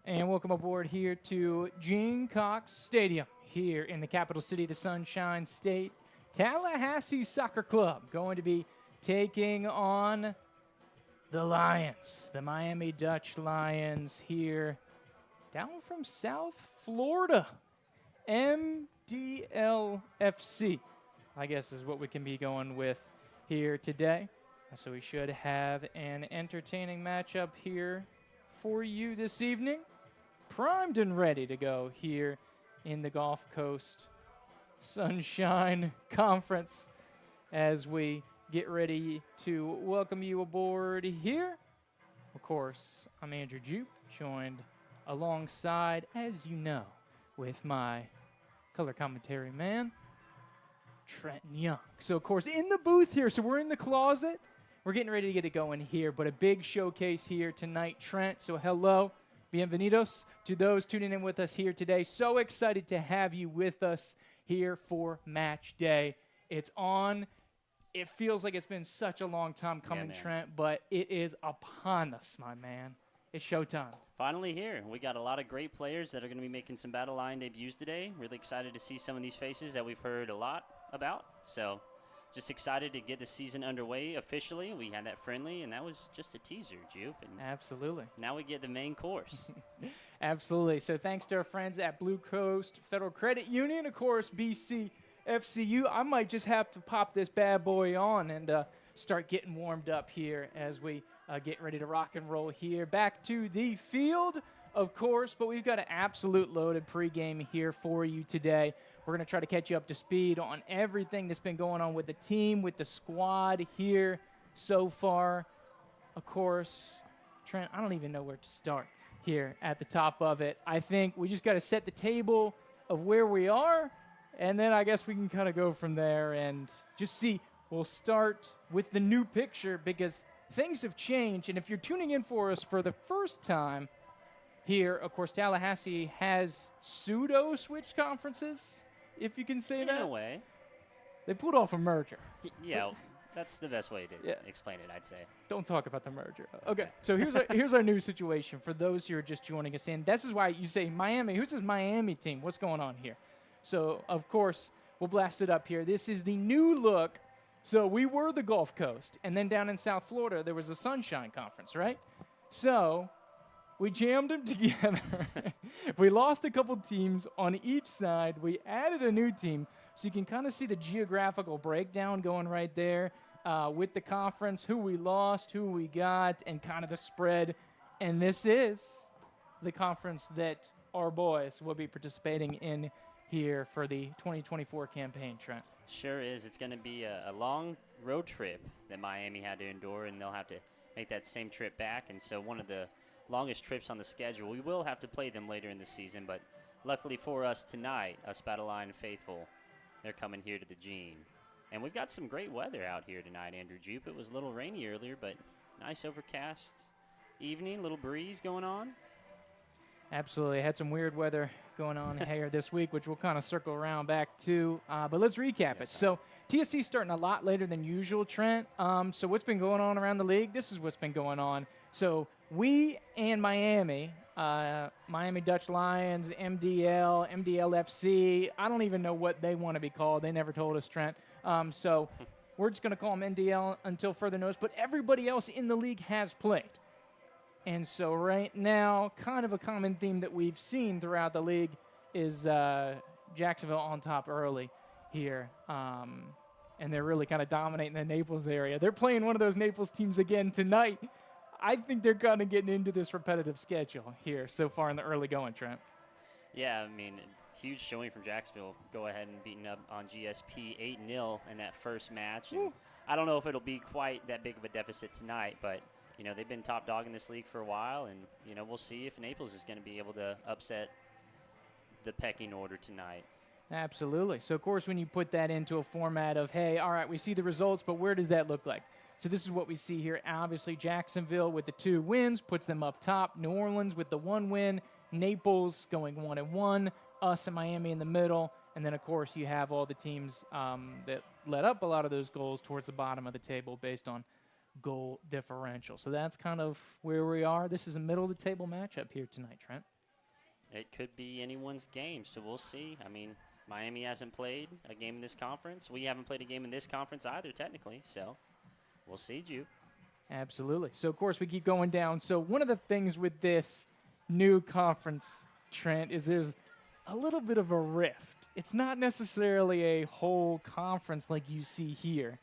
And welcome aboard here to Gene Cox Stadium here in the capital city of the Sunshine State. Tallahassee Soccer Club going to be taking on the Lions, the Miami Dutch Lions here down from South Florida. MDLFC, I guess is what we can be going with here today. So we should have an entertaining matchup here for you this evening. Primed and ready to go here in the Gulf Coast Sunshine Conference as we get ready to welcome you aboard here. Of course, I'm Andrew Jupe, joined alongside, as you know, with my color commentary man, Trenton Young. So, of course, in the booth here, so we're in the closet. We're getting ready to get it going here, but a big showcase here tonight, Trent. So, hello. Bienvenidos to those tuning in with us here today. So excited to have you with us here for match day. It's on. It feels like it's been such a long time coming, Trent, but it is upon us, my man. It's showtime. Finally here. We got a lot of great players that are going to be making some Battle Line debuts today. Really excited to see some of these faces that we've heard a lot about. So just excited to get the season underway officially. We had that friendly, and that was just a teaser, Jupe. And absolutely. Now we get the main course. Absolutely. So thanks to our friends at Blue Coast Federal Credit Union, of course, BCFCU. I might just have to pop this bad boy on and start getting warmed up here as we get ready to rock and roll here. Back to the field, of course, but we've got an absolute loaded pregame here for you today. We're going to try to catch you up to speed on everything that's been going on with the team, with the squad here so far. Of course, Trent, I don't even know where to start here at the top of it. I think we just got to set the table of where we are, and then I guess we can kind of go from there and just see. We'll start with the new picture because things have changed, and if you're tuning in for us for the first time here, of course, Tallahassee has pseudo-switch conferences, if you can say that. In a way. They pulled off a merger. Yeah, that's the best way to explain it, I'd say. Don't talk about the merger. Okay, so here's our new situation for those who are just joining us in. This is why you say Miami. Who's this Miami team? What's going on here? So, of course, we'll blast it up here. This is the new look. So we were the Gulf Coast, and then down in South Florida, there was a Sunshine Conference, right? So we jammed them together. We lost a couple teams on each side. We added a new team, so you can kind of see the geographical breakdown going right there with the conference, who we lost, who we got, and kind of the spread. And this is the conference that our boys will be participating in here for the 2024 campaign, Trent. Sure is. It's going to be a long road trip that Miami had to endure, and they'll have to make that same trip back. And so one of the longest trips on the schedule. We will have to play them later in the season, but luckily for us tonight, us Battle Line faithful, they're coming here to the Gene. And we've got some great weather out here tonight, Andrew Jupe. It was a little rainy earlier, but nice overcast evening, little breeze going on. Absolutely. Had some weird weather going on here this week, which we'll kind of circle around back to. But let's recap it. So TSC starting a lot later than usual, Trent. So what's been going on around the league? This is what's been going on. So we and Miami, Miami Dutch Lions, MDL, MDLFC, I don't even know what they want to be called. They never told us, Trent. So we're just going to call them NDL until further notice. But everybody else in the league has played. And so right now, kind of a common theme that we've seen throughout the league is Jacksonville on top early here. And they're really kind of dominating the Naples area. They're playing one of those Naples teams again tonight. I think they're kind of getting into this repetitive schedule here so far in the early going, Trent. Yeah, I mean, huge showing from Jacksonville. Go ahead and beating up on GSP 8-0 in that first match. And I don't know if it'll be quite that big of a deficit tonight, but you know, they've been top dog in this league for a while, and, you know, we'll see if Naples is going to be able to upset the pecking order tonight. Absolutely. So, of course, when you put that into a format of, hey, all right, we see the results, but where does that look like? So this is what we see here. Obviously, Jacksonville with the 2 wins puts them up top. New Orleans with the 1 win. Naples going 1-1. Us and Miami in the middle. And then, of course, you have all the teams that let up a lot of those goals towards the bottom of the table based on goal differential. So that's kind of where we are. This is a middle-of-the-table matchup here tonight, Trent. It could be anyone's game, so we'll see. I mean, Miami hasn't played a game in this conference. We haven't played a game in this conference either, technically, so we'll see, Jupe. Absolutely. So, of course, we keep going down. So, one of the things with this new conference, Trent, is there's a little bit of a rift. It's not necessarily a whole conference like you see here.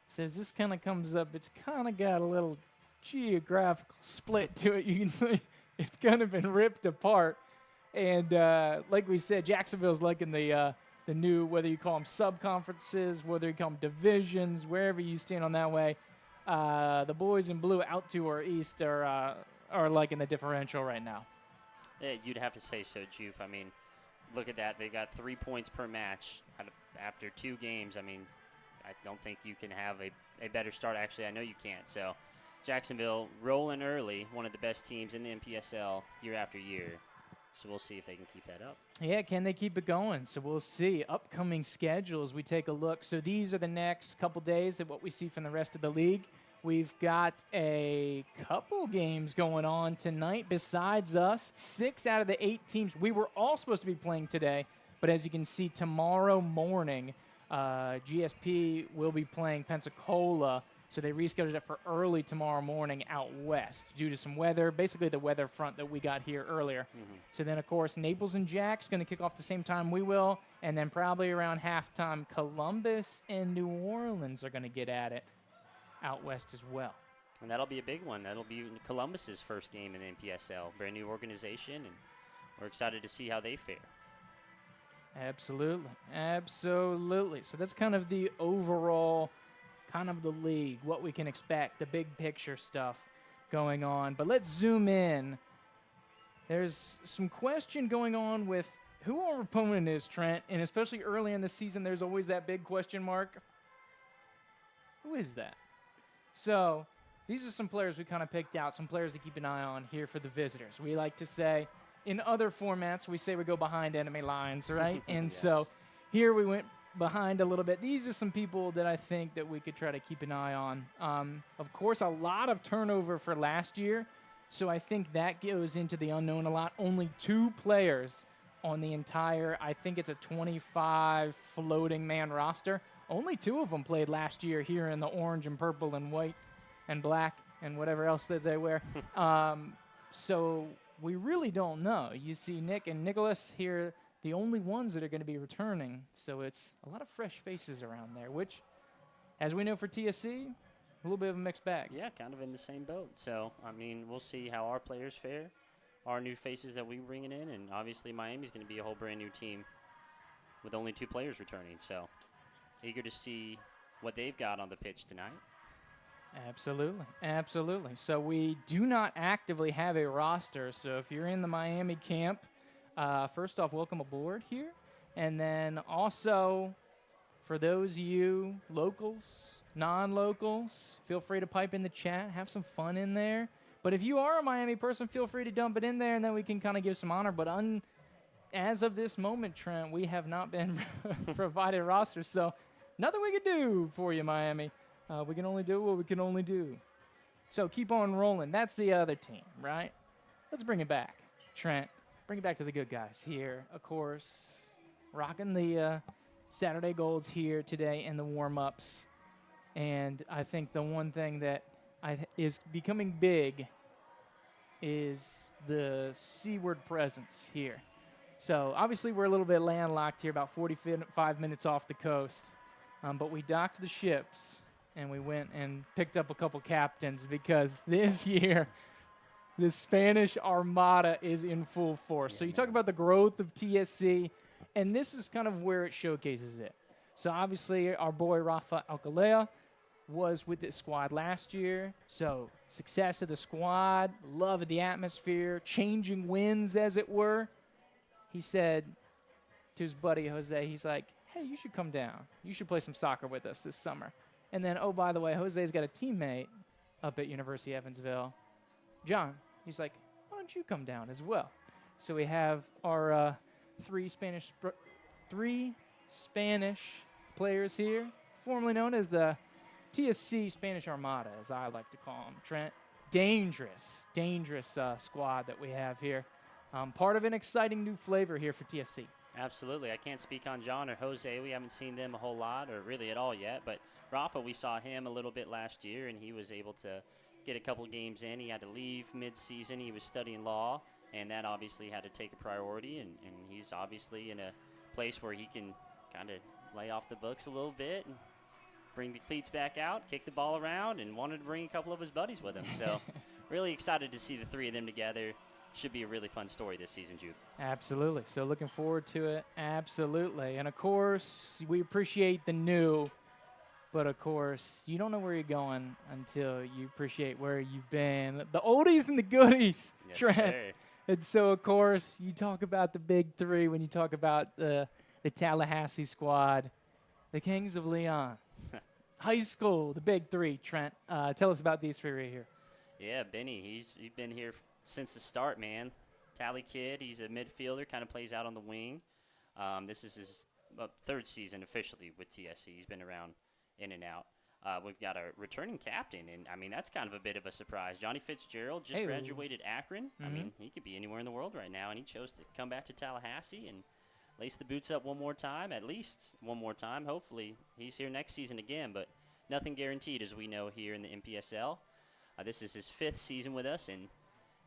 So, as this kind of comes up, it's kind of got a little geographical split to it. You can see it's kind of been ripped apart. And like we said, Jacksonville's liking the new, whether you call them sub-conferences, whether you call them divisions, wherever you stand on that way. The boys in blue out to our east are liking the differential right now. Yeah, you'd have to say so, Jupe. I mean, look at that. They got 3 points per match after 2 games. I mean, I don't think you can have a better start. Actually, I know you can't. So Jacksonville rolling early, one of the best teams in the MPSL year after year. So we'll see if they can keep that up. Yeah, can they keep it going? So we'll see. Upcoming schedules, we take a look. So these are the next couple days of what we see from the rest of the league. We've got a couple games going on tonight besides us. 6 out of the 8 teams. We were all supposed to be playing today, but as you can see, tomorrow morning, GSP will be playing Pensacola. So they rescheduled it for early tomorrow morning out west due to some weather, basically the weather front that we got here earlier. Mm-hmm. So then, of course, Naples and Jack's going to kick off the same time we will, and then probably around halftime, Columbus and New Orleans are going to get at it out west as well. And that'll be a big one. That'll be Columbus's first game in the MPSL. Brand new organization, and we're excited to see how they fare. Absolutely. Absolutely. So that's kind of the overall kind of the league, what we can expect, the big picture stuff going on. But let's zoom in. There's some question going on with who our opponent is, Trent, and especially early in the season, there's always that big question mark. Who is that? So these are some players we kind of picked out, some players to keep an eye on here for the visitors. We like to say, in other formats, we say we go behind enemy lines, right? And yes. So here we went behind a little bit. These are some people that I think that we could try to keep an eye on. Of course, a lot of turnover for last year, so I think that goes into the unknown a lot. Only 2 players on the entire, I think it's a 25 floating man roster. Only 2 of them played last year here in the orange and purple and white and black and whatever else that they wear. So we really don't know. You see Nick and Nicholas here, the only ones that are going to be returning. So it's a lot of fresh faces around there, which, as we know for TSC, a little bit of a mixed bag. Yeah, kind of in the same boat. So, I mean, we'll see how our players fare, our new faces that we're bringing in, and obviously Miami's going to be a whole brand new team with only 2 players returning. So, eager to see what they've got on the pitch tonight. Absolutely. Absolutely. So we do not actively have a roster. So if you're in the Miami camp, first off, welcome aboard here. And then also, for those of you locals, non-locals, feel free to pipe in the chat. Have some fun in there. But if you are a Miami person, feel free to dump it in there, and then we can kind of give some honor. But as of this moment, Trent, we have not been provided rosters. So nothing we can do for you, Miami. We can only do what we can only do. So keep on rolling. That's the other team, right? Let's bring it back. Trent, bring it back to the good guys here. Of course, rocking the Saturday Golds here today in the warm-ups. And I think the one thing that is becoming big is the seaward presence here. So obviously we're a little bit landlocked here, about 45 minutes off the coast. But we docked the ships, and we went and picked up a couple captains because this year the Spanish Armada is in full force. So you talk about the growth of TSC, and this is kind of where it showcases it. So obviously our boy Rafa Alcalea was with this squad last year. So success of the squad, love of the atmosphere, changing winds as it were. He said to his buddy Jose, he's like, hey, you should come down. You should play some soccer with us this summer. And then, oh, by the way, Jose's got a teammate up at University of Evansville, John. He's like, why don't you come down as well? So we have our 3 Spanish players here, formerly known as the TSC Spanish Armada, as I like to call them. Trent, dangerous squad that we have here. Part of an exciting new flavor here for TSC. Absolutely. I can't speak on John or Jose. We haven't seen them a whole lot or really at all yet. But Rafa, we saw him a little bit last year, and he was able to get a couple games in. He had to leave mid-season. He was studying law, and that obviously had to take a priority. And he's obviously in a place where he can kind of lay off the books a little bit and bring the cleats back out, kick the ball around, and wanted to bring a couple of his buddies with him. So really excited to see the three of them together. Should be a really fun story this season, Jude. Absolutely. So looking forward to it. Absolutely. And, of course, we appreciate the new, but, of course, you don't know where you're going until you appreciate where you've been. The oldies and the goodies, Yes, Trent. sir. And so, of course, you talk about the big three when you talk about the Tallahassee squad, the Kings of Leon, high school, the big three, Trent. Tell us about these three right here. Yeah, Benny, he's been here since the start, man. Tally kid, he's a midfielder, kind of plays out on the wing. This is his third season officially with TSC. He's been around in and out. We've got a returning captain, and, I mean, that's kind of a bit of a surprise. Johnny Fitzgerald just graduated Akron. I mean, he could be anywhere in the world right now, and he chose to come back to Tallahassee and lace the boots up one more time, at least one more time. Hopefully he's here next season again, but nothing guaranteed, as we know here in the MPSL. This is his fifth season with us, and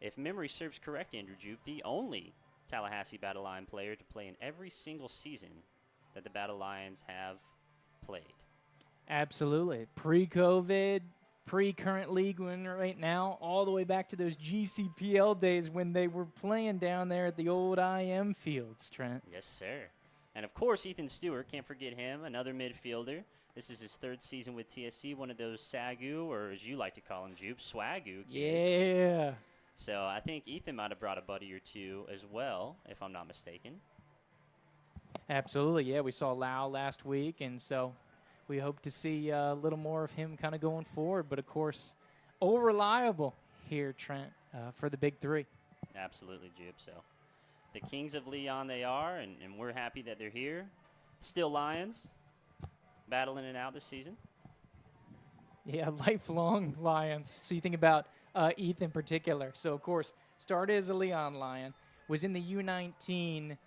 if memory serves correct, Andrew Jupe, the only Tallahassee Battle Lion player to play in every single season that the Battle Lions have played. Absolutely. Pre-COVID, pre-current league win right now, all the way back to those GCPL days when they were playing down there at the old IM fields, Trent. Yes, sir. And, of course, Ethan Stewart, can't forget him, another midfielder. This is his third season with TSC, one of those SAGU, or as you like to call him, Jupe, SWAGU kids. Yeah. So I think Ethan might have brought a buddy or two as well, if I'm not mistaken. Absolutely, yeah. We saw Lau last week, and so we hope to see a little more of him kind of going forward. But, of course, all reliable here, Trent, for the big three. Absolutely, Jupe. So the Kings of Leon they are, and we're happy that they're here. Still Lions, battling it out this season. Yeah, lifelong Lions. So you think about Ethan in particular. So, of course, started as a Leon Lion, was in the U19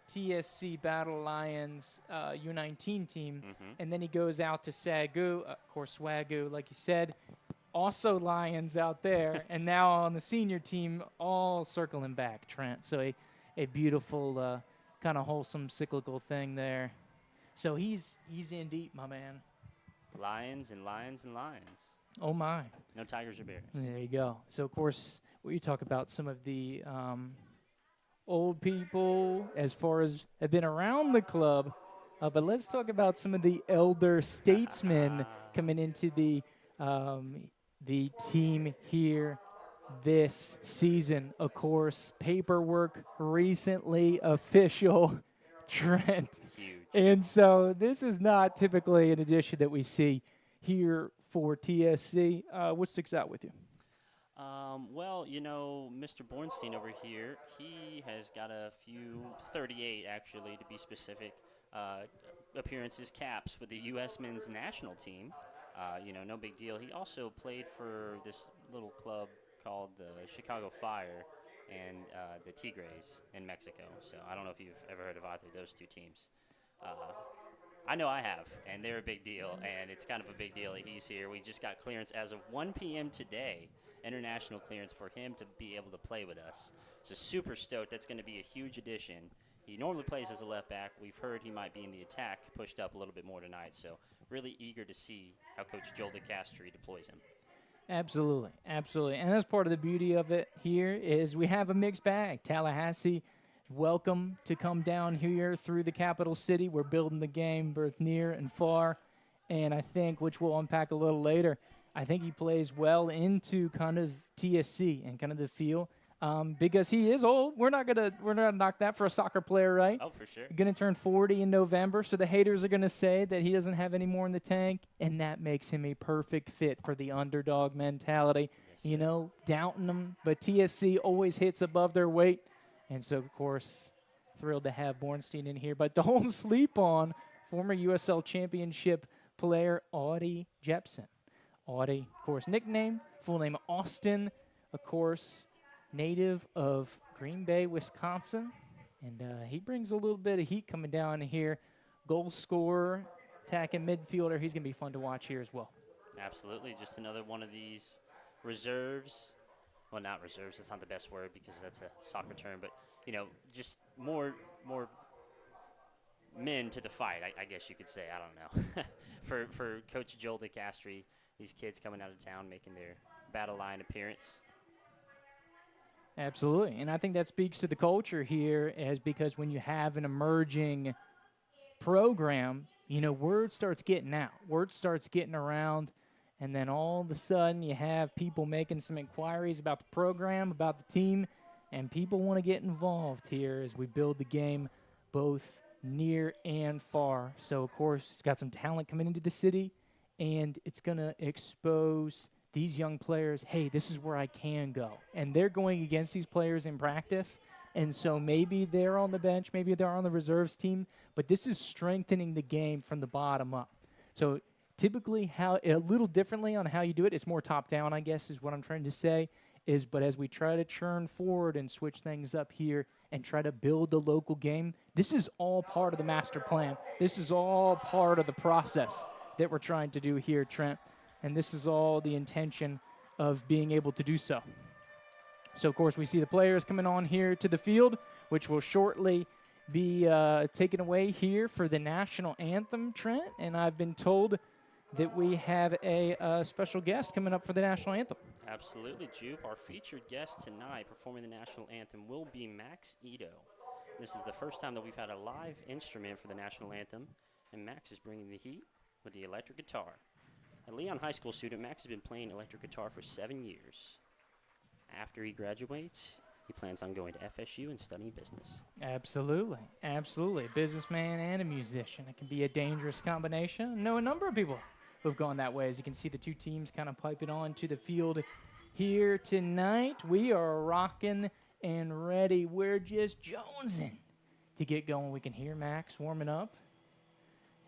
TSC Battle Lions U19 team, and then he goes out to SAGU, of course, SWAGU, like you said, also Lions out there, and now on the senior team, all circling back, Trent. So a beautiful, kind of wholesome cyclical thing there. So he's in deep, my man. Lions and lions and lions. Oh, my. No tigers or bears. There you go. So, of course, we talk about some of the old people as far as have been around the club, but let's talk about some of the elder statesmen coming into the team here this season. Of course, paperwork recently official, Trent. Huge. And so this is not typically an addition that we see here for TSC. What sticks out with you? Well, you know, Mr. Bornstein over here, he has got a few, 38 actually to be specific, appearances, caps with the U.S. men's national team. You know, no big deal. He also played for this little club called the Chicago Fire and the Tigres in Mexico. So I don't know if you've ever heard of either of those two teams. I know I have, and they're a big deal, and it's kind of a big deal that he's here. We just got clearance as of 1 p.m. today, international clearance for him to be able to play with us. So super stoked. That's going to be a huge addition. He normally plays as a left back. We've heard he might be in the attack, pushed up a little bit more tonight. So really eager to see how Coach Joel DeCastri deploys him. Absolutely, absolutely. And that's part of the beauty of it here is we have a mixed bag. Tallahassee, welcome to come down here through the capital city. We're building the game both near and far. And I think, which we'll unpack a little later, I think he plays well into kind of TSC and kind of the feel because he is old. We're not gonna knock that for a soccer player, right? Oh, for sure. Going to turn 40 in November, so the haters are going to say that he doesn't have any more in the tank, and that makes him a perfect fit for the underdog mentality. Yes, you know, doubting them, but TSC always hits above their weight, and so, of course, thrilled to have Bornstein in here. But don't sleep on former USL Championship player Audie Jepson. Audie, of course, nickname, full name Austin, of course, native of Green Bay, Wisconsin. And he brings a little bit of heat coming down here. Goal scorer, attacking midfielder. He's going to be fun to watch here as well. Absolutely. Just another one of these reserves. Well, not reserves. That's not the best word because that's a soccer term. But, just more men to the fight, I guess you could say. I don't know. for Coach Joel DeCastri, these kids coming out of town making their battle line appearance. Absolutely. And I think that speaks to the culture here as because when you have an emerging program, word starts getting out. Word starts getting around. And then all of a sudden you have people making some inquiries about the program, about the team, and people want to get involved here as we build the game both near and far. So, of course, got some talent coming into the city, and it's going to expose these young players, hey, this is where I can go. And they're going against these players in practice, and so maybe they're on the bench, maybe they're on the reserves team, but this is strengthening the game from the bottom up. So typically a little differently on how you do it. It's more top-down, I guess, is what I'm trying to say. But as we try to churn forward and switch things up here and try to build the local game, this is all part of the master plan. This is all part of the process that we're trying to do here, Trent. And this is all the intention of being able to do so. So, of course, we see the players coming on here to the field, which will shortly be taken away here for the national anthem, Trent. And I've been told that we have a special guest coming up for the national anthem. Absolutely, Jupe. Our featured guest tonight performing the national anthem will be Max Ito. This is the first time that we've had a live instrument for the national anthem, and Max is bringing the heat with the electric guitar. A Leon High School student, Max has been playing electric guitar for 7 years. After he graduates, he plans on going to FSU and studying business. Absolutely. Absolutely. A businessman and a musician. It can be a dangerous combination. I know a number of people who've gone that way. As you can see, the two teams kind of piping on to the field here tonight. We are rocking and ready. We're just jonesing to get going. We can hear Max warming up,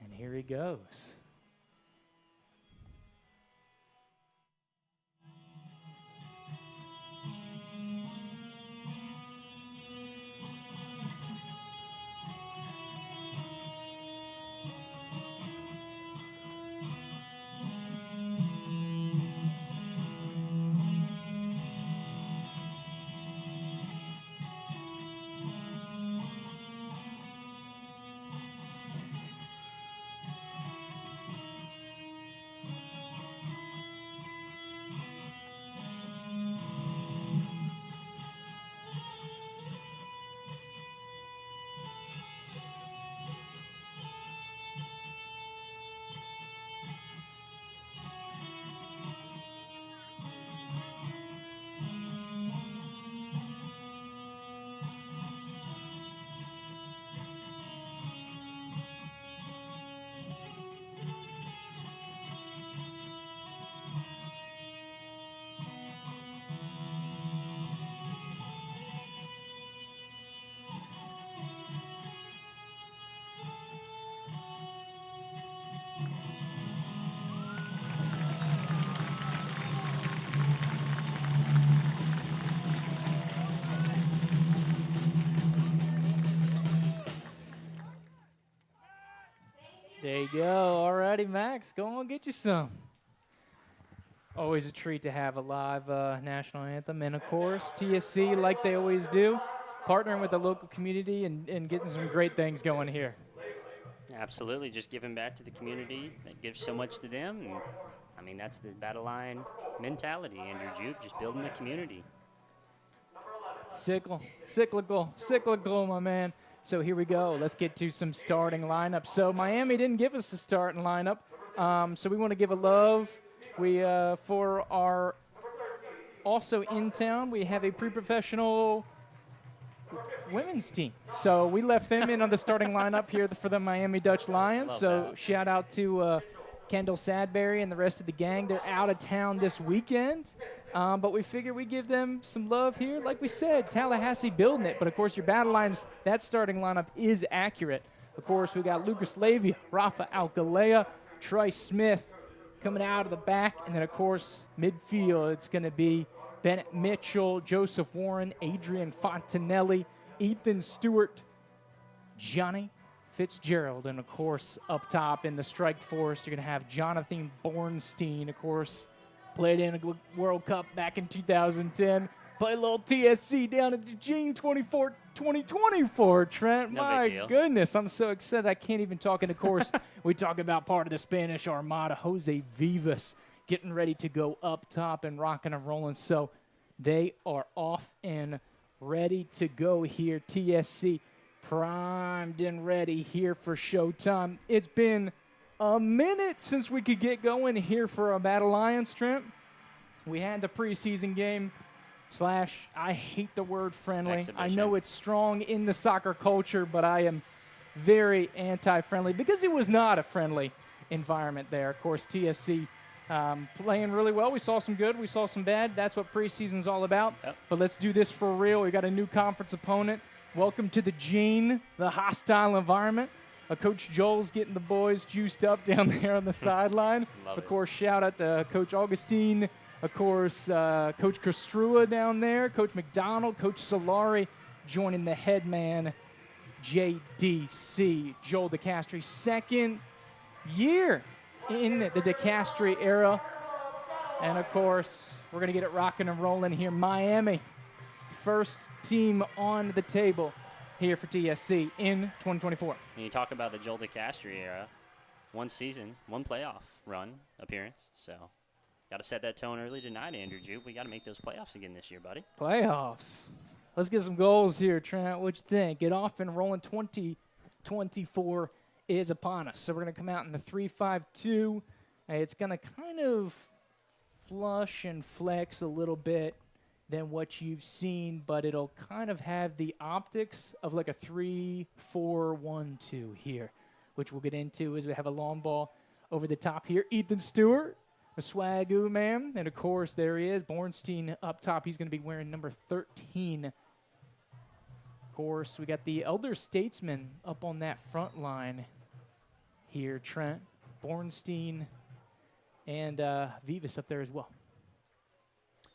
and here he goes. There you go. All righty, Max. Go on, get you some. Always a treat to have a live national anthem. And, of course, TSC, like they always do, partnering with the local community and getting some great things going here. Absolutely. Just giving back to the community that gives so much to them. And, that's the battle line mentality, Andrew Jupe, just building the community. Cyclical, my man. So here we go. Let's get to some starting lineup. So Miami didn't give us a starting lineup, so we want to give a love. For our also in town, we have a pre-professional women's team. So we left them in on the starting lineup here for the Miami Dutch Lions. So shout out to Kendall Sadberry and the rest of the gang. They're out of town this weekend. But we figure we give them some love here. Like we said, Tallahassee building it. But, of course, your battle lines, that starting lineup is accurate. Of course, we got Lucas Lavia, Rafa Alcalea, Troy Smith coming out of the back. And then, of course, midfield, it's going to be Bennett Mitchell, Joseph Warren, Adrian Fontanelli, Ethan Stewart, Johnny Fitzgerald. And, of course, up top in the strike force, you're going to have Jonathan Bornstein, of course, played in a World Cup back in 2010. Play a little TSC down at Eugene 2024, Trent. No My big deal. goodness, I'm so excited I can't even talk. And, of course, we talk about part of the Spanish Armada, Jose Vivas, getting ready to go up top and rocking and rolling. So they are off and ready to go here. TSC primed and ready here for showtime. It's been a minute since we could get going here for our Battle Lions, Trent. We had the preseason game / I hate the word friendly. Exhibition. I know it's strong in the soccer culture, but I am very anti-friendly because it was not a friendly environment there. Of course, TSC playing really well. We saw some good. We saw some bad. That's what preseason's all about. Yep. But let's do this for real. We got a new conference opponent. Welcome to the Gene, the hostile environment. Coach Joel's getting the boys juiced up down there on the sideline. Love Of it. course, shout out to Coach Augustine. Of course, Coach Kostrua down there, Coach McDonald, Coach Solari joining the head man, JDC, Joel DeCastri. Second year in the DeCastri era. And, of course, we're going to get it rocking and rolling here. Miami, first team on the table here for TSC in 2024. And you talk about the Joel DeCastri era, one season, one playoff run appearance. So got to set that tone early tonight, Andrew Jupe. We got to make those playoffs again this year, buddy. Playoffs. Let's get some goals here, Trent. What you think? Get off and rolling. 2024 is upon us. So we're going to come out in the 3-5-2. It's going to kind of flush and flex a little bit than what you've seen, but it'll kind of have the optics of like a 3-4-1-2 here, which we'll get into as we have a long ball over the top here. Ethan Stewart, a swagoo man, and of course there he is, Bornstein up top. He's going to be wearing number 13. Of course, we got the elder statesman up on that front line here, Trent, Bornstein, and Vivas up there as well.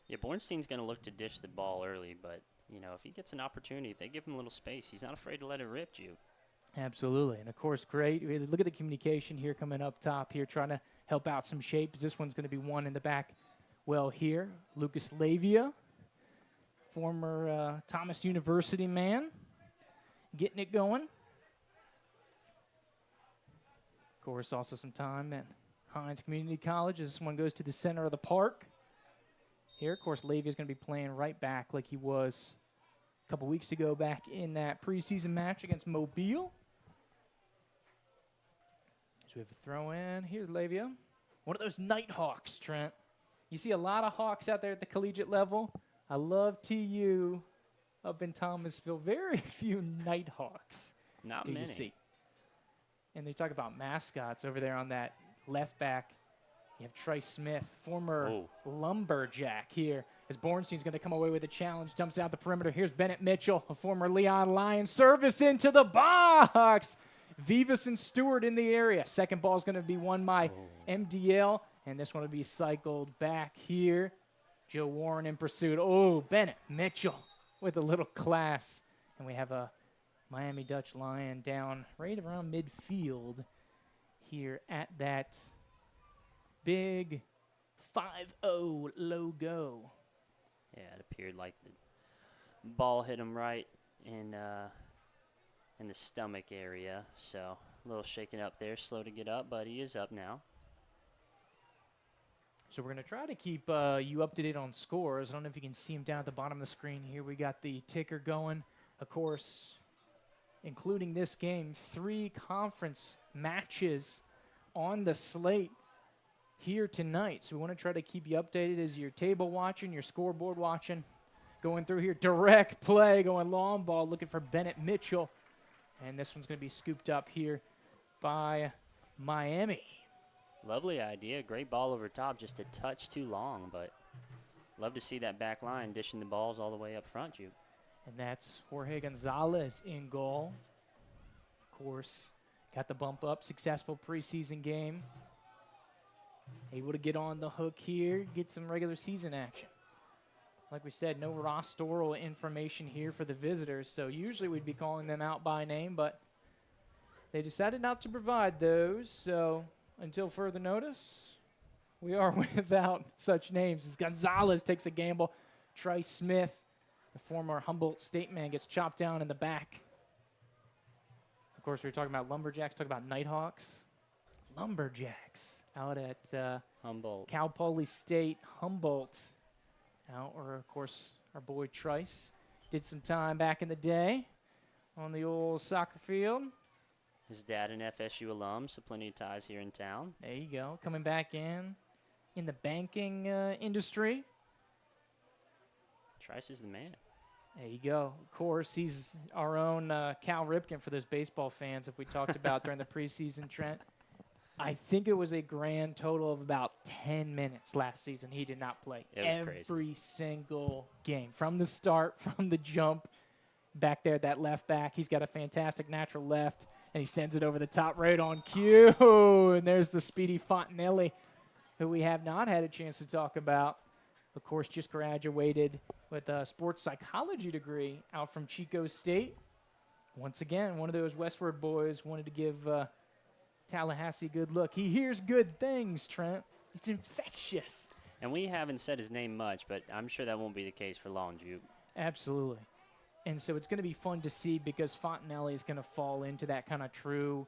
Yeah, Bornstein's going to look to dish the ball early, but, you know, if he gets an opportunity, if they give him a little space, he's not afraid to let it rip, Jupe. Absolutely. And, of course, great. Look at the communication here coming up top here, trying to help out some shapes. This one's going to be one in the back well here. Lucas Lavia, former Thomas University man, getting it going. Of course, also some time at Hines Community College as this one goes to the center of the park. Here, of course, Lavia is going to be playing right back like he was a couple weeks ago back in that preseason match against Mobile. So we have a throw in. Here's Lavia. One of those Nighthawks, Trent. You see a lot of Hawks out there at the collegiate level. I love TU up in Thomasville. Very few Nighthawks Not do many. you see. And they talk about mascots over there on that left back. You have Trey Smith, former lumberjack here, as Bornstein's going to come away with a challenge, jumps out the perimeter. Here's Bennett Mitchell, a former Leon Lion, service into the box. Vivas and Stewart in the area. Second ball is going to be won by MDL, and this one will be cycled back here. Joe Warren in pursuit. Oh, Bennett Mitchell with a little class. And we have a Miami Dutch Lion down right around midfield here at that big 5-0 logo. Yeah, it appeared like the ball hit him right in the stomach area. So a little shaken up there, slow to get up, but he is up now. So we're going to try to keep you up to date on scores. I don't know if you can see them down at the bottom of the screen here. We got the ticker going. Of course, including this game, 3 conference matches on the slate here tonight. So we want to try to keep you updated as your table watching, your scoreboard watching. Going through here, direct play, going long ball, looking for Bennett Mitchell. And this one's going to be scooped up here by Miami. Lovely idea. Great ball over top, just a touch too long, but love to see that back line dishing the balls all the way up front, Jupe. And that's Jorge Gonzalez in goal. Of course, got the bump up, successful preseason game. Able to get on the hook here, get some regular season action. Like we said, no rostoral information here for the visitors, so usually we'd be calling them out by name, but they decided not to provide those, so until further notice, we are without such names as Gonzalez takes a gamble. Trice Smith, the former Humboldt State man, gets chopped down in the back. Of course, we were talking about Lumberjacks, talking about Nighthawks. Lumberjacks out at Humboldt. Cal Poly State, Humboldt. Out, or of course, our boy Trice did some time back in the day on the old soccer field. His dad an FSU alum, so plenty of ties here in town. There you go, coming back in the banking industry. Trice is the man. There you go. Of course, he's our own Cal Ripken for those baseball fans, if we talked about during the preseason, Trent. I think it was a grand total of about 10 minutes last season. He did not play. It was every crazy. single game. From the start, from the jump, back there, that left back. He's got a fantastic natural left, and he sends it over the top right on cue. And there's the speedy Fontanelli, who we have not had a chance to talk about. Of course, just graduated with a sports psychology degree out from Chico State. Once again, one of those Westward boys wanted to give Tallahassee a good look. He hears good things, Trent. It's infectious. And we haven't said his name much, but I'm sure that won't be the case for long, Juke. Absolutely. And so it's going to be fun to see because Fontanelli is going to fall into that kind of true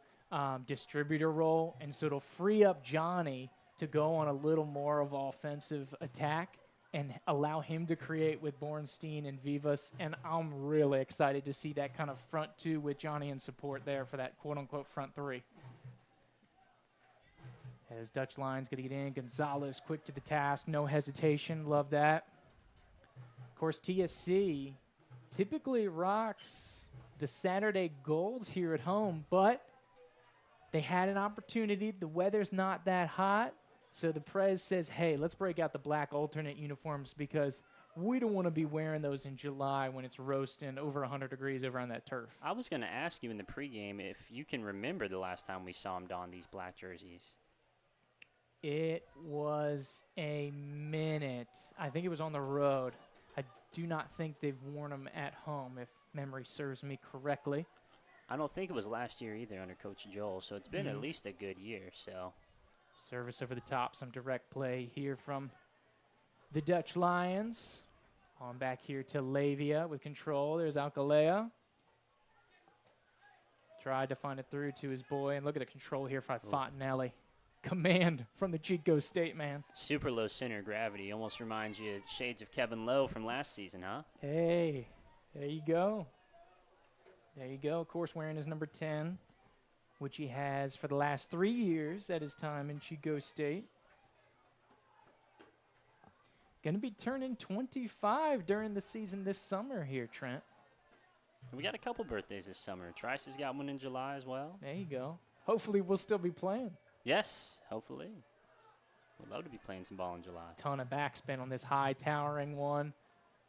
distributor role. And so it'll free up Johnny to go on a little more of offensive attack and allow him to create with Bornstein and Vivas. And I'm really excited to see that kind of front two with Johnny in support there for that quote-unquote front three. As Dutch Lions going to get in. Gonzalez quick to the task. No hesitation. Love that. Of course, TSC typically rocks the Saturday Golds here at home, but they had an opportunity. The weather's not that hot. So the Prez says, hey, let's break out the black alternate uniforms because we don't want to be wearing those in July when it's roasting over 100 degrees over on that turf. I was going to ask you in the pregame if you can remember the last time we saw him don these black jerseys. It was a minute. I think it was on the road. I do not think they've worn them at home, if memory serves me correctly. I don't think it was last year either under Coach Joel, so it's been at least a good year. So service over the top, some direct play here from the Dutch Lions. On back here to Lavia with control. There's Alcalea. Tried to find it through to his boy, and look at the control here by Fontanelli. Command from the Chico State man. Super low center of gravity. Almost reminds you of shades of Kevin Lowe from last season, huh? Hey, there you go. There you go. Of course, wearing his number 10, which he has for the last 3 years at his time in Chico State. Going to be turning 25 during the season this summer here, Trent. We got a couple birthdays this summer. Trice has got one in July as well. There you go. Hopefully, we'll still be playing. Yes, hopefully. Would love to be playing some ball in July. Ton of backspin on this high towering one.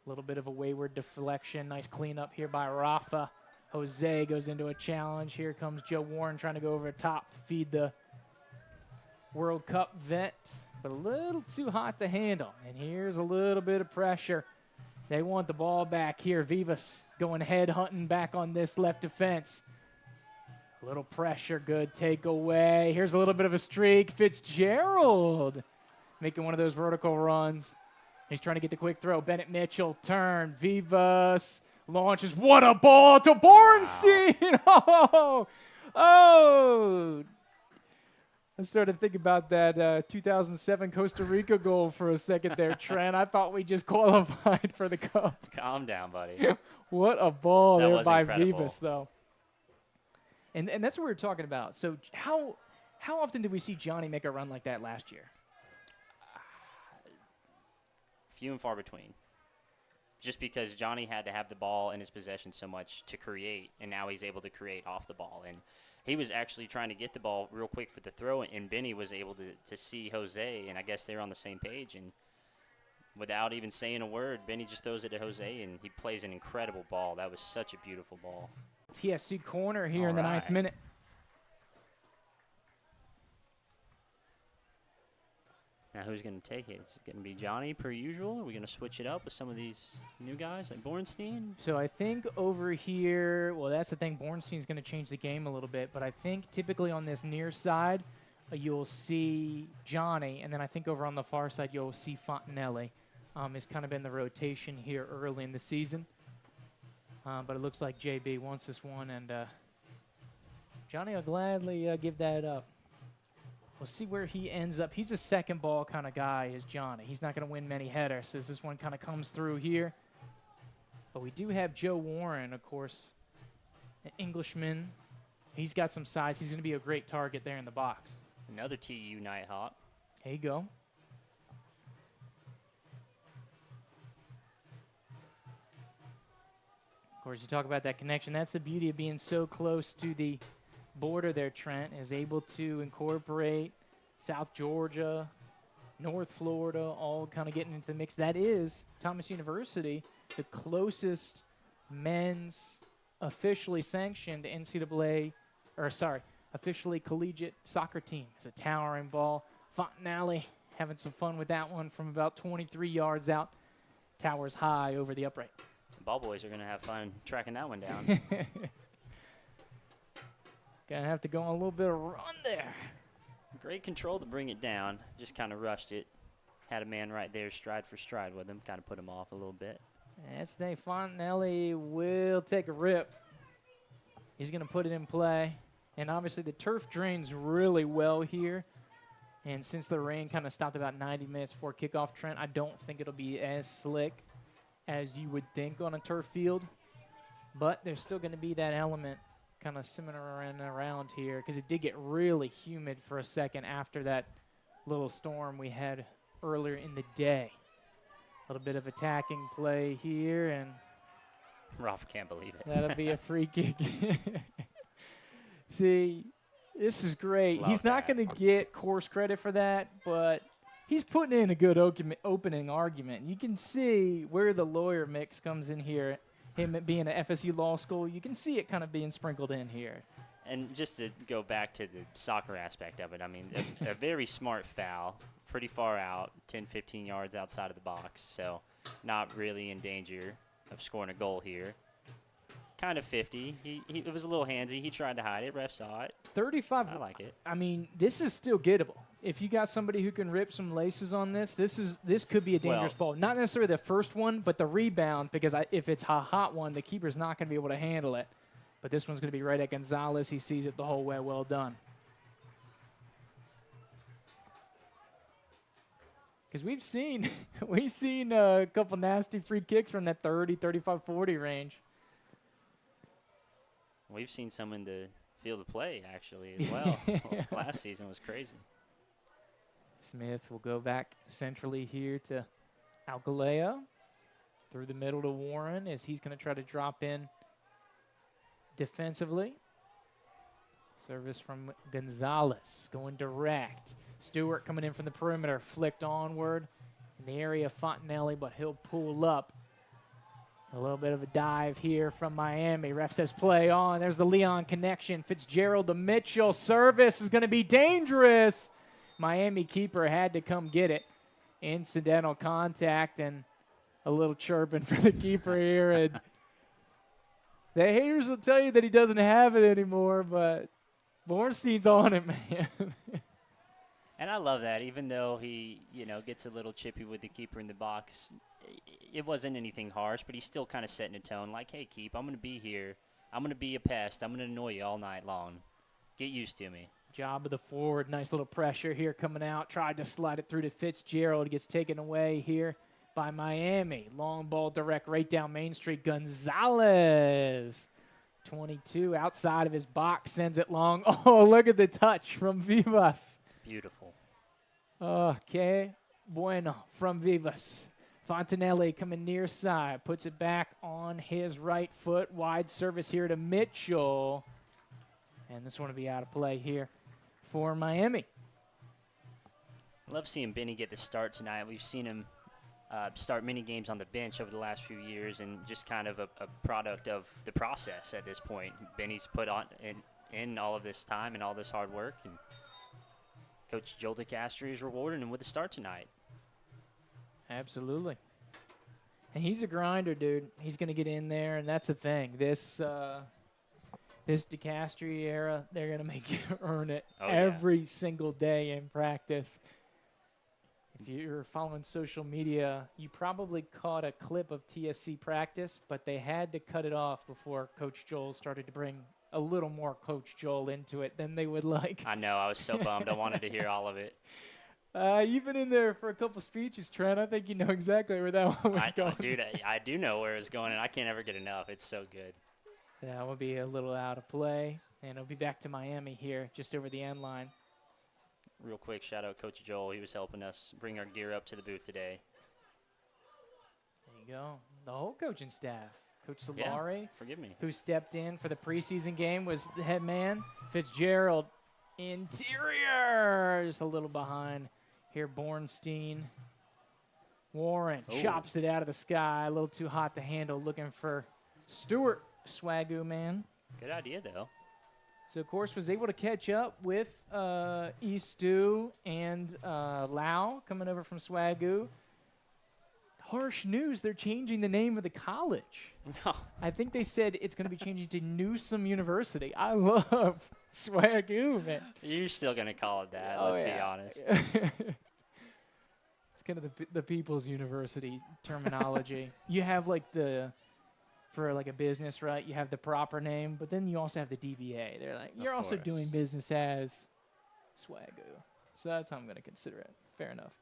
A little bit of a wayward deflection. Nice cleanup here by Rafa. Jose goes into a challenge. Here comes Joe Warren trying to go over the top to feed the World Cup vet, but a little too hot to handle. And here's a little bit of pressure. They want the ball back here. Vivas going head hunting back on this left defense. A little pressure, good takeaway. Here's a little bit of a streak. Fitzgerald making one of those vertical runs. He's trying to get the quick throw. Bennett Mitchell, turn. Vivas launches. What a ball to Bornstein! Wow. Oh! I started thinking about that 2007 Costa Rica goal for a second there, Trent. I thought we just qualified for the Cup. Calm down, buddy. What a ball That there was by incredible. Vivas, though. And that's what we were talking about. So how often did we see Johnny make a run like that last year? Few and far between. Just because Johnny had to have the ball in his possession so much to create, and now he's able to create off the ball. And he was actually trying to get the ball real quick for the throw, and Benny was able to see Jose, and I guess they were on the same page. And without even saying a word, Benny just throws it to Jose, and he plays an incredible ball. That was such a beautiful ball. TSC corner here All in the right. 9th minute. Now who's going to take it? It's going to be Johnny per usual. Are we going to switch it up with some of these new guys like Bornstein? So I think over here, well, that's the thing. Bornstein's going to change the game a little bit, but I think typically on this near side, you'll see Johnny, and then I think over on the far side, you'll see Fontanelli. It's kind of been the rotation here early in the season. But it looks like JB wants this one, and Johnny will gladly give that up. We'll see where he ends up. He's a second ball kind of guy, is Johnny. He's not going to win many headers as this one kind of comes through here. But we do have Joe Warren, of course, an Englishman. He's got some size. He's going to be a great target there in the box. Another TU Nighthawk. There you go. Of course, you talk about that connection. That's the beauty of being so close to the border there, Trent, is able to incorporate South Georgia, North Florida, all kind of getting into the mix. That is Thomas University, the closest men's officially sanctioned officially collegiate soccer team. It's a towering ball. Fontanelli having some fun with that one from about 23 yards out. Towers high over the upright. Ball boys are going to have fun tracking that one down. Gonna have to go on a little bit of run there. Great control to bring it down. Just kind of rushed it. Had a man right there stride for stride with him. Kind of put him off a little bit. That's the thing. Fontanelli will take a rip. He's going to put it in play. And obviously the turf drains really well here. And since the rain kind of stopped about 90 minutes before kickoff, Trent, I don't think it'll be as slick as you would think on a turf field. But there's still going to be that element kind of simmering around here because it did get really humid for a second after that little storm we had earlier in the day. A little bit of attacking play here, and Rolf can't believe it. That'll be a free kick. See, this is great. Love He's not going to get course credit for that, but he's putting in a good opening argument. You can see where the lawyer mix comes in here. Him being at FSU Law School, you can see it kind of being sprinkled in here. And just to go back to the soccer aspect of it, I mean, a very smart foul, pretty far out, 10, 15 yards outside of the box, so not really in danger of scoring a goal here. Kind of 50. It was a little handsy. He tried to hide it. Ref saw it. 35. I like it. I mean, this is still gettable. If you got somebody who can rip some laces on this, this could be a dangerous ball. Not necessarily the first one, but the rebound, because if it's a hot one, the keeper's not going to be able to handle it. But this one's going to be right at Gonzalez. He sees it the whole way. Well done. Because we've seen a couple nasty free kicks from that 30, 35, 40 range. We've seen some in the field of play, actually, as well. Last season was crazy. Smith will go back centrally here to Alcalea. Through the middle to Warren as he's going to try to drop in defensively. Service from Gonzalez going direct. Stewart coming in from the perimeter, flicked onward in the area of Fontanelli, but he'll pull up. A little bit of a dive here from Miami. Ref says play on. There's the Leon connection. Fitzgerald to Mitchell. Service is going to be dangerous. Miami keeper had to come get it. Incidental contact and a little chirping for the keeper here. And the haters will tell you that he doesn't have it anymore, but Bornstein's on it, man. And I love that. Even though he, gets a little chippy with the keeper in the box, it wasn't anything harsh, but he's still kind of setting a tone like, hey, keep, I'm going to be here. I'm going to be a pest. I'm going to annoy you all night long. Get used to me. Job of the forward. Nice little pressure here coming out. Tried to slide it through to Fitzgerald. Gets taken away here by Miami. Long ball direct right down Main Street. Gonzalez, 22, outside of his box, sends it long. Oh, look at the touch from Vivas. Beautiful. Okay, bueno from Vivas. Fontanelli coming near side. Puts it back on his right foot. Wide service here to Mitchell. And this one will be out of play here for Miami. I love seeing Benny get the start tonight. We've seen him start many games on the bench over the last few years, and just kind of a product of the process at this point. Benny's put on in all of this time and all this hard work, and Coach Joel DeCastro is rewarding him with a start tonight. Absolutely. And he's a grinder, dude. He's going to get in there, and that's the thing. This DeCastro era, they're going to make you earn it every single day in practice. If you're following social media, you probably caught a clip of TSC practice, but they had to cut it off before Coach Joel started to bring a little more Coach Joel into it than they would like. I know. I was so bummed. I wanted to hear all of it. You've been in there for a couple speeches, Trent. I think you know exactly where that one was going. Dude, I do know where it's going, and I can't ever get enough. It's so good. Yeah, we'll be a little out of play, and it'll be back to Miami here, just over the end line. Real quick, shout out Coach Joel. He was helping us bring our gear up to the booth today. There you go. The whole coaching staff. Coach Solari, forgive me, who stepped in for the preseason game, was the head man. Fitzgerald, interior, just a little behind. Here, Bornstein. Warren chops it out of the sky. A little too hot to handle. Looking for Stewart, Swagoo man. Good idea, though. So, of course, was able to catch up with Eastu and Lau coming over from Swagoo. Harsh news, they're changing the name of the college. No. I think they said it's going to be changing to Newsom University. I love Swagoo, man. You're still going to call it that, let's be honest. It's kind of the people's university terminology. You have for a business, right? You have the proper name, but then you also have the DBA. They're like, you're also doing business as Swagoo. So that's how I'm going to consider it. Fair enough.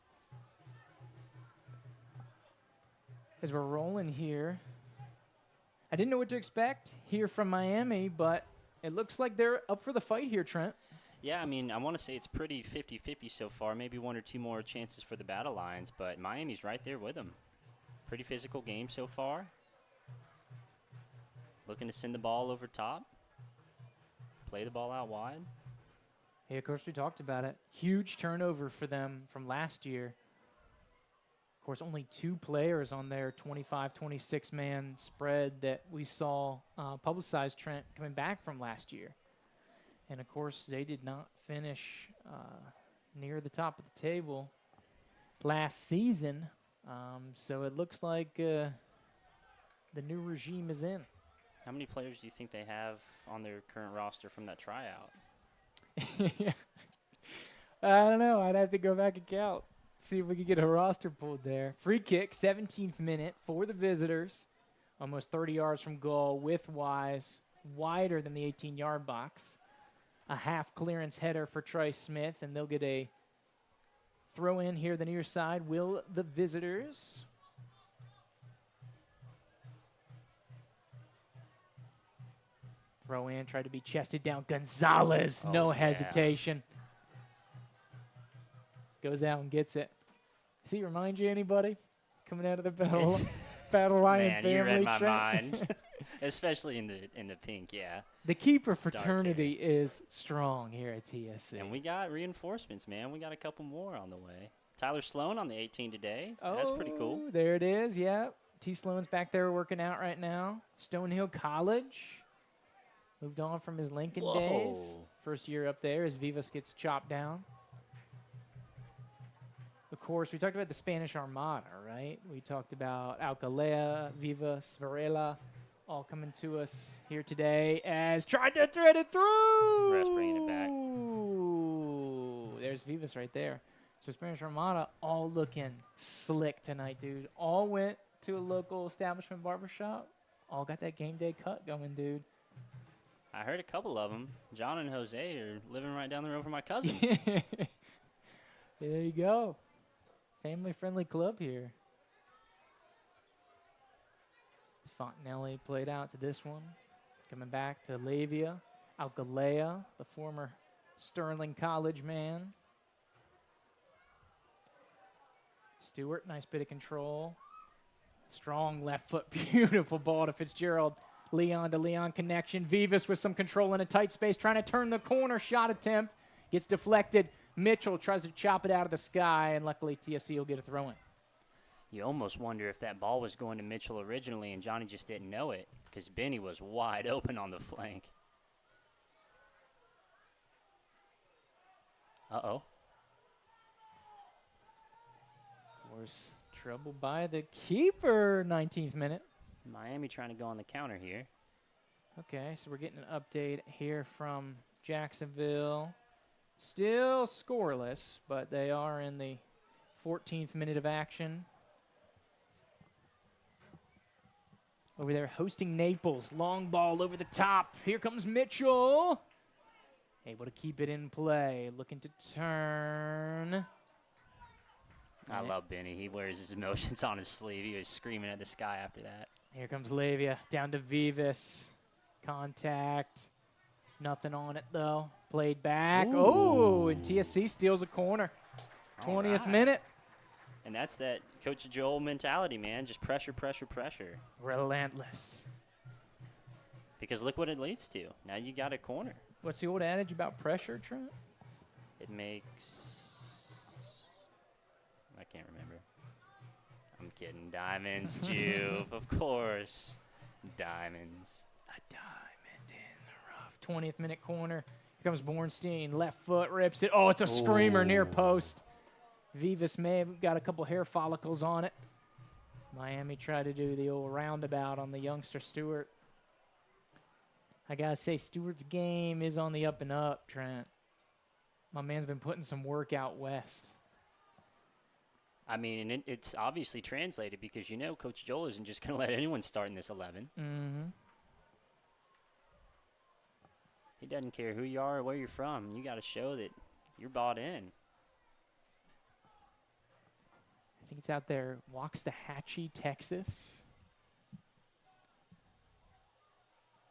As we're rolling here, I didn't know what to expect here from Miami, but it looks like they're up for the fight here, Trent. Yeah, I mean, I want to say it's pretty 50-50 so far. Maybe one or two more chances for the Battle Lions, but Miami's right there with them. Pretty physical game so far. Looking to send the ball over top. Play the ball out wide. Hey, of course, we talked about it. Huge turnover for them from last year. Of course, only 2 players on their 25, 26-man spread that we saw publicized, Trent, coming back from last year. And, of course, they did not finish near the top of the table last season. So it looks like the new regime is in. How many players do you think they have on their current roster from that tryout? I don't know. I'd have to go back and count. See if we could get a roster pulled there. Free kick, 17th minute for the visitors. Almost 30 yards from goal with Wise, wider than the 18-yard box. A half clearance header for Trice Smith, and they'll get a throw in here the near side. Will the visitors? Throw in, try to be chested down. Gonzalez, no hesitation. Goes out and gets it. Does he remind you anybody coming out of the Battle Lion Man, family? you read my Trent? mind, especially in the pink. Yeah. The keeper fraternity is strong here at TSC. And we got reinforcements, man. We got a couple more on the way. Tyler Sloan on the 18 today. That's pretty cool. There it is. Yeah. T. Sloan's back there working out right now. Stonehill College. Moved on from his Lincoln days. First year up there as Vivas gets chopped down. Of course, we talked about the Spanish Armada, right? We talked about Alcalá, Vivas, Varela, all coming to us here today as tried to thread it through. Ref's bringing it back. There's Vivas right there. So Spanish Armada all looking slick tonight, dude. All went to a local establishment barbershop. All got that game day cut going, dude. I heard a couple of them. John and Jose are living right down the road from my cousin. There you go. Family-friendly club here. Fontanelli played out to this one. Coming back to Lavia. Alcalá, the former Sterling College man. Stewart, nice bit of control. Strong left foot, beautiful ball to Fitzgerald. Leon to Leon connection. Vivas with some control in a tight space, trying to turn the corner. Shot attempt gets deflected. Mitchell tries to chop it out of the sky, and luckily TSC will get a throw in. You almost wonder if that ball was going to Mitchell originally and Johnny just didn't know it because Benny was wide open on the flank. Uh-oh. There's trouble by the keeper, 19th minute. Miami trying to go on the counter here. Okay, so we're getting an update here from Jacksonville. Still scoreless, but they are in the 14th minute of action. Over there hosting Naples. Long ball over the top. Here comes Mitchell. Able to keep it in play. Looking to turn. I love Benny. He wears his emotions on his sleeve. He was screaming at the sky after that. Here comes Lavia. Down to Vivas. Contact. Nothing on it, though. Played back. Ooh. Oh, and TSC steals a corner. 20th minute. And that's that Coach Joel mentality, man. Just pressure, pressure, pressure. Relentless. Because look what it leads to. Now you got a corner. What's the old adage about pressure, Trent? It makes... I can't remember. I'm kidding. Diamonds, Juve, of course. Diamonds. A diamond in the rough. 20th minute corner. Here comes Bornstein. Left foot rips it. Oh, it's a screamer near post. Vivas may have got a couple hair follicles on it. Miami tried to do the old roundabout on the youngster Stewart. I got to say, Stewart's game is on the up and up, Trent. My man's been putting some work out west. I mean, and it's obviously translated because, you know, Coach Joel isn't just going to let anyone start in this 11. Mm-hmm. He doesn't care who you are or where you're from. You got to show that you're bought in. I think it's out there, Waxahachie, Texas.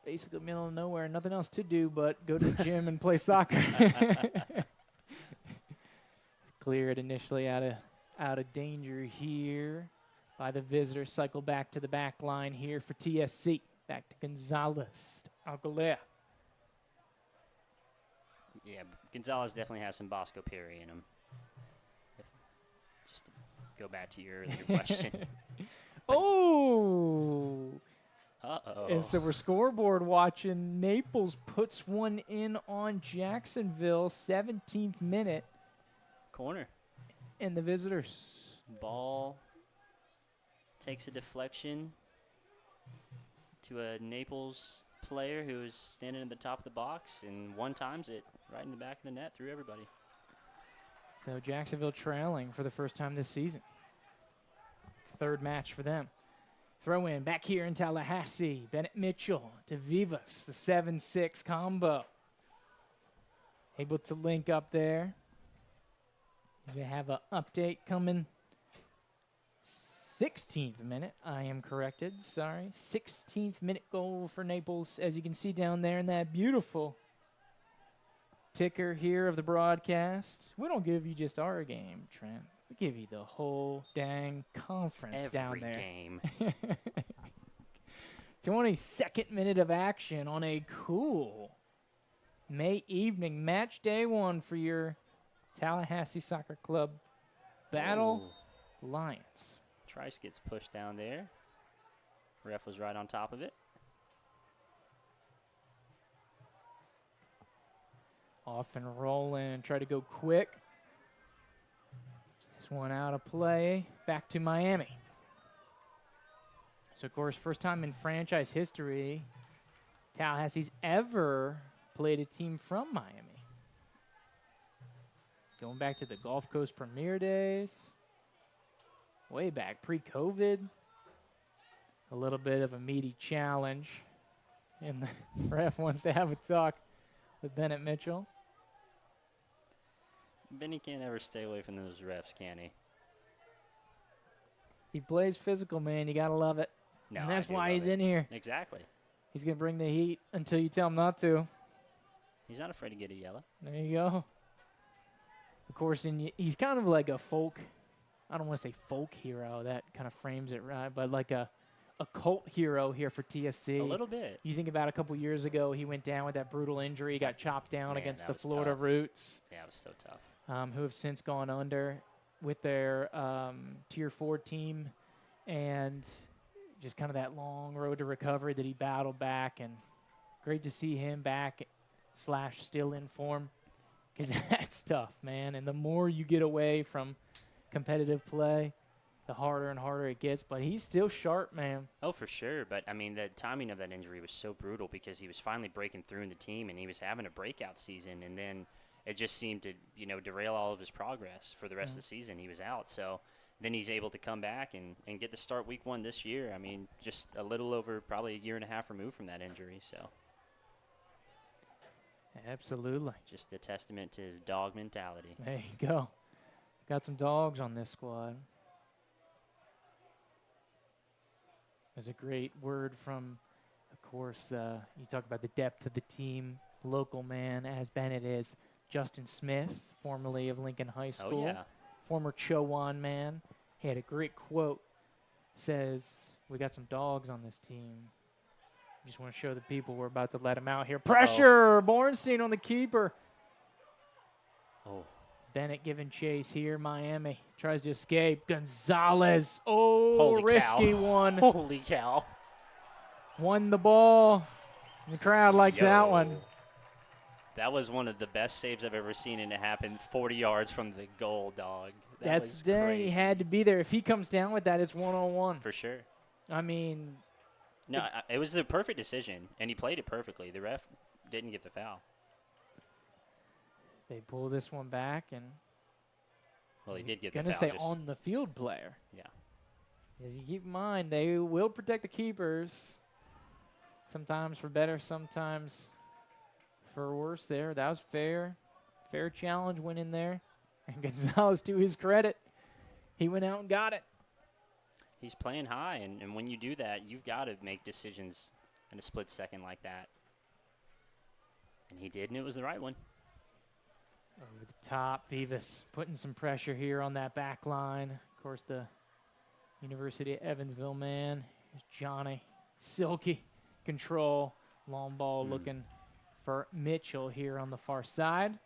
Basically middle of nowhere, nothing else to do but go to the gym and play soccer. Cleared initially out of danger here by the visitor. Cycle back to the back line here for TSC. Back to Gonzalez. Alcolea. Yeah, Gonzalez definitely has some Bosco Perry in him. Just to go back to your earlier question. Oh! Uh-oh. And so we're scoreboard watching. Naples puts one in on Jacksonville, 17th minute. Corner. And the visitors. Ball takes a deflection to a Naples player who is standing at the top of the box and one times it right in the back of the net through everybody. So Jacksonville trailing for the first time this season. Third match for them. Throw in back here in Tallahassee. Bennett Mitchell to Vivas, the 7-6 combo. Able to link up there. We have an update coming. 16th minute, I am corrected, sorry. 16th minute goal for Naples, as you can see down there in that beautiful ticker here of the broadcast. We don't give you just our game, Trent. We give you the whole dang conference down there. Every game. 22nd minute of action on a cool May evening. Match day one for your Tallahassee Soccer Club Battle Lions. Trice gets pushed down there. Ref was right on top of it. Off and rolling. Try to go quick. This one out of play. Back to Miami. So, of course, first time in franchise history Tallahassee's ever played a team from Miami. Going back to the Gulf Coast Premier days. Way back, pre-COVID. A little bit of a meaty challenge. And the ref wants to have a talk with Bennett Mitchell. Benny can't ever stay away from those refs, can he? He plays physical, man. You got to love it. No, and that's I do why love he's it. in here. Exactly. He's going to bring the heat until you tell him not to. He's not afraid to get a yellow. There you go. Of course, he's kind of like a folk, I don't want to say folk hero. That kind of frames it right, but like a cult hero here for TSC. A little bit. You think about a couple years ago, he went down with that brutal injury, got chopped down against the Florida tough. Roots. Yeah, it was so tough. Who have since gone under with their Tier 4 team, and just kind of that long road to recovery that he battled back, and great to see him back / still in form, because that's tough, man. And the more you get away from competitive play, the harder and harder it gets. But he's still sharp, man. Oh, for sure. But, I mean, the timing of that injury was so brutal because he was finally breaking through in the team, and he was having a breakout season. And then it just seemed to, derail all of his progress for the rest of the season. He was out. So then he's able to come back and get the start week 1 this year. I mean, just a little over probably a year and a half removed from that injury. So absolutely. just a testament to his dog mentality. There you go. Got some dogs on this squad. There's a great word from, of course, you talk about the depth of the team, local man, as Bennett is, Justin Smith, formerly of Lincoln High School, former Chowan man. He had a great quote, says, we got some dogs on this team. Just want to show the people we're about to let him out here. Pressure! Bornstein on the keeper. Oh. Bennett giving chase here. Miami tries to escape. Gonzalez. Oh, Holy risky cow. one. Holy cow. Won the ball. The crowd likes that one. That was one of the best saves I've ever seen, and it happened 40 yards from the goal, dog. That's there. He had to be there. If he comes down with that, it's 1-on-1. For sure. I mean. No, it was the perfect decision, and he played it perfectly. The ref didn't give the foul. They pull this one back, and well, he did get the foul. Gonna say on the field player. Yeah. As you keep in mind, they will protect the keepers. Sometimes for better, sometimes for worse. There, that was fair. Fair challenge went in there, and Gonzalez, to his credit, he went out and got it. He's playing high, and when you do that, you've got to make decisions in a split second like that. And he did, and it was the right one. Over the top, Vivas putting some pressure here on that back line. Of course, the University of Evansville man. Here's Johnny. Silky control. Long ball looking for Mitchell here on the far side.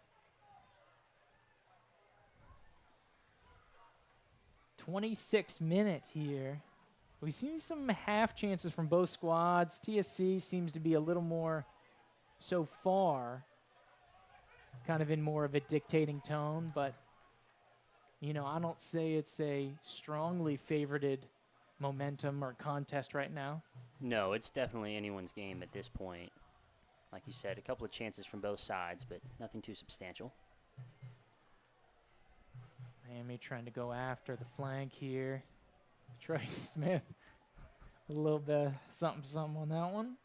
26 minutes here. We've seen some half chances from both squads. TSC seems to be a little more so far, kind of in more of a dictating tone, but, I don't say it's a strongly favorited momentum or contest right now. No, it's definitely anyone's game at this point. Like you said, a couple of chances from both sides, but nothing too substantial. Miami trying to go after the flank here. Trey Smith, a little bit something on that one.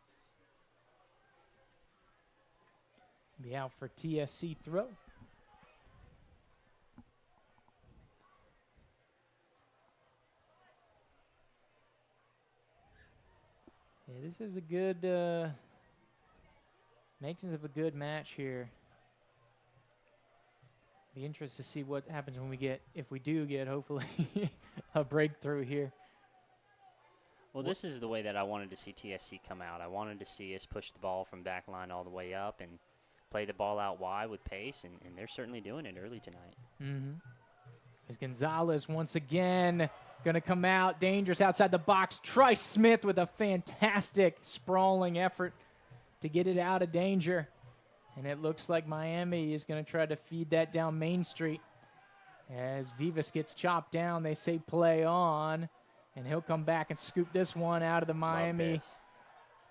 Be out for TSC throw. Yeah, this is a good makings of a good match here. Be interested to see what happens when we get, if we do get, hopefully, a breakthrough here. Well, this is the way that I wanted to see TSC come out. I wanted to see us push the ball from back line all the way up and play the ball out wide with pace, and they're certainly doing it early tonight. As Gonzalez once again going to come out, dangerous outside the box. Trice Smith with a fantastic sprawling effort to get it out of danger. And it looks like Miami is going to try to feed that down Main Street. As Vivas gets chopped down, they say play on. And he'll come back and scoop this one out of the Miami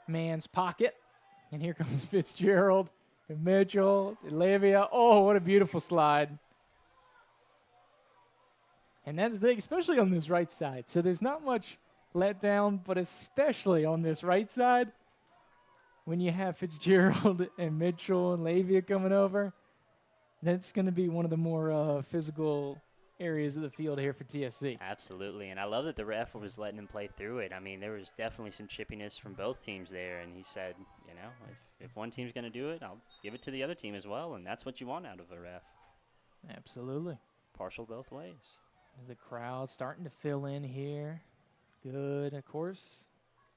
man's pocket. And here comes Fitzgerald and Mitchell, Olivia. Oh, what a beautiful slide. And that's the thing, especially on this right side. So there's not much let down, but especially on this right side, when you have Fitzgerald and Mitchell and Lavia coming over, that's going to be one of the more physical areas of the field here for TSC. Absolutely, and I love that the ref was letting him play through it. I mean, there was definitely some chippiness from both teams there, and he said, if one team's going to do it, I'll give it to the other team as well, and that's what you want out of a ref. Absolutely. Partial both ways. The crowd starting to fill in here. Good, of course.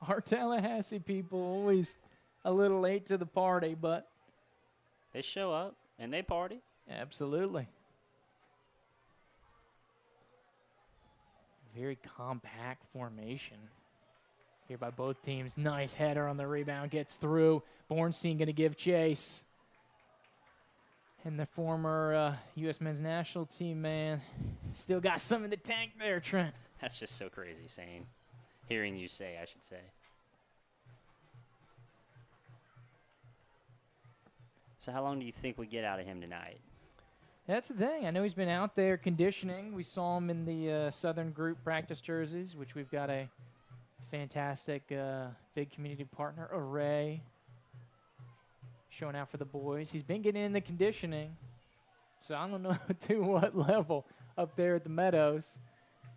Our Tallahassee people always a little late to the party, but they show up and they party. Absolutely. Very compact formation here by both teams. Nice header on the rebound, gets through. Bornstein going to give chase. And the former U.S. men's national team man still got some in the tank there, Trent. That's just so crazy hearing you say, I should say. So how long do you think we get out of him tonight? That's the thing. I know he's been out there conditioning. We saw him in the Southern Group practice jerseys, which we've got a fantastic big community partner, Array, showing out for the boys. He's been getting in the conditioning, so I don't know to what level up there at the Meadows.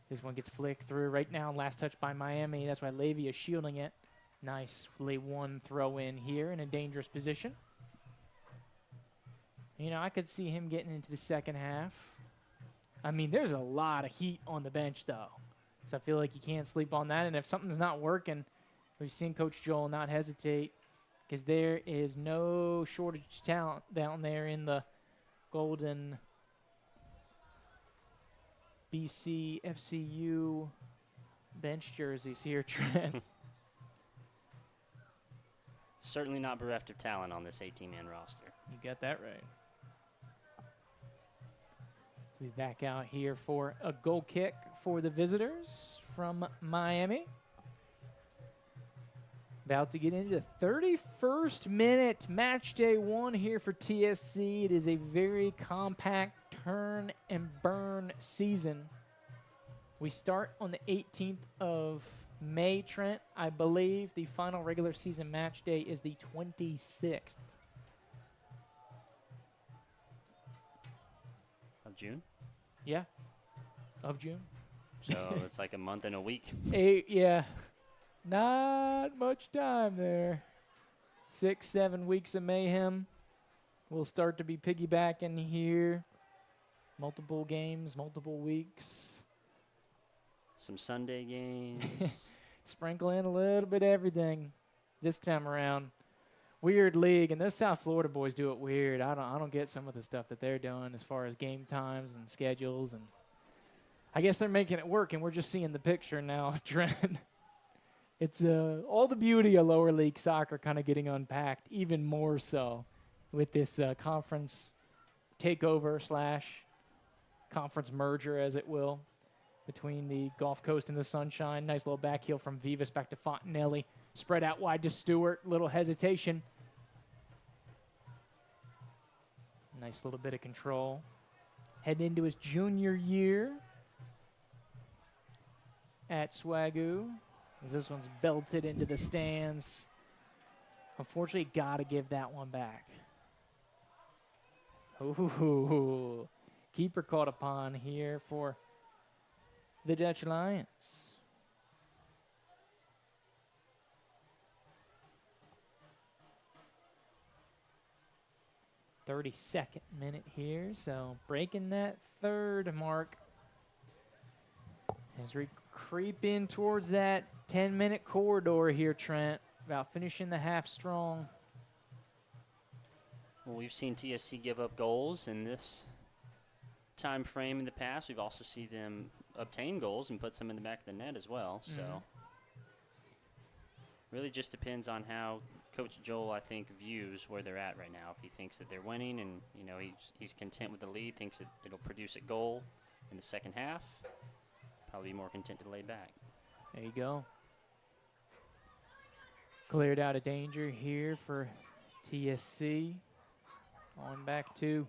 This one gets flicked through right now. Last touch by Miami. That's why Levy is shielding it. Nice late one throw in here in a dangerous position. You know, I could see him getting into the second half. I mean, there's a lot of heat on the bench, though. So I feel like you can't sleep on that. And if something's not working, we've seen Coach Joel not hesitate because there is no shortage of talent down there in the golden BC FCU bench jerseys here, Trent. Certainly not bereft of talent on this 18-man roster. You got that right. So we back out here for a goal kick for the visitors from Miami. About to get into the 31st minute, match day 1 here for TSC. It is a very compact turn and burn season. We start on the 18th of May, Trent. I believe the final regular season match day is the 26th. Of June? Yeah, of June. So it's like a month and a week. Yeah, not much time there. 6-7 weeks of mayhem. We'll start to be piggybacking here. Multiple games, multiple weeks. Some Sunday games. Sprinkle in a little bit of everything this time around. Weird league, and those South Florida boys do it weird. I don't get some of the stuff that they're doing as far as game times and schedules, and I guess they're making it work, and we're just seeing the picture now, Trent. It's all the beauty of lower league soccer kind of getting unpacked, even more so with this conference takeover / conference merger, as it will, between the Gulf Coast and the Sunshine. Nice little back heel from Vivas back to Fontanelli. Spread out wide to Stewart. Little hesitation. Nice little bit of control. Heading into his junior year at Swagoo. As this one's belted into the stands. Unfortunately, got to give that one back. Ooh. Keeper caught upon here for the Dutch Lions. 32nd minute here, so breaking that third mark as we creep in towards that 10-minute corridor here, Trent. About finishing the half strong. Well, we've seen TSC give up goals in this time frame in the past. We've also seen them obtain goals and put some in the back of the net as well. So really just depends on how Coach Joel, I think, views where they're at right now. If he thinks that they're winning and, you know, he's content with the lead, thinks that it'll produce a goal in the second half, probably be more content to lay back. There you go. Cleared out of danger here for TSC. On back to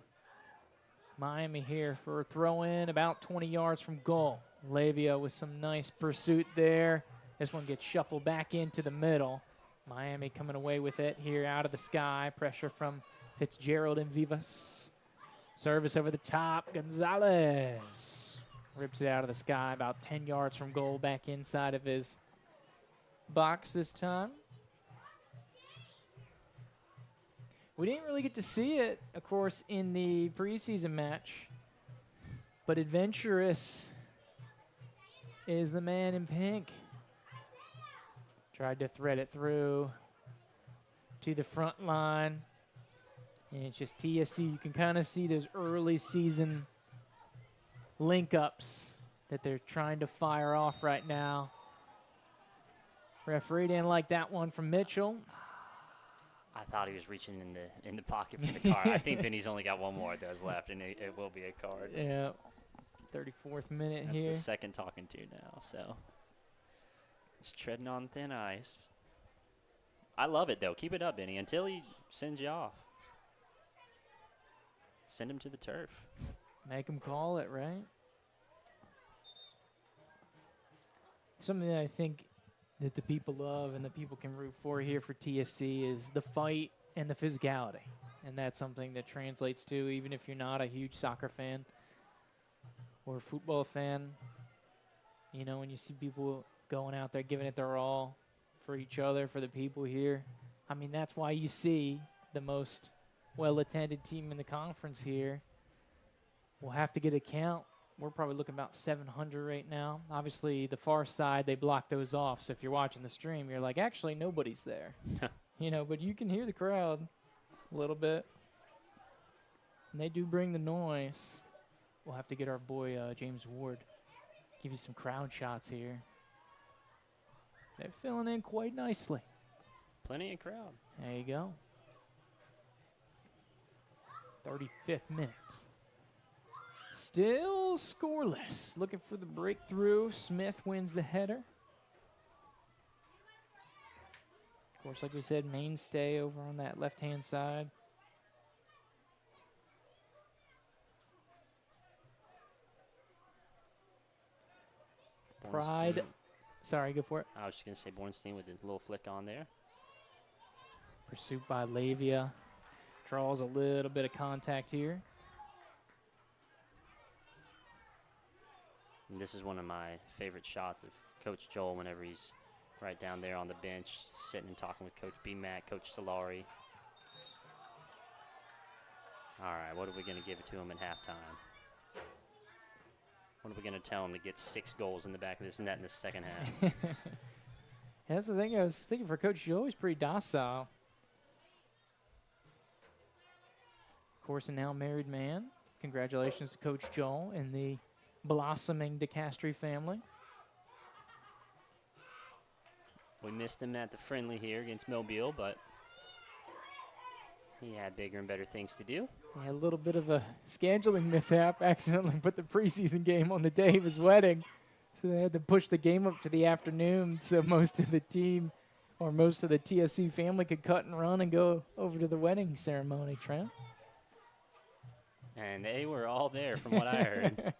Miami here for a throw-in about 20 yards from goal. Lavia with some nice pursuit there. This one gets shuffled back into the middle. Miami coming away with it here out of the sky. Pressure from Fitzgerald and Vivas. Service over the top. Gonzalez rips it out of the sky about 10 yards from goal, back inside of his box this time. We didn't really get to see it, of course, in the preseason match. But Adventurous is the man in pink. Tried to thread it through to the front line. And it's just TSC. You can kind of see those early season link-ups that they're trying to fire off right now. Referee didn't like that one from Mitchell. I thought he was reaching in the pocket for the card. I think Vinny's only got one more of those left, and it will be a card. Yeah. 34th minute That's here. the second talking to now, so just treading on thin ice. I love it, though. Keep it up, Benny, until he sends you off. Send him to the turf. Make him call it, right? Something that I think that the people love and the people can root for here for TSC is the fight and the physicality. And that's something that translates to, even if you're not a huge soccer fan or a football fan, you know, when you see people going out there giving it their all for each other, for the people here. I mean, that's why you see the most well-attended team in the conference here. We'll have to get a count. We're probably looking about 700 right now. Obviously, the far side, they block those off. So if you're watching the stream, you're like, actually, nobody's there. You know, but you can hear the crowd a little bit. And they do bring the noise. We'll have to get our boy James Ward, give you some crowd shots here. They're filling in quite nicely. Plenty of crowd. There you go. 35th minute. Still scoreless. Looking for the breakthrough. Smith wins the header. Of course, like we said, mainstay over on that left-hand side. Pride. Bornstein. Sorry, go for it. I was just going to say Bornstein with a little flick on there. Pursuit by Lavia. Draws a little bit of contact here. And this is one of my favorite shots of Coach Joel whenever he's right down there on the bench, sitting and talking with Coach B-Mac, Coach Solari. All right, what are we going to give it to him at halftime? What are we going to tell him to get 6 goals in the back of this net in the second half? That's the thing. I was thinking for Coach Joel, he's pretty docile. Of course, a now married man. Congratulations to Coach Joel and the blossoming DeCastri family. We missed him at the friendly here against Mobile, but he had bigger and better things to do. He had a little bit of a scheduling mishap, accidentally put the preseason game on the day of his wedding. So they had to push the game up to the afternoon so most of the team or most of the TSC family could cut and run and go over to the wedding ceremony, Trent. And they were all there from what I heard.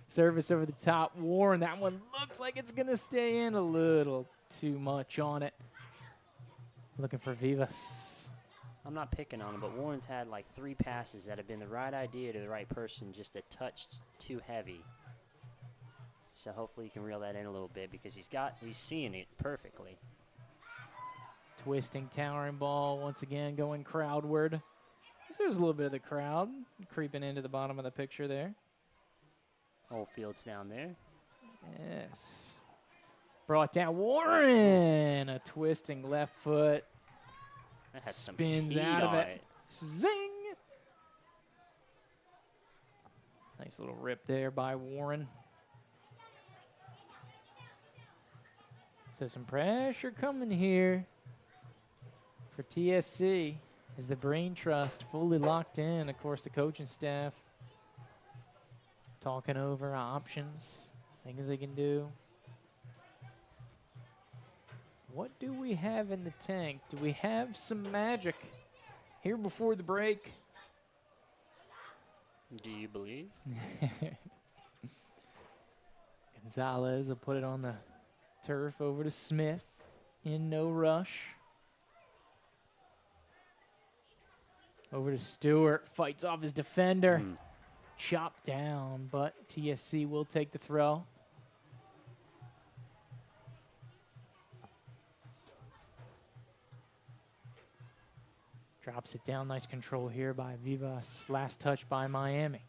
Service over the top. Warren, that one looks like it's going to stay in a little too much on it. Looking for Vivas. I'm not picking on him, but Warren's had like 3 passes that have been the right idea to the right person, just a touch too heavy. So hopefully he can reel that in a little bit because he's seeing it perfectly. Twisting, towering ball once again going crowdward. There's a little bit of the crowd creeping into the bottom of the picture there. Oldfield's down there. Yes. Brought down Warren. A twisting left foot. That has Spins some heat out of on it. Zing. Nice little rip there by Warren. So some pressure coming here for TSC. Is the Brain Trust fully locked in? Of course, the coaching staff talking over options, things they can do. What do we have in the tank? Do we have some magic here before the break? Do you believe? Gonzalez will put it on the turf over to Smith in no rush. Over to Stewart, fights off his defender. Chopped down, but TSC will take the throw. Drops it down, nice control here by Vivas. Last touch by Miami.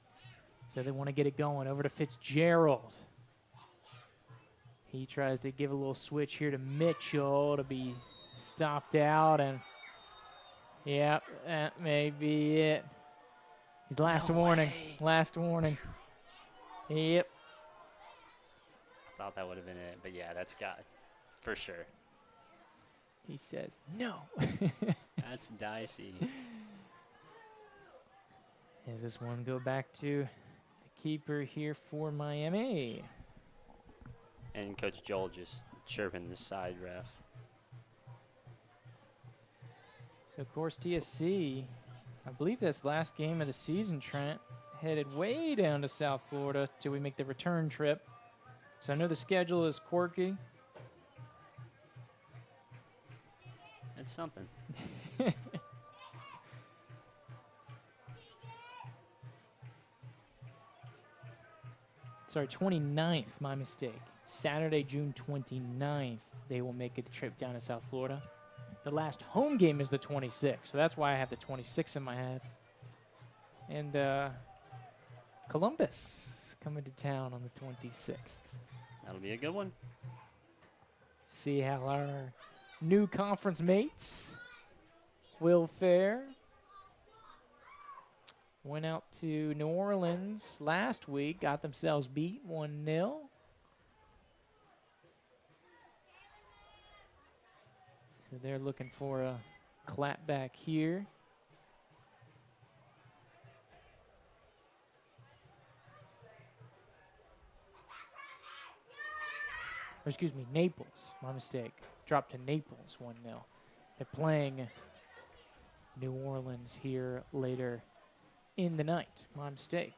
So they want to get it going. Over to Fitzgerald. He tries to give a little switch here to Mitchell to be stopped out, and yep, that may be it. His last warning. Last warning. Yep. Thought that would have been it, but yeah, that's got it for sure. He says no. That's dicey. Does this one go back to the keeper here for Miami. And Coach Joel just chirping the side ref. So, of course, TSC, I believe that's last game of the season, Trent, headed way down to South Florida till we make the return trip. So I know the schedule is quirky. It's something. Sorry, 29th, my mistake. Saturday, June 29th, they will make the trip down to South Florida. The last home game is the 26th, so that's why I have the 26th in my head. And Columbus coming to town on the 26th. That'll be a good one. See how our new conference mates will fare. Went out to New Orleans last week, got themselves beat 1-0. So they're looking for a clap back here. Or excuse me, Naples, my mistake. Dropped to Naples 1-0. They're playing New Orleans here later in the night. My mistake.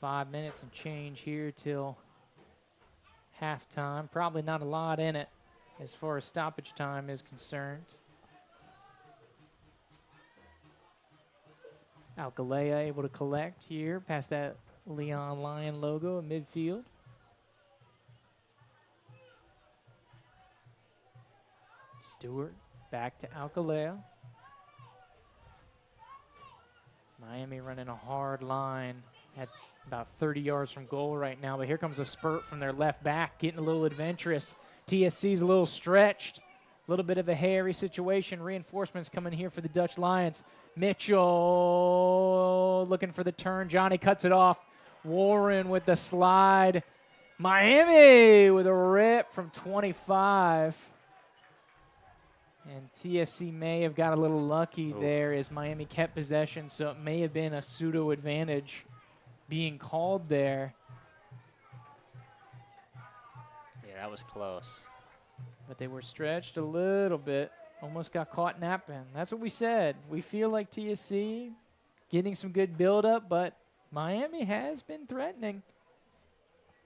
Five minutes and change here till halftime. Probably not a lot in it as far as stoppage time is concerned. Alcalá able to collect here past that Leon Lion logo in midfield. Stewart back to Alcalá. Miami running a hard line at about 30 yards from goal right now, but here comes a spurt from their left back, getting a little adventurous. TSC's a little stretched, a little bit of a hairy situation. Reinforcements coming here for the Dutch Lions. Mitchell looking for the turn. Johnny cuts it off. Warren with the slide. Miami with a rip from 25. And TSC may have got a little lucky there as Miami kept possession, so it may have been a pseudo advantage being called there. Yeah, that was close. But they were stretched a little bit. Almost got caught napping. That's what we said. We feel like TSC getting some good build-up, but Miami has been threatening.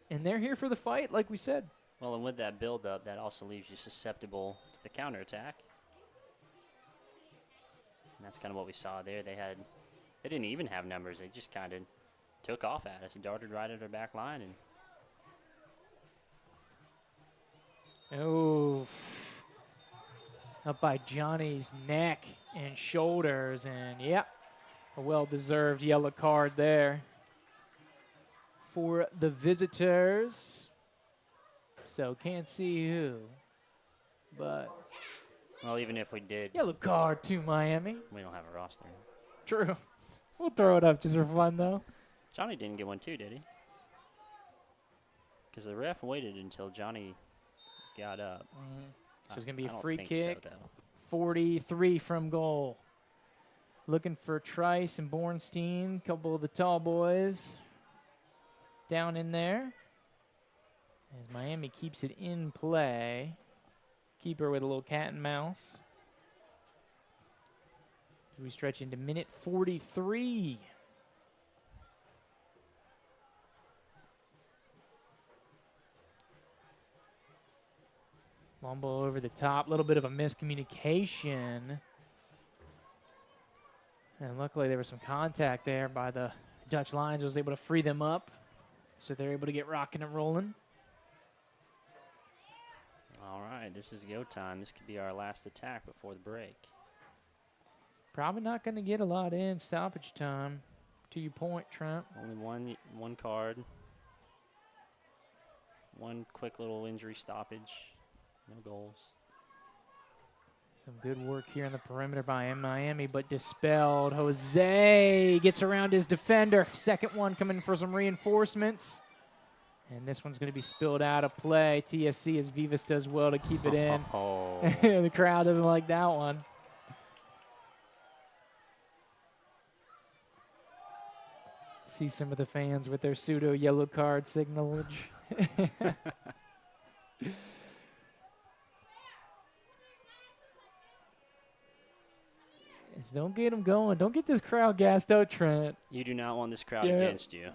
And they're here for the fight, like we said. Well, and with that build-up, that also leaves you susceptible to the counterattack. And that's kind of what we saw there. They didn't even have numbers. They just kind of took off at us, darted right at our back line. And oh, up by Johnny's neck and shoulders. And, yep, a well-deserved yellow card there for the visitors. So can't see who, but well, even if we did, yellow card to Miami. We don't have a roster. True. We'll throw it up just for fun, though. Johnny didn't get one too, did he? Because the ref waited until Johnny got up. So it's going to be a I free don't kick. think so, 43 from goal. Looking for Trice and Bornstein, a couple of the tall boys down in there. As Miami keeps it in play. Keeper with a little cat and mouse. We stretch into minute 43. Long ball over the top. A little bit of a miscommunication. And luckily there was some contact there by the Dutch Lions. Was able to free them up. So they're able to get rocking and rolling. All right, this is go time. This could be our last attack before the break. Probably not going to get a lot in stoppage time. To your point, Trent. Only one card. One quick little injury stoppage. No goals. Some good work here in the perimeter by Miami, but dispelled. Jose gets around his defender. Second one coming for some reinforcements. And this one's going to be spilled out of play. TSC, as Vivas does well to keep it in. Oh. The crowd doesn't like that one. See some of the fans with their pseudo yellow card signalage. Don't get them going. Don't get this crowd gassed out, Trent. You do not want this crowd against you.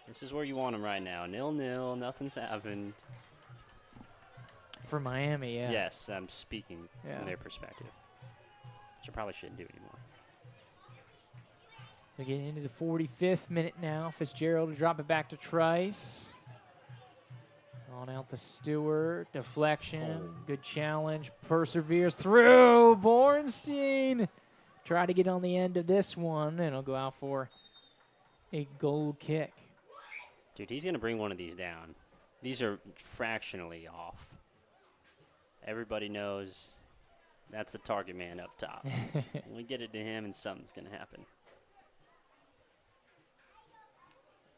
This is where you want them right now. 0-0, nothing's happened. For Miami, yeah. Yes, I'm speaking from their perspective, which I probably shouldn't do anymore. So getting into the 45th minute now. Fitzgerald to drop it back to Trice. On out to Stewart. Deflection. Good challenge. Perseveres through. Bornstein. Try to get on the end of this one, and it'll go out for a goal kick. Dude, he's going to bring one of these down. These are fractionally off. Everybody knows that's the target man up top. When we get it to him, and something's going to happen.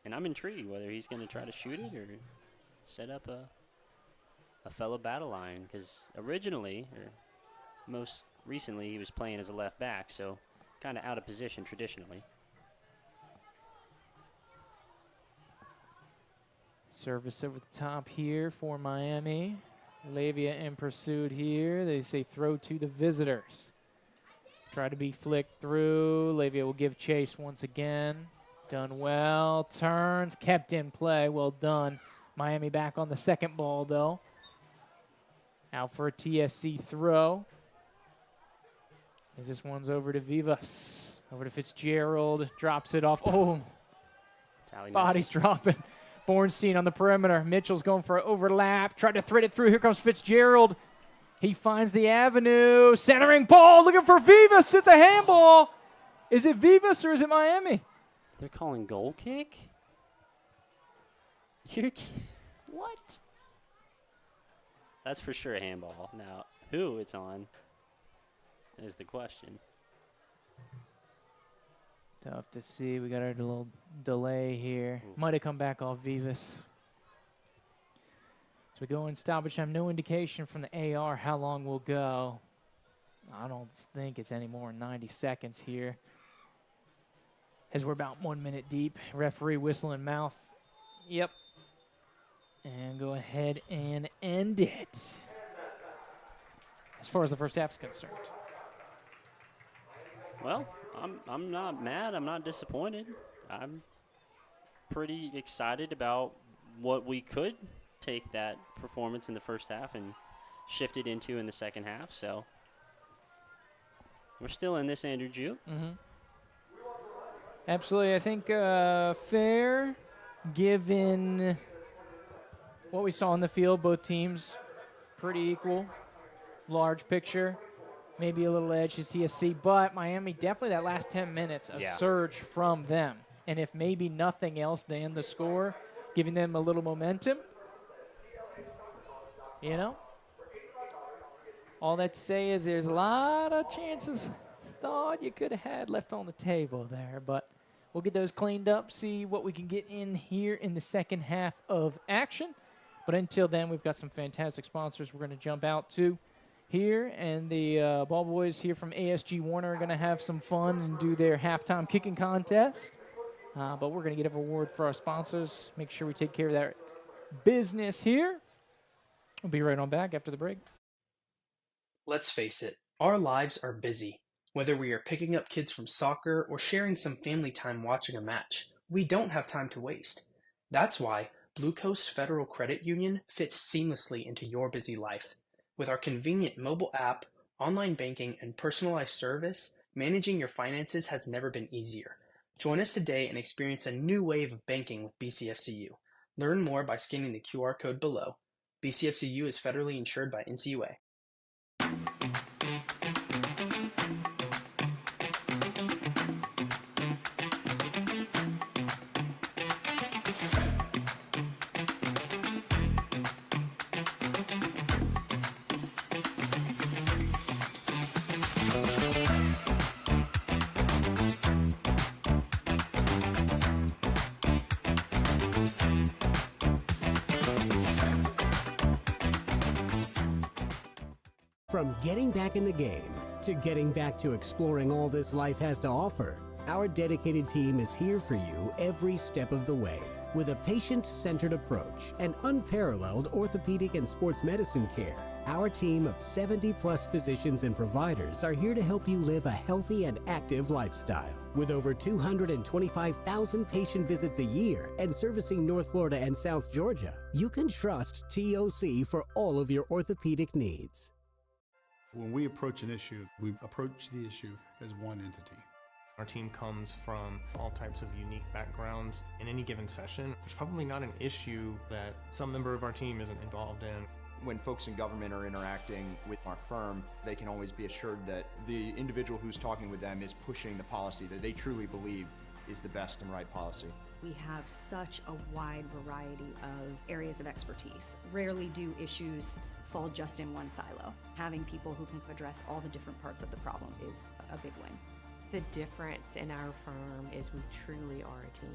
And I'm intrigued whether he's going to try to shoot it or set up a fellow battle line. Because originally, or most recently, he was playing as a left back, so kind of out of position traditionally. Service over the top here for Miami. Lavia in pursuit here. They say throw to the visitors. Try to be flicked through. Lavia will give chase once again. Done well. Turns. Kept in play. Well done. Miami back on the second ball, though. Out for a TSC throw. As this one's over to Vivas. Over to Fitzgerald. Drops it off. Oh. Body's dropping. Bornstein on the perimeter. Mitchell's going for an overlap. Tried to thread it through. Here comes Fitzgerald. He finds the avenue. Centering ball. Looking for Vivas. It's a handball. Is it Vivas or is it Miami? They're calling goal kick? What? That's for sure a handball. Now, who it's on is the question. Tough to see. We got our little delay here. Ooh. Might have come back off Vivas. So we go in stoppage time. No indication from the AR how long we'll go. I don't think it's any more than 90 seconds here. As we're about 1 minute deep. Referee whistle in mouth. Yep. And go ahead and end it. As far as the first half is concerned. Well, I'm not mad. I'm not disappointed. I'm pretty excited about what we could take that performance in the first half and shift it into in the second half. So we're still in this, Andrew Jew. Mm-hmm. Absolutely. I think fair, given what we saw in the field. Both teams pretty equal. Large picture. Maybe a little edge to TSC, but Miami definitely that last 10 minutes, a surge from them. And if maybe nothing else, they end the score, giving them a little momentum. You know? All that to say is there's a lot of chances thought you could have had left on the table there, but we'll get those cleaned up, see what we can get in here in the second half of action. But until then, we've got some fantastic sponsors we're going to jump out to here, and the ball boys here from ASG Warner are going to have some fun and do their halftime kicking contest. But we're going to get a reward for our sponsors. Make sure we take care of that business here. We'll be right on back after the break. Let's face it, our lives are busy. Whether we are picking up kids from soccer or sharing some family time watching a match, we don't have time to waste. That's why Blue Coast Federal Credit Union fits seamlessly into your busy life. With our convenient mobile app, online banking, and personalized service, managing your finances has never been easier. Join us today and experience a new wave of banking with BCFCU. Learn more by scanning the QR code below. BCFCU is federally insured by NCUA. From getting back in the game to getting back to exploring all this life has to offer, our dedicated team is here for you every step of the way. With a patient-centered approach and unparalleled orthopedic and sports medicine care, our team of 70-plus physicians and providers are here to help you live a healthy and active lifestyle. With over 225,000 patient visits a year and servicing North Florida and South Georgia, you can trust TOC for all of your orthopedic needs. When we approach an issue, we approach the issue as one entity. Our team comes from all types of unique backgrounds. In any given session, there's probably not an issue that some member of our team isn't involved in. When folks in government are interacting with our firm, they can always be assured that the individual who's talking with them is pushing the policy that they truly believe is the best and right policy. We have such a wide variety of areas of expertise. Rarely do issues fall just in one silo. Having people who can address all the different parts of the problem is a big win. The difference in our firm is we truly are a team.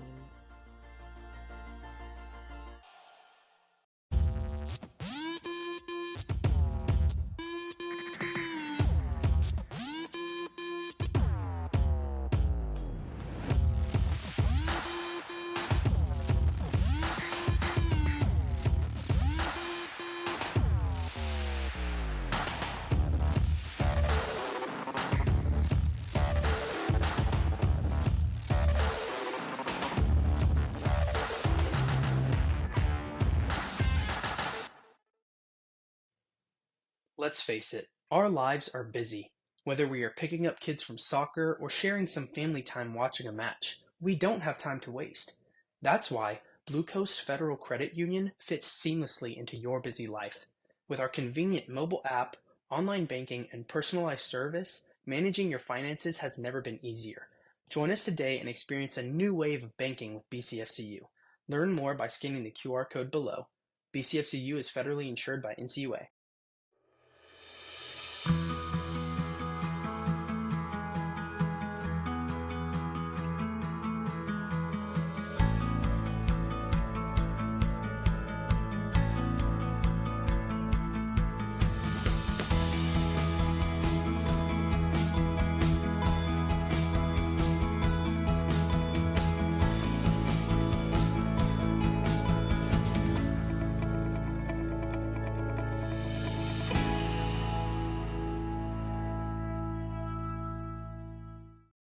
Let's face it, our lives are busy. Whether we are picking up kids from soccer or sharing some family time watching a match, we don't have time to waste. That's why Blue Coast Federal Credit Union fits seamlessly into your busy life. With our convenient mobile app, online banking, and personalized service, managing your finances has never been easier. Join us today and experience a new wave of banking with BCFCU. Learn more by scanning the QR code below. BCFCU is federally insured by NCUA.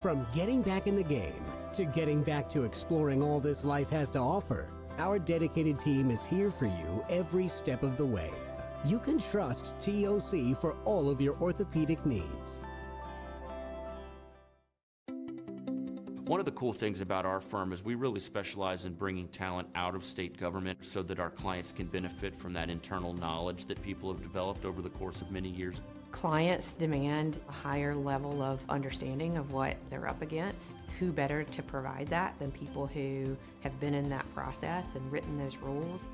From getting back in the game to getting back to exploring all this life has to offer, our dedicated team is here for you every step of the way. You can trust TOC for all of your orthopedic needs. One of the cool things about our firm is we really specialize in bringing talent out of state government so that our clients can benefit from that internal knowledge that people have developed over the course of many years. Clients demand a higher level of understanding of what they're up against. Who better to provide that than people who have been in that process and written those rules?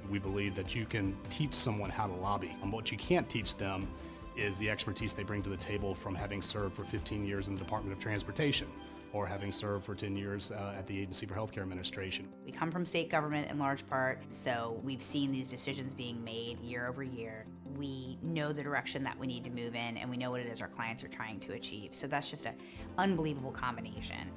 We believe that you can teach someone how to lobby. And what you can't teach them is the expertise they bring to the table from having served for 15 years in the Department of Transportation or having served for 10 years at the Agency for Healthcare Administration. We come from state government in large part, so we've seen these decisions being made year over year. We know the direction that we need to move in, and we know what it is our clients are trying to achieve. So that's just an unbelievable combination.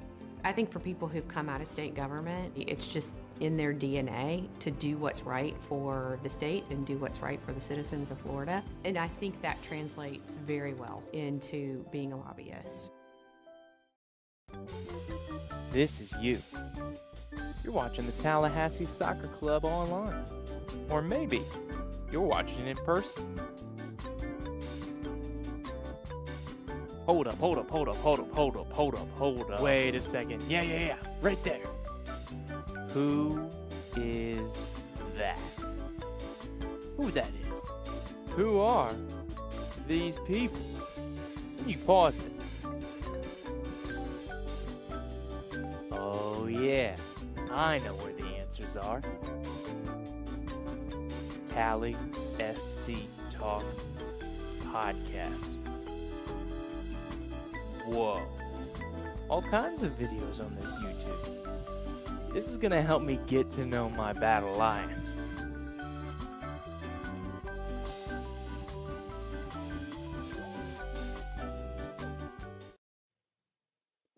I think for people who've come out of state government, it's just in their DNA to do what's right for the state and do what's right for the citizens of Florida. And I think that translates very well into being a lobbyist. This is you. You're watching the Tallahassee Soccer Club online. Or maybe you're watching it in person. Hold up. Wait a second. Yeah. Right there. Who is that? Who that is? Who are these people? Can you pause it? Oh yeah, I know where the answers are. Tally SC Talk Podcast. Whoa. All kinds of videos on this YouTube. This is gonna help me get to know my battle lions.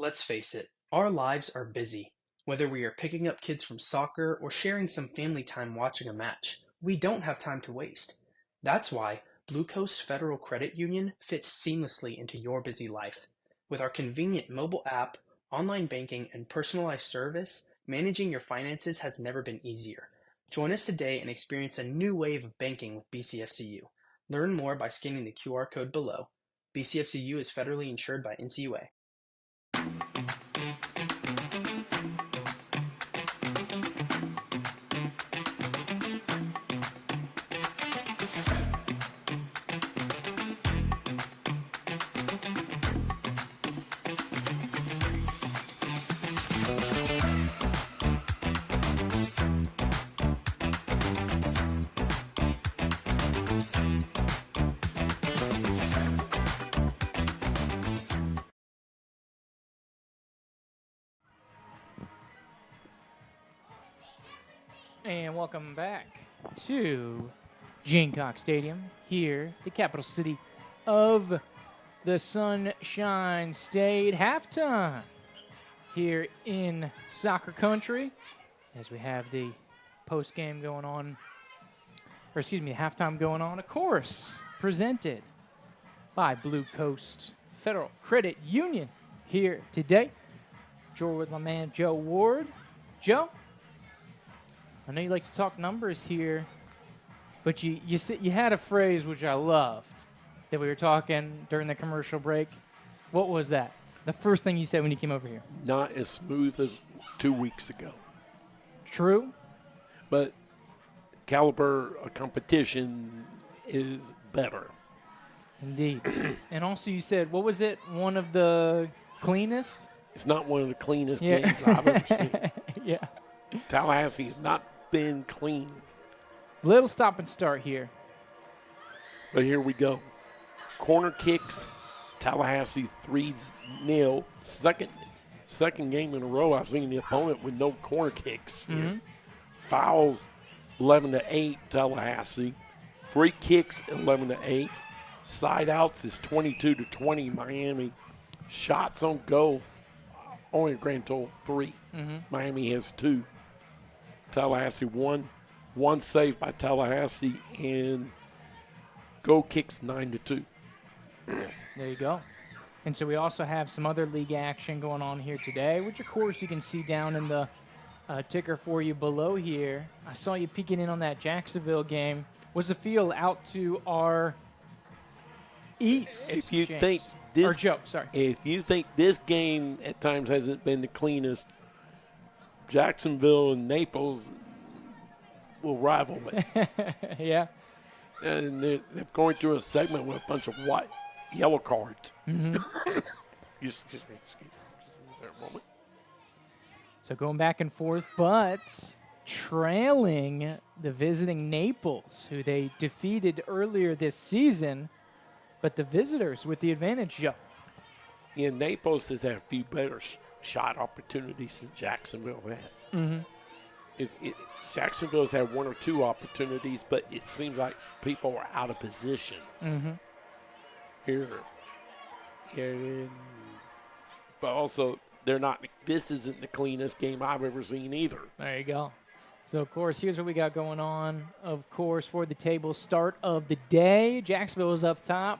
Let's face it, our lives are busy. Whether we are picking up kids from soccer or sharing some family time watching a match, we don't have time to waste. That's why Blue Coast Federal Credit Union fits seamlessly into your busy life. With our convenient mobile app, online banking, and personalized service, managing your finances has never been easier. Join us today and experience a new wave of banking with BCFCU. Learn more by scanning the QR code below. BCFCU is federally insured by NCUA. And welcome back to Gene Cox Stadium here, the capital city of the Sunshine State. Halftime here in soccer country as we have the post-game going on, or excuse me, halftime going on, of course, presented by Blue Coast Federal Credit Union here today. Joined with my man Joe Ward. Joe, I know you like to talk numbers here, but you had a phrase which I loved that we were talking during the commercial break. What was that? The first thing you said when you came over here. Not as smooth as 2 weeks ago. True. But caliber of competition is better. Indeed. And also you said, what was it? One of the cleanest? It's not one of the cleanest games I've ever seen. Yeah. Tallahassee's not been clean. Little stop and start here. But here we go. Corner kicks, Tallahassee 3-0. Second game in a row I've seen the opponent with no corner kicks. Mm-hmm. Fouls 11-8 Tallahassee. Free kicks 11-8. Side outs is 22-20 Miami. Shots on goal, only a grand total 3. Mm-hmm. Miami has 2. Tallahassee 1. 1 save by Tallahassee, and goal kicks 9-2. There you go. And so we also have some other league action going on here today, which of course you can see down in the ticker for you below here. I saw you peeking in on that Jacksonville game. What's the feel out to our east? If you James? think this, or Joe, sorry. If you think this game at times hasn't been the cleanest, Jacksonville and Naples will rival it. Yeah. And they're going through a segment with a bunch of yellow cards. Mm-hmm. Excuse me. There a moment. So going back and forth, but trailing the visiting Naples, who they defeated earlier this season, but the visitors with the advantage, Joe. Yeah, Naples has had a few better shot opportunities than Jacksonville has. Mm-hmm. Jacksonville's had 1 or 2 opportunities, but it seems like people are out of position. Mm-hmm. Here. But also, they're not. This isn't the cleanest game I've ever seen either. There you go. So, of course, here's what we got going on. Of course, for the table start of the day, Jacksonville was up top.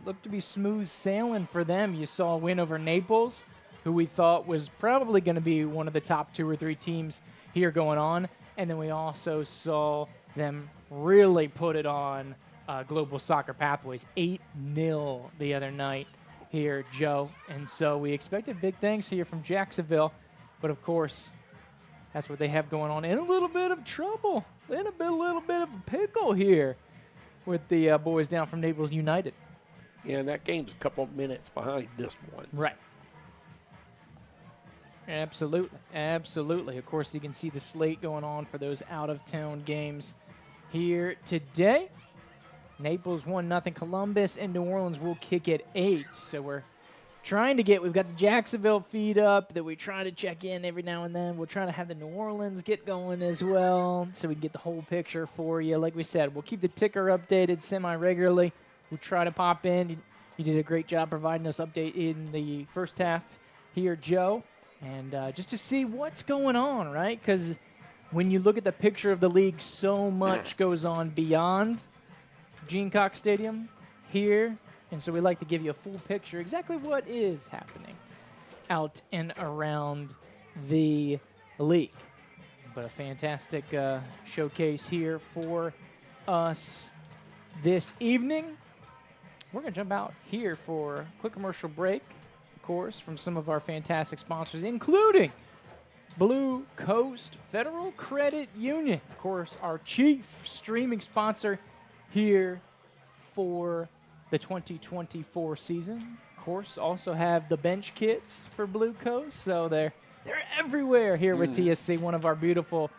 Looked to be smooth sailing for them. You saw a win over Naples, who we thought was probably going to be one of the top 2 or 3 teams here going on. And then we also saw them really put it on Global Soccer Pathways, 8-0 the other night here, Joe. And so we expected big things here from Jacksonville. But, of course, that's what they have going on. In a little bit of trouble, in a little bit of a pickle here with the boys down from Naples United. Yeah, and that game's a couple of minutes behind this one. Right. Absolutely. Absolutely. Of course, you can see the slate going on for those out-of-town games here today. Naples 1-0 Columbus, and New Orleans will kick at 8. So we're trying to we've got the Jacksonville feed up that we try to check in every now and then. We'll try to have the New Orleans get going as well so we can get the whole picture for you. Like we said, we'll keep the ticker updated semi-regularly. We'll try to pop in. You did a great job providing us update in the first half here, Joe, and just to see what's going on, right? Because when you look at the picture of the league, so much goes on beyond Gene Cox Stadium here, and so we like to give you a full picture, exactly what is happening out and around the league. But a fantastic showcase here for us this evening. We're going to jump out here for a quick commercial break, of course, from some of our fantastic sponsors, including Blue Coast Federal Credit Union, of course, our chief streaming sponsor here for the 2024 season. Of course, also have the bench kits for Blue Coast, so they're everywhere here with TSC, one of our beautiful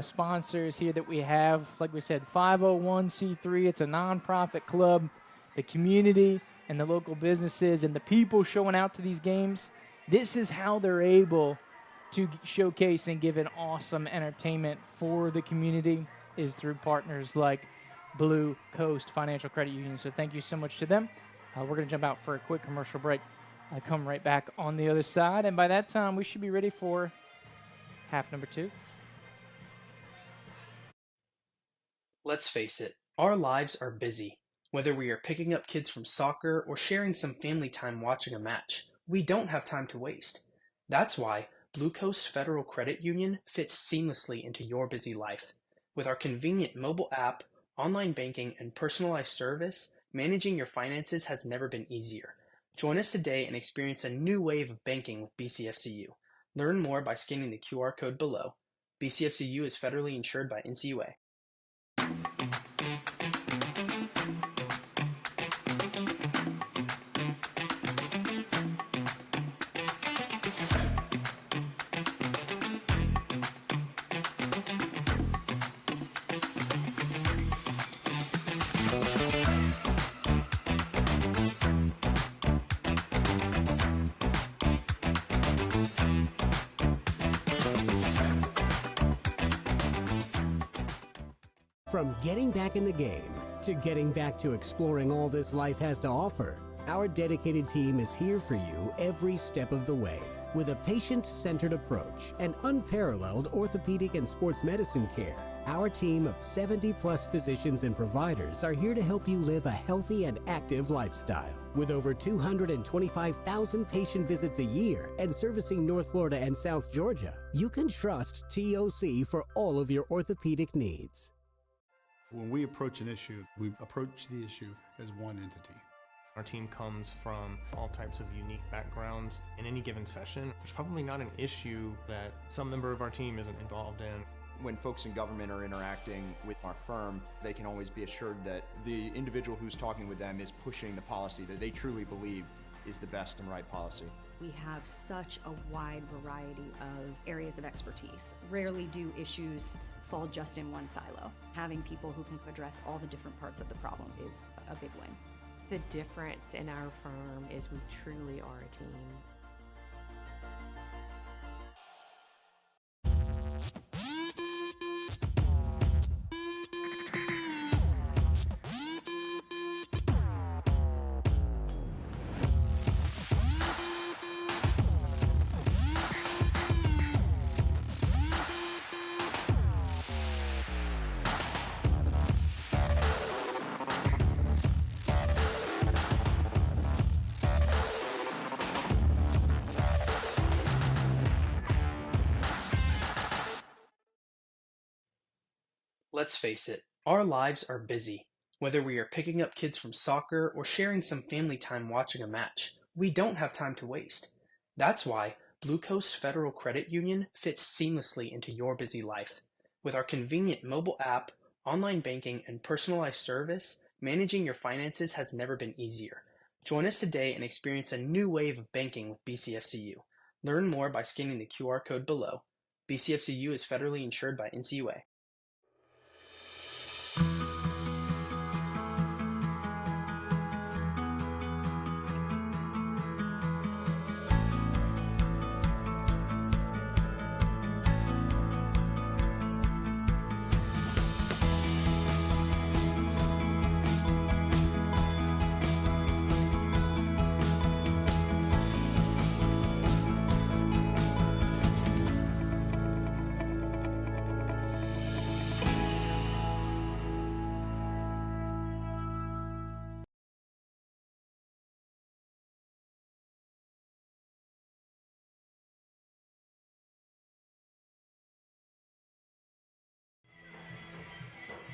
sponsors here that we have. Like we said, 501c3. It's a nonprofit club. The community and the local businesses and the people showing out to these games, this is how they're able to showcase and give an awesome entertainment for the community, is through partners like Blue Coast Financial Credit Union. So thank you so much to them. We're going to jump out for a quick commercial break. Come right back on the other side, and by that time, we should be ready for half number 2. Let's face it, our lives are busy. Whether we are picking up kids from soccer or sharing some family time watching a match, we don't have time to waste. That's why Blue Coast Federal Credit Union fits seamlessly into your busy life. With our convenient mobile app, online banking, and personalized service, managing your finances has never been easier. Join us today and experience a new wave of banking with BCFCU. Learn more by scanning the QR code below. BCFCU is federally insured by NCUA. From getting back in the game to getting back to exploring all this life has to offer, our dedicated team is here for you every step of the way. With a patient-centered approach and unparalleled orthopedic and sports medicine care, our team of 70-plus physicians and providers are here to help you live a healthy and active lifestyle. With over 225,000 patient visits a year and servicing North Florida and South Georgia, you can trust TOC for all of your orthopedic needs. When we approach an issue, we approach the issue as one entity. Our team comes from all types of unique backgrounds. In any given session, there's probably not an issue that some member of our team isn't involved in. When folks in government are interacting with our firm, they can always be assured that the individual who's talking with them is pushing the policy that they truly believe is the best and right policy. We have such a wide variety of areas of expertise. Rarely do issues fall just in one silo. Having people who can address all the different parts of the problem is a big win. The difference in our firm is we truly are a team. Let's face it, our lives are busy. Whether we are picking up kids from soccer or sharing some family time watching a match, we don't have time to waste. That's why Blue Coast Federal Credit Union fits seamlessly into your busy life. With our convenient mobile app, online banking, and personalized service, managing your finances has never been easier. Join us today and experience a new wave of banking with BCFCU. Learn more by scanning the QR code below. BCFCU is federally insured by NCUA.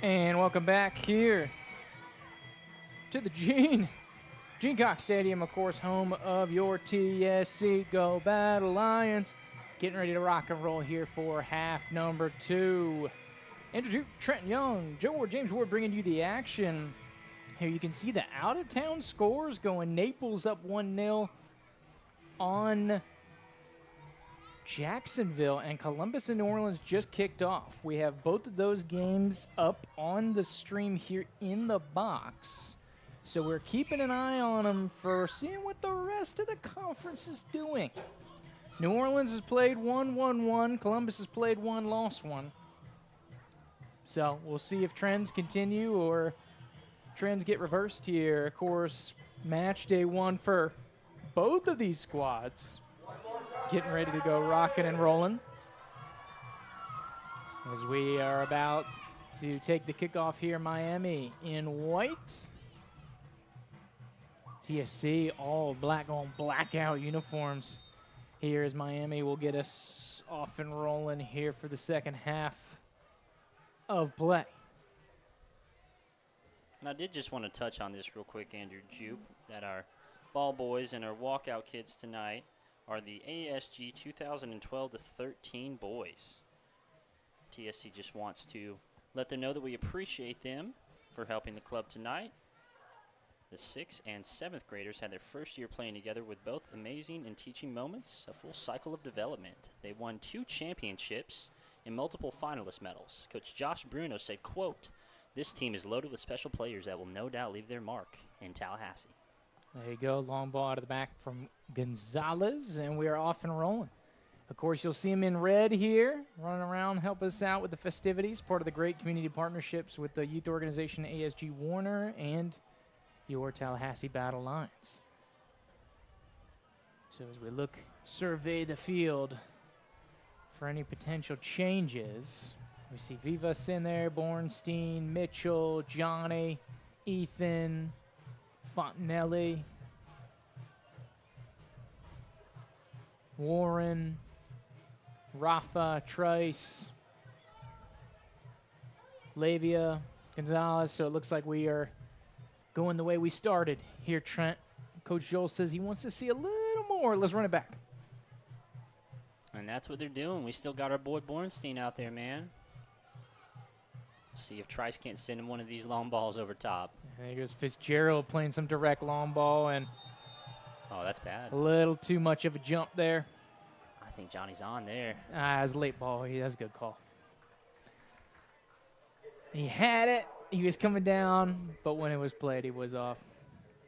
And welcome back here to the Gene Cox Stadium, of course, home of your TSC. Go Battle Lions. Getting ready to rock and roll here for half number 2. Andrew Duke, Trent Young, Joe Ward, James Ward bringing you the action. Here you can see the out-of-town scores going. Naples up 1-0 on Jacksonville, and Columbus and New Orleans just kicked off. We have both of those games up on the stream here in the box. So we're keeping an eye on them for seeing what the rest of the conference is doing. New Orleans has played 1-1-1. Columbus has played 1, lost 1. So we'll see if trends continue or trends get reversed here. Of course, match day 1 for both of these squads. Getting ready to go rocking and rolling as we are about to take the kickoff here. Miami in white. TSC all black on blackout uniforms. Here as Miami will get us off and rolling here for the second half of play. And I did just want to touch on this real quick, Andrew Jupe, that our ball boys and our walkout kids tonight are the ASG 2012-13 boys. TSC just wants to let them know that we appreciate them for helping the club tonight. The 6th and 7th graders had their first year playing together with both amazing and teaching moments, a full cycle of development. They won 2 championships and multiple finalist medals. Coach Josh Bruno said, quote, "This team is loaded with special players that will no doubt leave their mark in Tallahassee." There you go, long ball out of the back from Gonzalez, and we are off and rolling. Of course, you'll see him in red here, running around, help us out with the festivities, part of the great community partnerships with the youth organization ASG Warner and your Tallahassee Battle Lions. So as we look, survey the field for any potential changes, we see Vivas in there, Bornstein, Mitchell, Johnny, Ethan, Fontanelli, Warren, Rafa, Trice, Lavia, Gonzalez. So it looks like we are going the way we started here, Trent. Coach Joel says he wants to see a little more. Let's run it back. And that's what they're doing. We still got our boy Bornstein out there, man. See if Trice can't send him one of these long balls over top. And there goes Fitzgerald playing some direct long ball, and oh, that's bad. A little too much of a jump there. I think Johnny's on there. It was a late ball. That's a good call. He had it. He was coming down, but when it was played, he was off.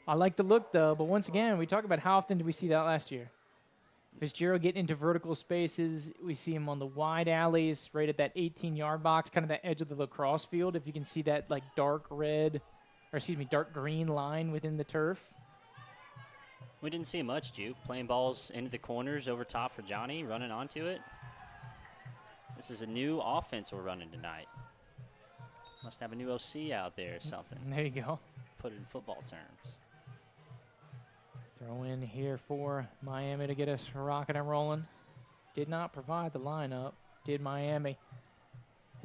I like the look, though, but once again, we talk about how often did we see that last year. Fitzgerald getting into vertical spaces. We see him on the wide alleys right at that 18-yard box, kind of that edge of the lacrosse field. If you can see that like dark green line within the turf. We didn't see much, Juke. Playing balls into the corners over top for Johnny, running onto it. This is a new offense we're running tonight. Must have a new OC out there or something. There you go. Put it in football terms. Throw in here for Miami to get us rocking and rolling. Did not provide the lineup, did Miami.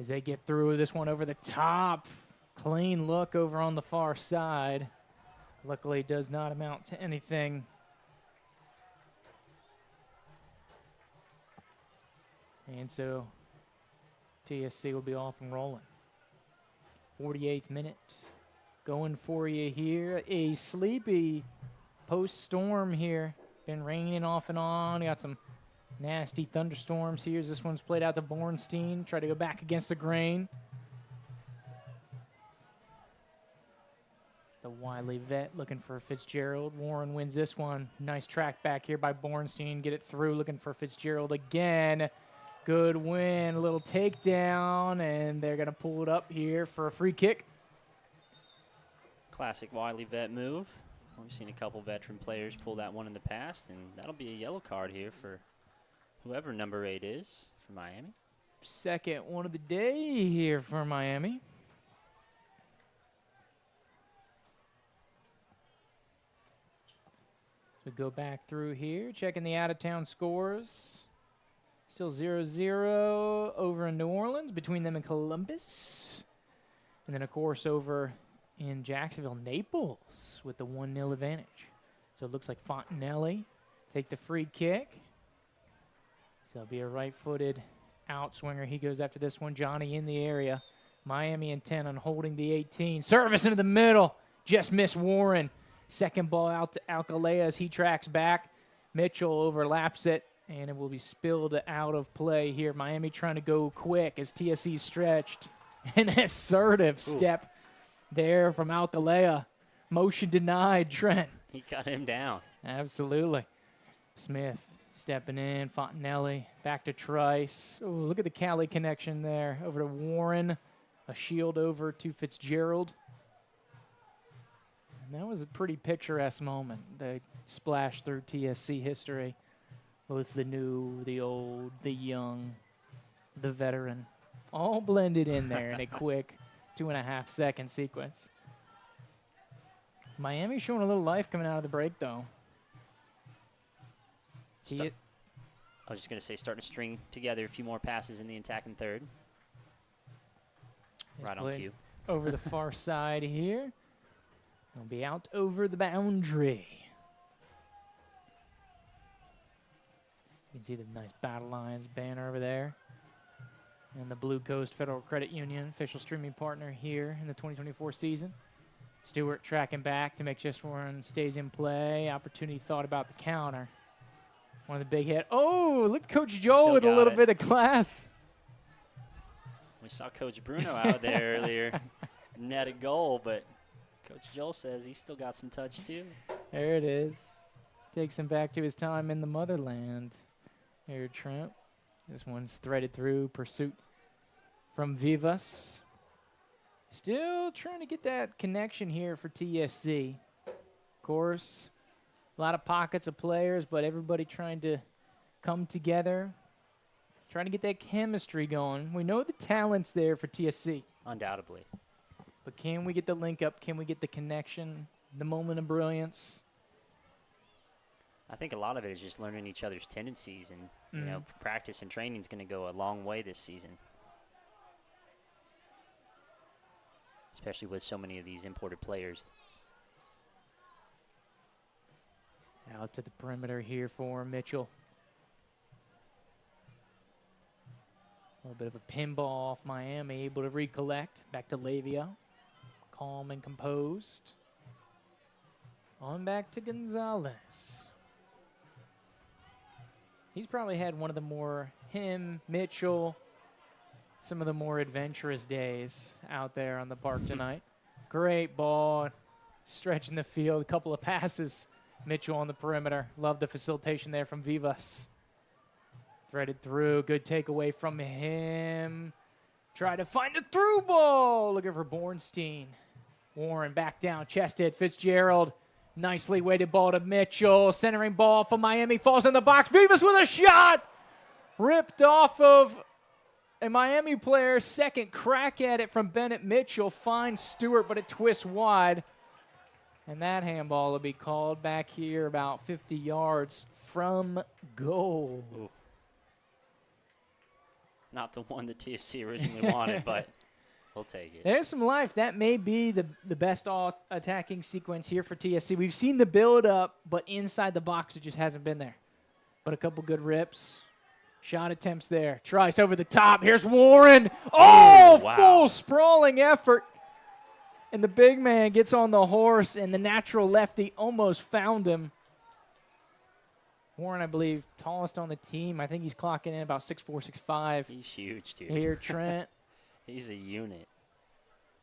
As they get through this one over the top. Clean look over on the far side. Luckily, does not amount to anything. And so TSC will be off and rolling. 48th minute. Going for you here. A sleepy post-storm here. Been raining off and on. Got some nasty thunderstorms here. This one's played out to Bornstein. Try to go back against the grain. The wily vet looking for Fitzgerald. Warren wins this one. Nice track back here by Bornstein. Get it through, looking for Fitzgerald again. Good win, a little takedown, and they're going to pull it up here for a free kick. Classic wily vet move. We've seen a couple veteran players pull that one in the past, and that'll be a yellow card here for whoever number 8 is for Miami. Second one of the day here for Miami. So go back through here, checking the out-of-town scores. Still 0-0 over in New Orleans between them and Columbus. And then, of course, over in Jacksonville, Naples with the 1-0 advantage. So it looks like Fontanelli take the free kick. So it'll be a right-footed outswinger. He goes after this one. Johnny in the area. Miami intent on holding the 18. Service into the middle. Just missed Warren. Second ball out to Alcalá as he tracks back. Mitchell overlaps it, and it will be spilled out of play here. Miami trying to go quick as TSC stretched. An assertive step there from Alcalá. Motion denied, Trent. He got him down. Absolutely. Smith stepping in. Fontanelli back to Trice. Oh, look at the Cali connection there. Over to Warren. A shield over to Fitzgerald. And that was a pretty picturesque moment. They splashed through TSC history. Both the new, the old, the young, the veteran. All blended in there in a quick 2.5-second sequence. Miami showing a little life coming out of the break, though. I was just going to say, starting to string together a few more passes in the attacking third. Right on cue. Over the far side here. He'll be out over the boundary. You can see the nice Battle Lines banner over there. And the Blue Coast Federal Credit Union, official streaming partner here in the 2024 season. Stewart tracking back to make just one stays in play. Opportunity thought about the counter. One of the big hit. Oh, look at Coach Joel Still with a got little it. bit of class. We saw Coach Bruno out there earlier. Net a goal, but Coach Joel says he's still got some touch too. There it is. Takes him back to his time in the motherland. Here, Trent. This one's threaded through. Pursuit from Vivas. Still trying to get that connection here for TSC. Of course, a lot of pockets of players, but everybody trying to come together. Trying to get that chemistry going. We know the talent's there for TSC. Undoubtedly. But can we get the link up? Can we get the connection? The moment of brilliance? I think a lot of it is just learning each other's tendencies, and you know, practice and training is going to go a long way this season, especially with so many of these imported players. Out to the perimeter here for Mitchell. A little bit of a pinball off Miami, able to recollect. Back to Lavia. Calm and composed. On back to Gonzalez. He's probably had one of the more, Mitchell, some of the more adventurous days out there on the park tonight. Great ball. Stretching the field. A couple of passes. Mitchell on the perimeter. Love the facilitation there from Vivas. Threaded through. Good takeaway from him. Try to find the through ball. Looking for Bornstein. Warren back down. Chested. Fitzgerald. Nicely weighted ball to Mitchell. Centering ball for Miami. Falls in the box. Vivas with a shot. Ripped off of a Miami player. Second crack at it from Bennett Mitchell. Finds Stewart, but it twists wide. And that handball will be called back here about 50 yards from goal. Ooh. Not the one that TSC originally wanted, but we'll take it. There's some life. That may be the best all-attacking sequence here for TSC. We've seen the build-up, but inside the box it just hasn't been there. But a couple good rips. Shot attempts there. Trice over the top. Here's Warren. Oh, wow. Full sprawling effort. And the big man gets on the horse, and the natural lefty almost found him. Warren, I believe, tallest on the team. I think he's clocking in about 6'4", 6'5". He's huge, dude. Here, Trent. He's a unit.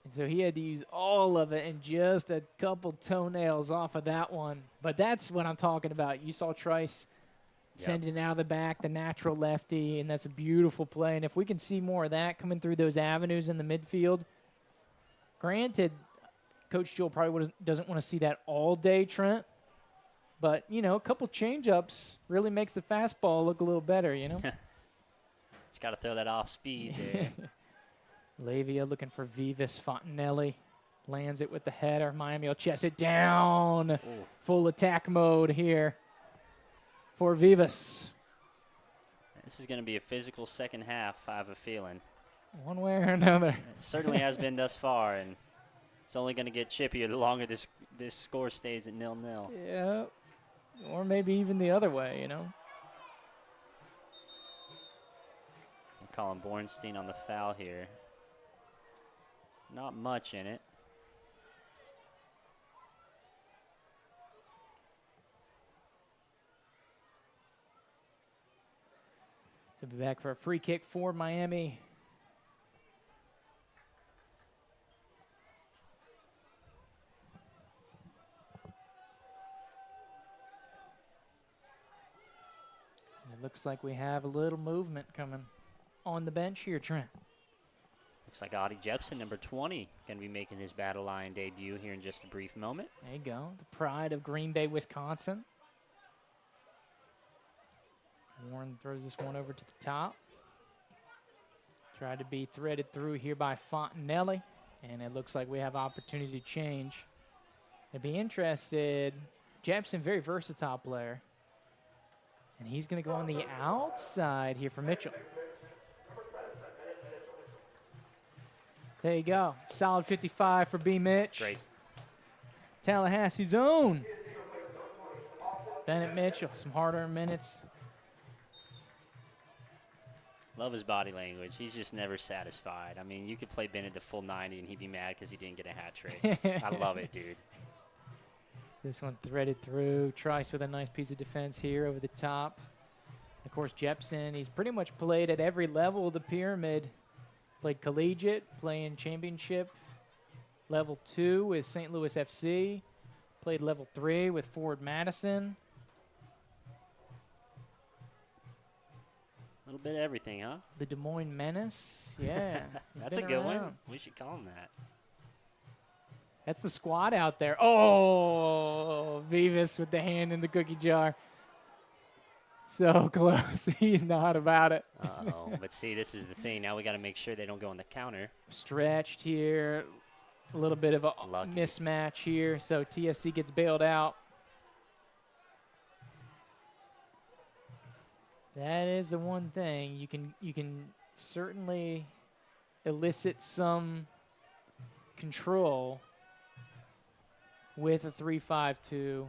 And so he had to use all of it and just a couple toenails off of that one. But that's what I'm talking about. You saw Trice sending it out of the back, the natural lefty, and that's a beautiful play. And if we can see more of that coming through those avenues in the midfield, granted, Coach Jewell probably doesn't want to see that all day, Trent. But, you know, a couple change-ups really makes the fastball look a little better, you know? He's got to throw that off speed there. Lavia looking for Vivas. Fontanelli lands it with the header. Miami will chest it down. Ooh. Full attack mode here for Vivas. This is going to be a physical second half, I have a feeling. one way or another. It certainly has been thus far, and it's only going to get chippier the longer this score stays at 0-0. Yeah, or maybe even the other way, you know. Colin Bornstein on the foul here. Not much in it. To be back for a free kick for Miami. It looks like we have a little movement coming on the bench here, Trent. Looks like Audie Jepson, number 20, going to be making his Battle Lion debut here in just a brief moment. There you go. The pride of Green Bay, Wisconsin. Warren throws this one over to the top. Tried to be threaded through here by Fontanelli, and it looks like we have opportunity to change. I'd be interested. Jepson, very versatile player. And he's going to go on the outside here for Mitchell. There you go. Solid 55 for B. Mitch. Great. Tallahassee's own Bennett Mitchell. Some hard-earned minutes. Love his body language. He's just never satisfied. I mean, you could play Bennett the full 90 and he'd be mad because he didn't get a hat trick. I love it, dude. This one threaded through. Trice with a nice piece of defense here over the top. Of course, Jepson, he's pretty much played at every level of the pyramid. Played collegiate, playing championship. Level 2 with St. Louis FC. Played level 3 with Ford Madison. A little bit of everything, huh? The Des Moines Menace. Yeah. That's a good one. We should call him that. That's the squad out there. Oh, Vivas with the hand in the cookie jar. So close. He's not about it. Uh-oh. But see, this is the thing. Now we got to make sure they don't go on the counter. Stretched here. A little bit of a mismatch here. So TSC gets bailed out. That is the one thing. You can certainly elicit some control with a 3-5-2,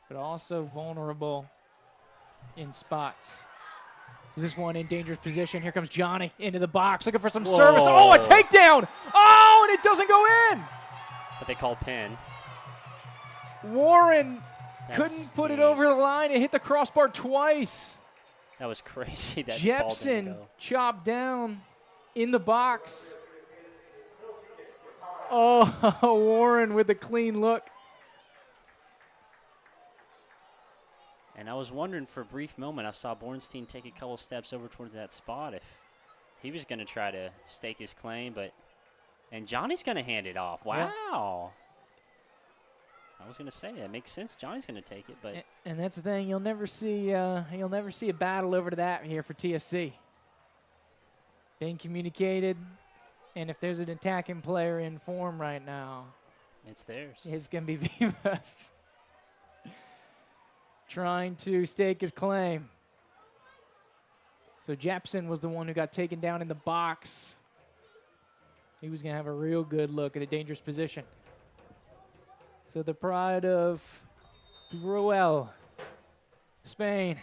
but also vulnerable in spots. Is this one in dangerous position? Here comes Johnny into the box, looking for some service. Oh, a takedown! Oh, and it doesn't go in! But they call pin. Warren couldn't put it over the line. It hit the crossbar twice. That was crazy. That Jepson ball didn't go. chopped down in the box. Oh, Warren with a clean look. And I was wondering for a brief moment, I saw Bornstein take a couple steps over towards that spot if he was going to try to stake his claim, and Johnny's going to hand it off. Wow. Yeah. I was going to say that makes sense. Johnny's going to take it, but and that's the thing. You'll never see a battle over to that here for TSC. Being communicated, and if there's an attacking player in form right now, it's theirs. It's going to be Vivas. Trying to stake his claim. So Jepson was the one who got taken down in the box. He was going to have a real good look at a dangerous position. So the pride of Teruel, Spain,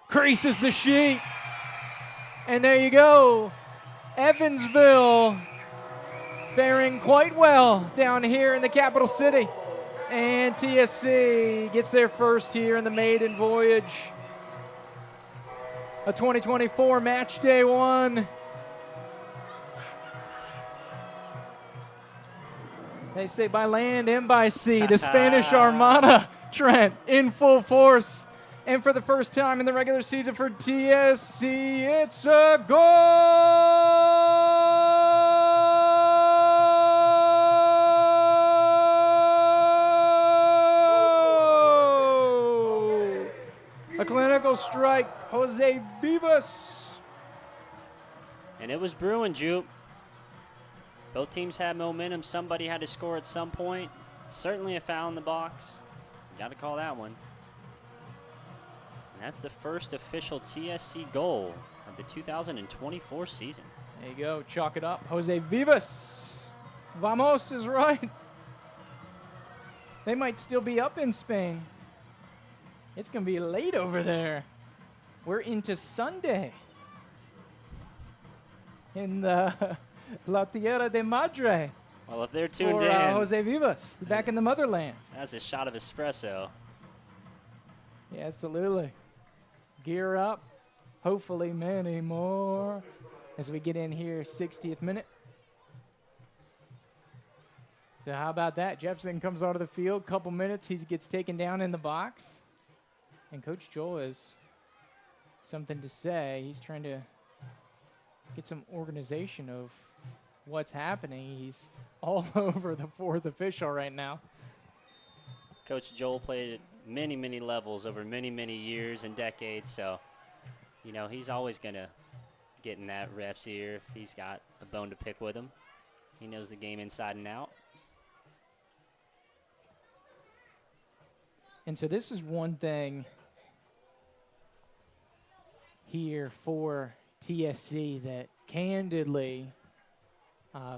creases the sheet. And there you go. Evansville faring quite well down here in the capital city. And TSC gets their first here in the maiden voyage. A 2024 match day 1. They say by land and by sea, the Spanish Armada, Trent, in full force. And for the first time in the regular season for TSC, it's a goal! A clinical strike, Jose Vivas. And it was brewing, Jupe. Both teams had momentum. Somebody had to score at some point. Certainly a foul in the box. Got to call that one. And that's the first official TSC goal of the 2024 season. There you go. Chalk it up. Jose Vivas. Vamos is right. They might still be up in Spain. It's going to be late over there. We're into Sunday in the La Tierra de Madre. Well, if they're tuned for, in. Jose Vivas, back in the motherland. That's a shot of espresso. Yeah, absolutely. Gear up. Hopefully many more as we get in here, 60th minute. So how about that? Jepson comes out of the field, couple minutes, he gets taken down in the box. And Coach Joel has something to say. He's trying to get some organization of what's happening. He's all over the fourth official right now. Coach Joel played at many, many levels over many, many years and decades. So, you know, he's always going to get in that ref's ear if he's got a bone to pick with him. He knows the game inside and out. And so this is one thing here for TSC that candidly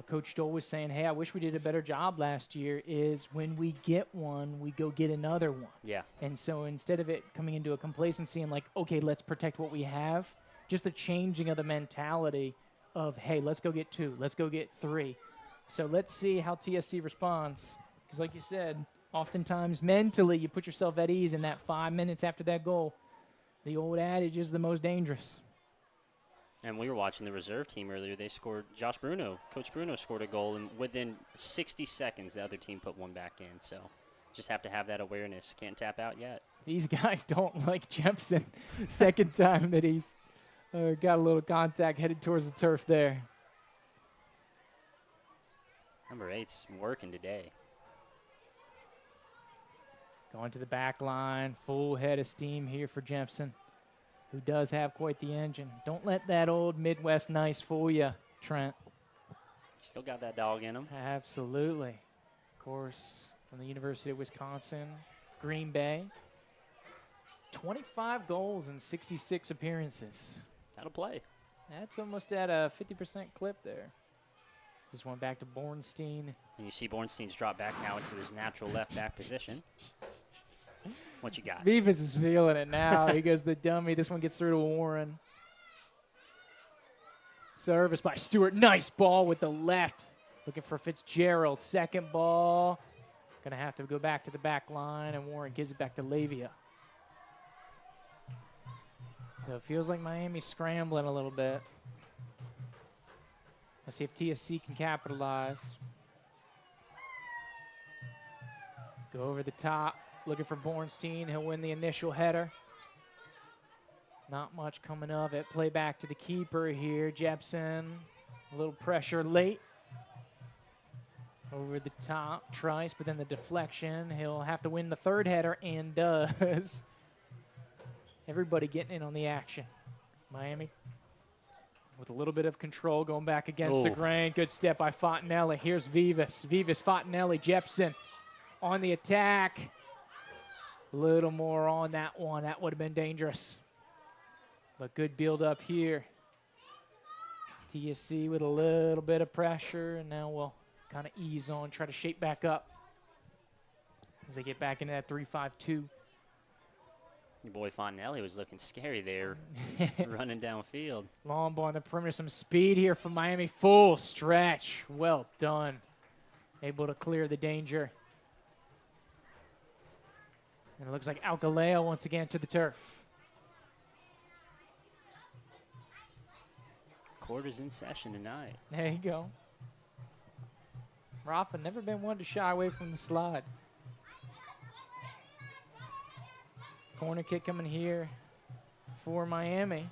Coach Joel was saying, hey, I wish we did a better job last year, is when we get one, we go get another one. Yeah. And so instead of it coming into a complacency and like, okay, let's protect what we have, just the changing of the mentality of, hey, let's go get two, let's go get three. So let's see how TSC responds. Because like you said, oftentimes mentally you put yourself at ease in that 5 minutes after that goal. The old adage is the most dangerous. And we were watching the reserve team earlier. They scored. Coach Bruno scored a goal, and within 60 seconds, the other team put one back in. So just have to have that awareness. Can't tap out yet. These guys don't like Jepson. Second time that he's got a little contact headed towards the turf there. Number 8's working today. Going to the back line, full head of steam here for Jepson, who does have quite the engine. Don't let that old Midwest nice fool you, Trent. Still got that dog in him. Absolutely. Of course, from the University of Wisconsin, Green Bay. 25 goals in 66 appearances. That'll play. That's almost at a 50% clip there. Just went back to Bornstein. And you see Bornstein's drop back now into his natural left back position. What you got? Vivas is feeling it now. He goes the dummy. This one gets through to Warren. Service by Stewart. Nice ball with the left. Looking for Fitzgerald. Second ball. Going to have to go back to the back line, and Warren gives it back to Lavia. So it feels like Miami's scrambling a little bit. Let's see if TSC can capitalize. Go over the top. Looking for Bornstein. He'll win the initial header. Not much coming of it. Play back to the keeper here. Jepson. A little pressure late. Over the top. Trice, but then the deflection. He'll have to win the third header, and does. Everybody getting in on the action. Miami with a little bit of control going back against the grain. Good step by Fontanelli. Here's Vivas. Vivas, Fontanelli, Jepson on the attack. A little more on that one. That would have been dangerous. But good build up here. TSC with a little bit of pressure, and now we'll kind of ease on, try to shape back up as they get back into that 3-5-2. Your boy Fontanelli was looking scary there, running downfield. Long ball on the perimeter. Some speed here from Miami. Full stretch. Well done. Able to clear the danger. And it looks like Alcaleo once again to the turf. Quarters in session tonight. There you go. Rafa never been one to shy away from the slide. Corner kick coming here for Miami.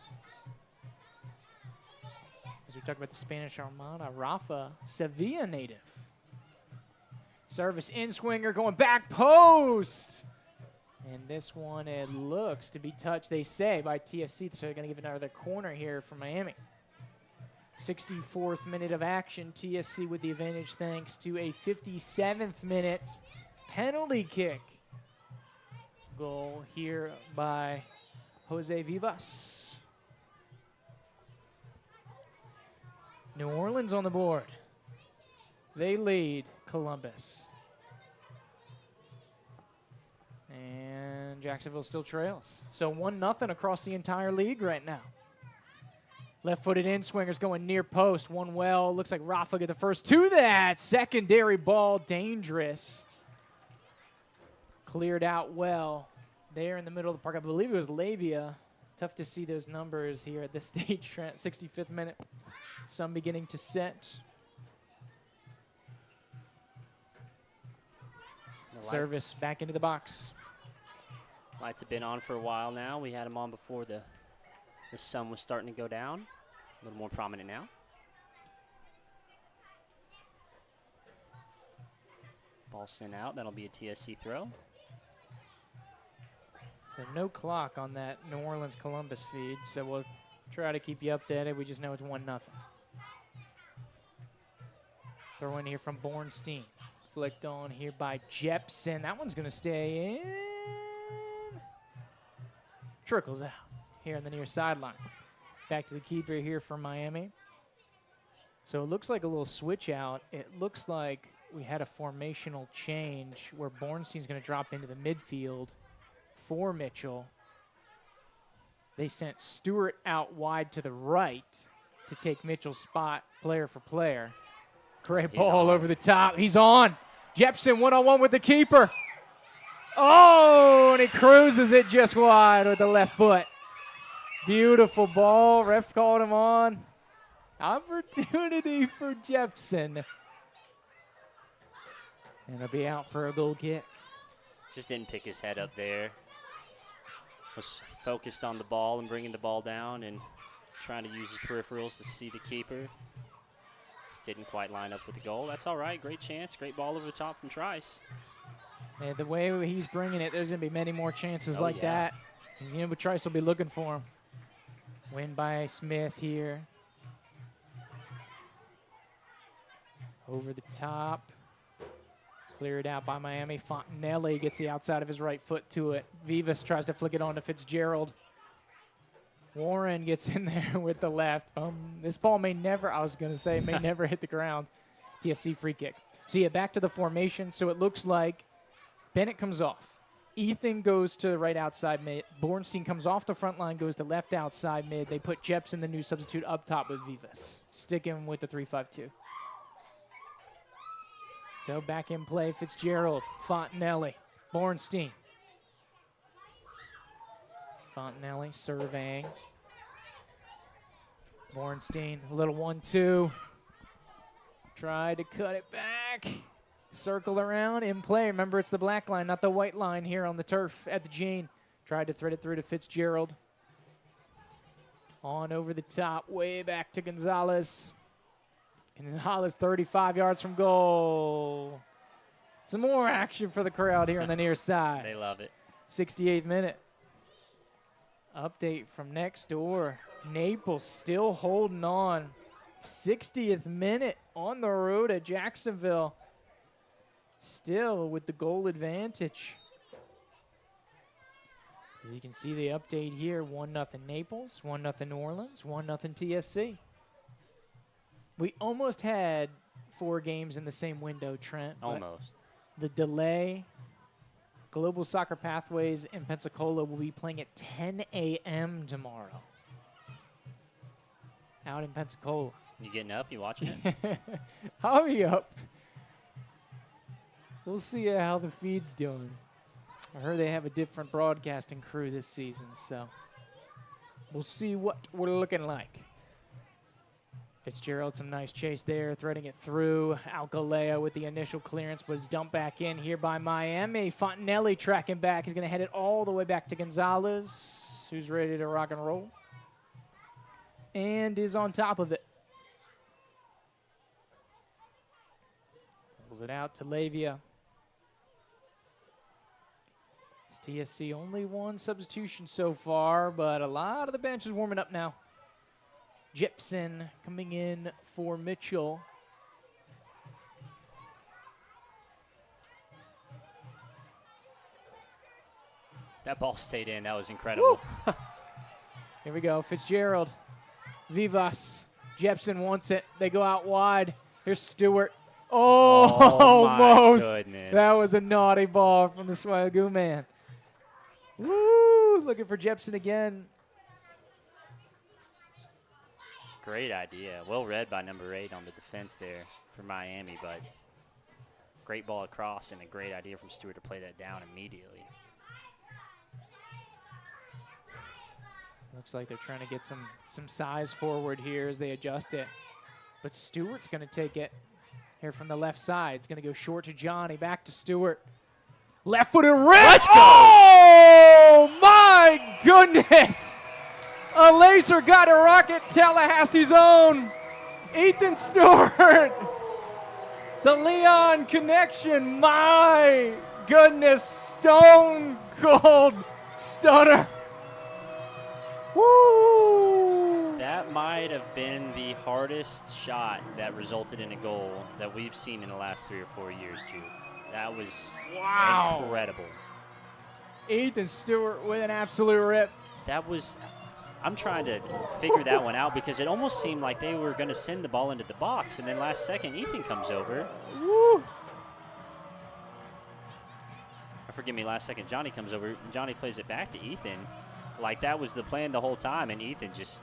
As we talk about the Spanish Armada, Rafa, Sevilla native. Service in swinger going back post. And this one, it looks to be touched, they say, by TSC. So they're going to give another corner here for Miami. 64th minute of action. TSC with the advantage thanks to a 57th minute penalty kick. Goal here by Jose Vivas. New Orleans on the board. They lead Columbus. And Jacksonville still trails. So 1-0 across the entire league right now. Left-footed in-swingers going near post. One well. Looks like Rafa get the first to that. Secondary ball, dangerous. Cleared out well. There in the middle of the park. I believe it was Lavia. Tough to see those numbers here at this stage, Trent. 65th minute. Sun beginning to set. Service back into the box. Lights have been on for a while now. We had them on before the sun was starting to go down. A little more prominent now. Ball sent out. That'll be a TSC throw. So no clock on that New Orleans-Columbus feed, so we'll try to keep you updated. We just know it's 1-0. Throw in here from Bornstein. Flicked on here by Jepson. That one's going to stay in. Trickles out here on the near sideline. Back to the keeper here for Miami. So it looks like a little switch out. It looks like we had a formational change where Bornstein's going to drop into the midfield for Mitchell. They sent Stewart out wide to the right to take Mitchell's spot player for player. Great ball over the top. He's on. Jepson one-on-one with the keeper. Oh, and he cruises it just wide with the left foot. Beautiful ball. Ref called him on. Opportunity for Jepson. And he'll be out for a goal kick. Just didn't pick his head up there. Was focused on the ball and bringing the ball down and trying to use his peripherals to see the keeper. Just didn't quite line up with the goal. That's all right. Great chance. Great ball over the top from Trice. And the way he's bringing it, there's going to be many more chances like that. But Trice will be looking for him. Win by Smith here. Over the top. Cleared out by Miami. Fontanelli gets the outside of his right foot to it. Vivas tries to flick it on to Fitzgerald. Warren gets in there with the left. This ball may never hit the ground. TSC free kick. So yeah, back to the formation. So it looks like Bennett comes off. Ethan goes to right outside mid. Bornstein comes off the front line, goes to left outside mid. They put Jepson, the new substitute, up top with Vivas. Sticking with the 3-5-2. So back in play, Fitzgerald, Fontanelli, Bornstein. Fontanelli surveying. Bornstein, a little 1-2. Tried to cut it back. Circle around, in play. Remember, it's the black line, not the white line here on the turf at the Gene. Tried to thread it through to Fitzgerald. On over the top, way back to Gonzalez. Gonzalez 35 yards from goal. Some more action for the crowd here on the near side. They love it. 68th minute. Update from next door. Naples still holding on. 60th minute on the road at Jacksonville. Still with the goal advantage. So you can see the update here. 1-0 Naples, 1-0 New Orleans, 1-0 TSC. We almost had 4 games in the same window, Trent. Almost. The delay, Global Soccer Pathways in Pensacola will be playing at 10 a.m. tomorrow. Out in Pensacola. You getting up? You watching it? I'll be up. We'll see how the feed's doing. I heard they have a different broadcasting crew this season, so we'll see what we're looking like. Fitzgerald, some nice chase there, threading it through. Alcalea with the initial clearance, but it's dumped back in here by Miami. Fontanelli tracking back. He's going to head it all the way back to Gonzalez, who's ready to rock and roll. And is on top of it. Pulls it out to Lavia. It's TSC only 1 substitution so far, but a lot of the bench is warming up now. Jepson coming in for Mitchell. That ball stayed in. That was incredible. Here we go. Fitzgerald. Vivas. Jepson wants it. They go out wide. Here's Stewart. Oh, my Almost. goodness. That was a naughty ball from the Swagoo man. Woo! Looking for Jepson again. Great idea. Well read by number 8 on the defense there for Miami, but great ball across and a great idea from Stewart to play that down immediately. Looks like they're trying to get some size forward here as they adjust it. But Stewart's going to take it here from the left side. It's going to go short to Johnny. Back to Stewart. Left-footed rip. Let's go. Oh, my goodness. A laser got a rocket. Tallahassee's own Ethan Stewart. The Leon connection. My goodness. Stone cold stunner. Woo! That might have been the hardest shot that resulted in a goal that we've seen in the last 3 or 4 years, Jude. That was incredible. Ethan Stewart with an absolute rip. That was, I'm trying to figure that one out because it almost seemed like they were going to send the ball into the box, and then last second Ethan comes over. Woo! Forgive me, last second Johnny comes over. Johnny plays it back to Ethan. Like that was the plan the whole time, and Ethan just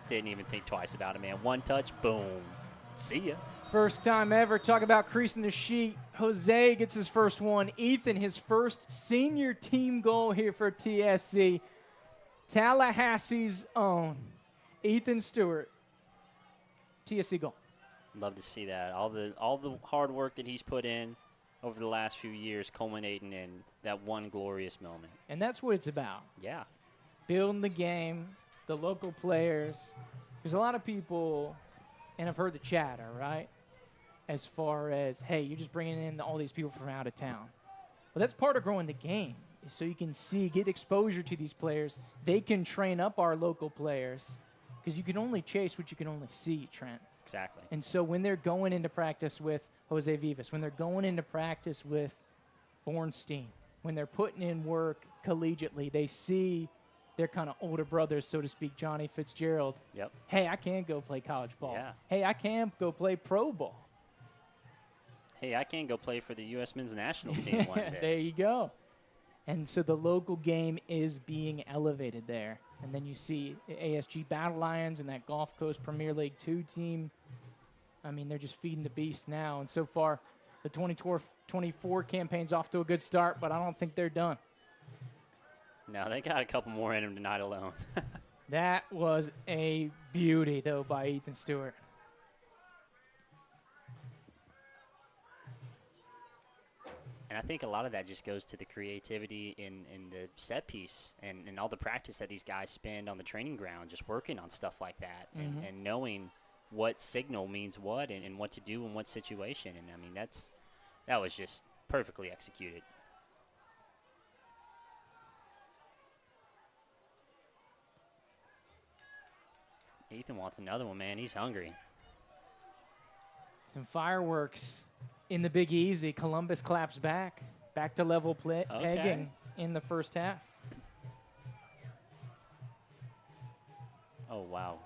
didn't even think twice about it, man. One touch, boom. See ya. First time ever. Talk about creasing the sheet. Jose gets his first one. Ethan, his first senior team goal here for TSC. Tallahassee's own Ethan Stewart. TSC goal. Love to see that. All the hard work that he's put in over the last few years culminating in that one glorious moment. And that's what it's about. Yeah. Building the game, the local players. There's a lot of people, and I've heard the chatter, right? As far as, hey, you're just bringing in all these people from out of town. Well, that's part of growing the game. So you can get exposure to these players. They can train up our local players because you can only chase what you can only see, Trent. Exactly. And so when they're going into practice with Jose Vivas, when they're going into practice with Bornstein, when they're putting in work collegiately, they see their kind of older brothers, so to speak, Johnny Fitzgerald. Yep. Hey, I can go play college ball. Yeah. Hey, I can go play pro ball. Hey, I can go play for the U.S. men's national team one day. There you go. And so the local game is being elevated there. And then you see ASG Battle Lions and that Gulf Coast Premier League 2 team. I mean, they're just feeding the beast now. And so far, the 2024 campaign's off to a good start, but I don't think they're done. No, they got a couple more in them tonight alone. That was a beauty, though, by Ethan Stewart. And I think a lot of that just goes to the creativity in the set piece and all the practice that these guys spend on the training ground, just working on stuff like that and knowing what signal means what and what to do in what situation. And, I mean, that was just perfectly executed. Ethan wants another one, man. He's hungry. Some fireworks in the Big Easy. Columbus claps back to level pegging in the first half. Oh, wow.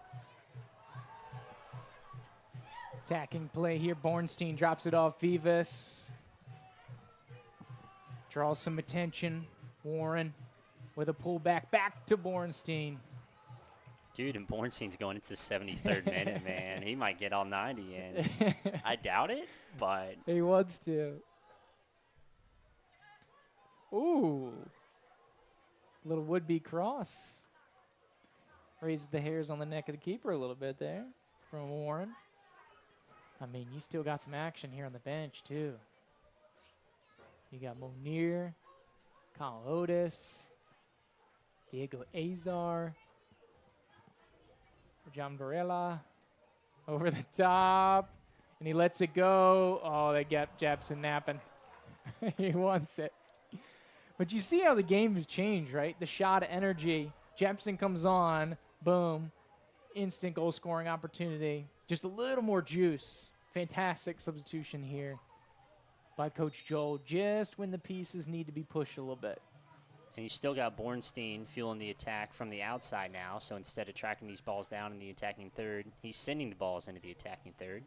Attacking play here. Bornstein drops it off. Vivas draws some attention. Warren with a pullback back to Bornstein. Dude, and Bornstein's going into the 73rd minute, man. He might get all 90 in. I doubt it, but. He wants to. Ooh. Little would-be cross. Raises the hairs on the neck of the keeper a little bit there from Warren. I mean, you still got some action here on the bench, too. You got Monier, Kyle Otis, Diego Azar, John Varela over the top, and he lets it go. Oh, they got Jepson napping. He wants it. But you see how the game has changed, right? The shot of energy. Jepson comes on, boom, instant goal-scoring opportunity. Just a little more juice. Fantastic substitution here by Coach Joel, just when the pieces need to be pushed a little bit. And you still got Bornstein fueling the attack from the outside now. So instead of tracking these balls down in the attacking third, he's sending the balls into the attacking third.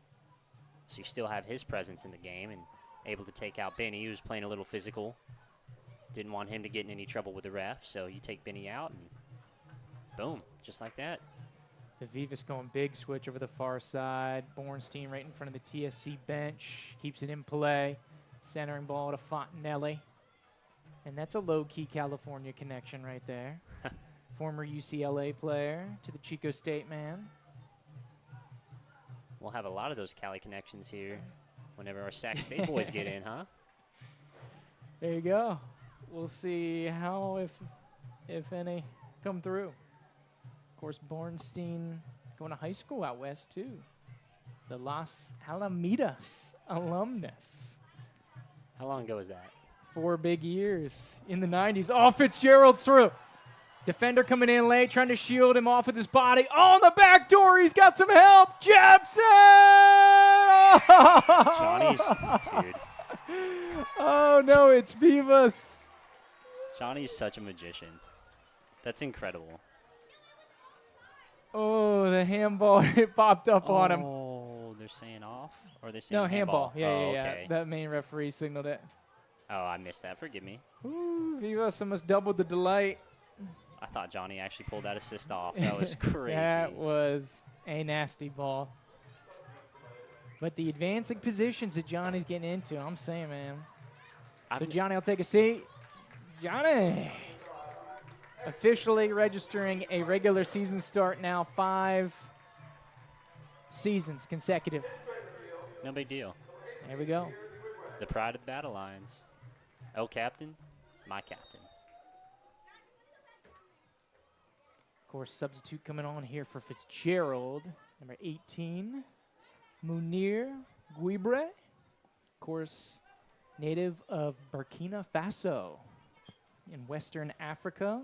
So you still have his presence in the game and able to take out Benny, who's playing a little physical. Didn't want him to get in any trouble with the ref, so you take Benny out, and boom, just like that. The Vivas going big switch over the far side. Bornstein right in front of the TSC bench. Keeps it in play. Centering ball to Fontanelli. And that's a low-key California connection right there. Former UCLA player to the Chico State man. We'll have a lot of those Cali connections here whenever our Sac State boys get in, huh? There you go. We'll see how, if any, come through. Of course, Bornstein going to high school out west, too. The Los Alamitas alumnus. How long ago was that? 4 big years in the 90s. Oh, Fitzgerald's through. Defender coming in late, trying to shield him off with his body. Oh, on the back door, he's got some help. Jepson! Oh! Johnny's, dude. Oh, no, it's Vivas. Johnny's such a magician. That's incredible. Oh, the handball, it popped up on him. Oh, they're saying off? Or are they saying No, handball. Yeah, oh, yeah. okay. That main referee signaled it. Oh, I missed that. Forgive me. Ooh, Vivas almost doubled the delight. I thought Johnny actually pulled that assist off. That was crazy. That was a nasty ball. But the advancing positions that Johnny's getting into, I'm saying, man. So Johnny will take a seat. Johnny officially registering a regular season start now, 5 seasons consecutive. No big deal. There we go. The pride of the Battle Lions. El Captain, my captain. Of course, substitute coming on here for Fitzgerald, number 18, Munir Guibre. Of course, native of Burkina Faso in Western Africa.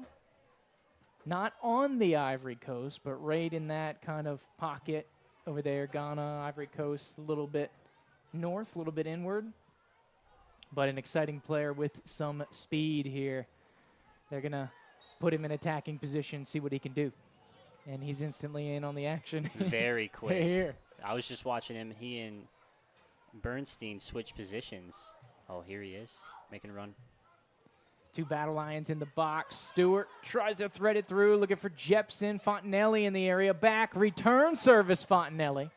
Not on the Ivory Coast, but right in that kind of pocket over there, Ghana, Ivory Coast, a little bit north, a little bit inward. But an exciting player with some speed here. They're going to put him in attacking position, see what he can do. And he's instantly in on the action. Very quick. Here. I was just watching him. He and Bernstein switch positions. Oh, here he is, making a run. 2 Battle Lions in the box. Stewart tries to thread it through, looking for Jepson. Fontanelli in the area. Back, return service, Fontanelli.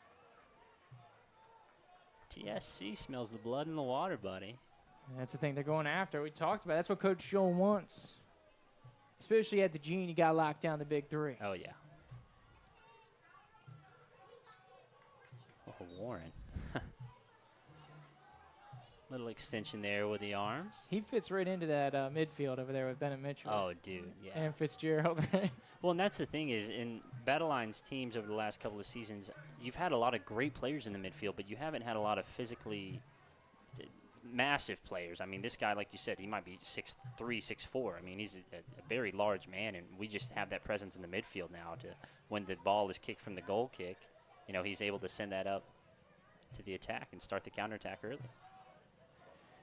TSC smells the blood in the water, buddy. That's the thing they're going after. We talked about it. That's what Coach Joel wants. Especially at the Gene, you got to lock down the big 3. Oh, yeah. Oh, Warren. Little extension there with the arms. He fits right into that midfield over there with Bennett Mitchell. Oh, dude, yeah. And Fitzgerald, right? Well, and that's the thing is, in Battle Lines teams over the last couple of seasons, you've had a lot of great players in the midfield, but you haven't had a lot of physically massive players. I mean, this guy, like you said, he might be 6'3", 6'4". I mean, he's a very large man, and we just have that presence in the midfield now to when the ball is kicked from the goal kick, you know, he's able to send that up to the attack and start the counterattack early.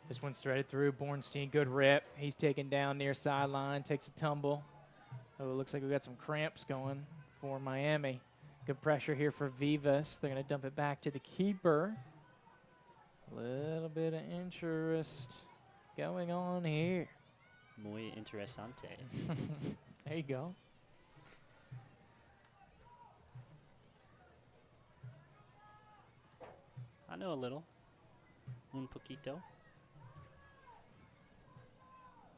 This one's threaded through. Bornstein, good rip. He's taken down near sideline, takes a tumble. Oh, it looks like we got some cramps going for Miami. Good pressure here for Vivas. They're going to dump it back to the keeper. A little bit of interest going on here. Muy interesante. There you go. I know a little. Un poquito.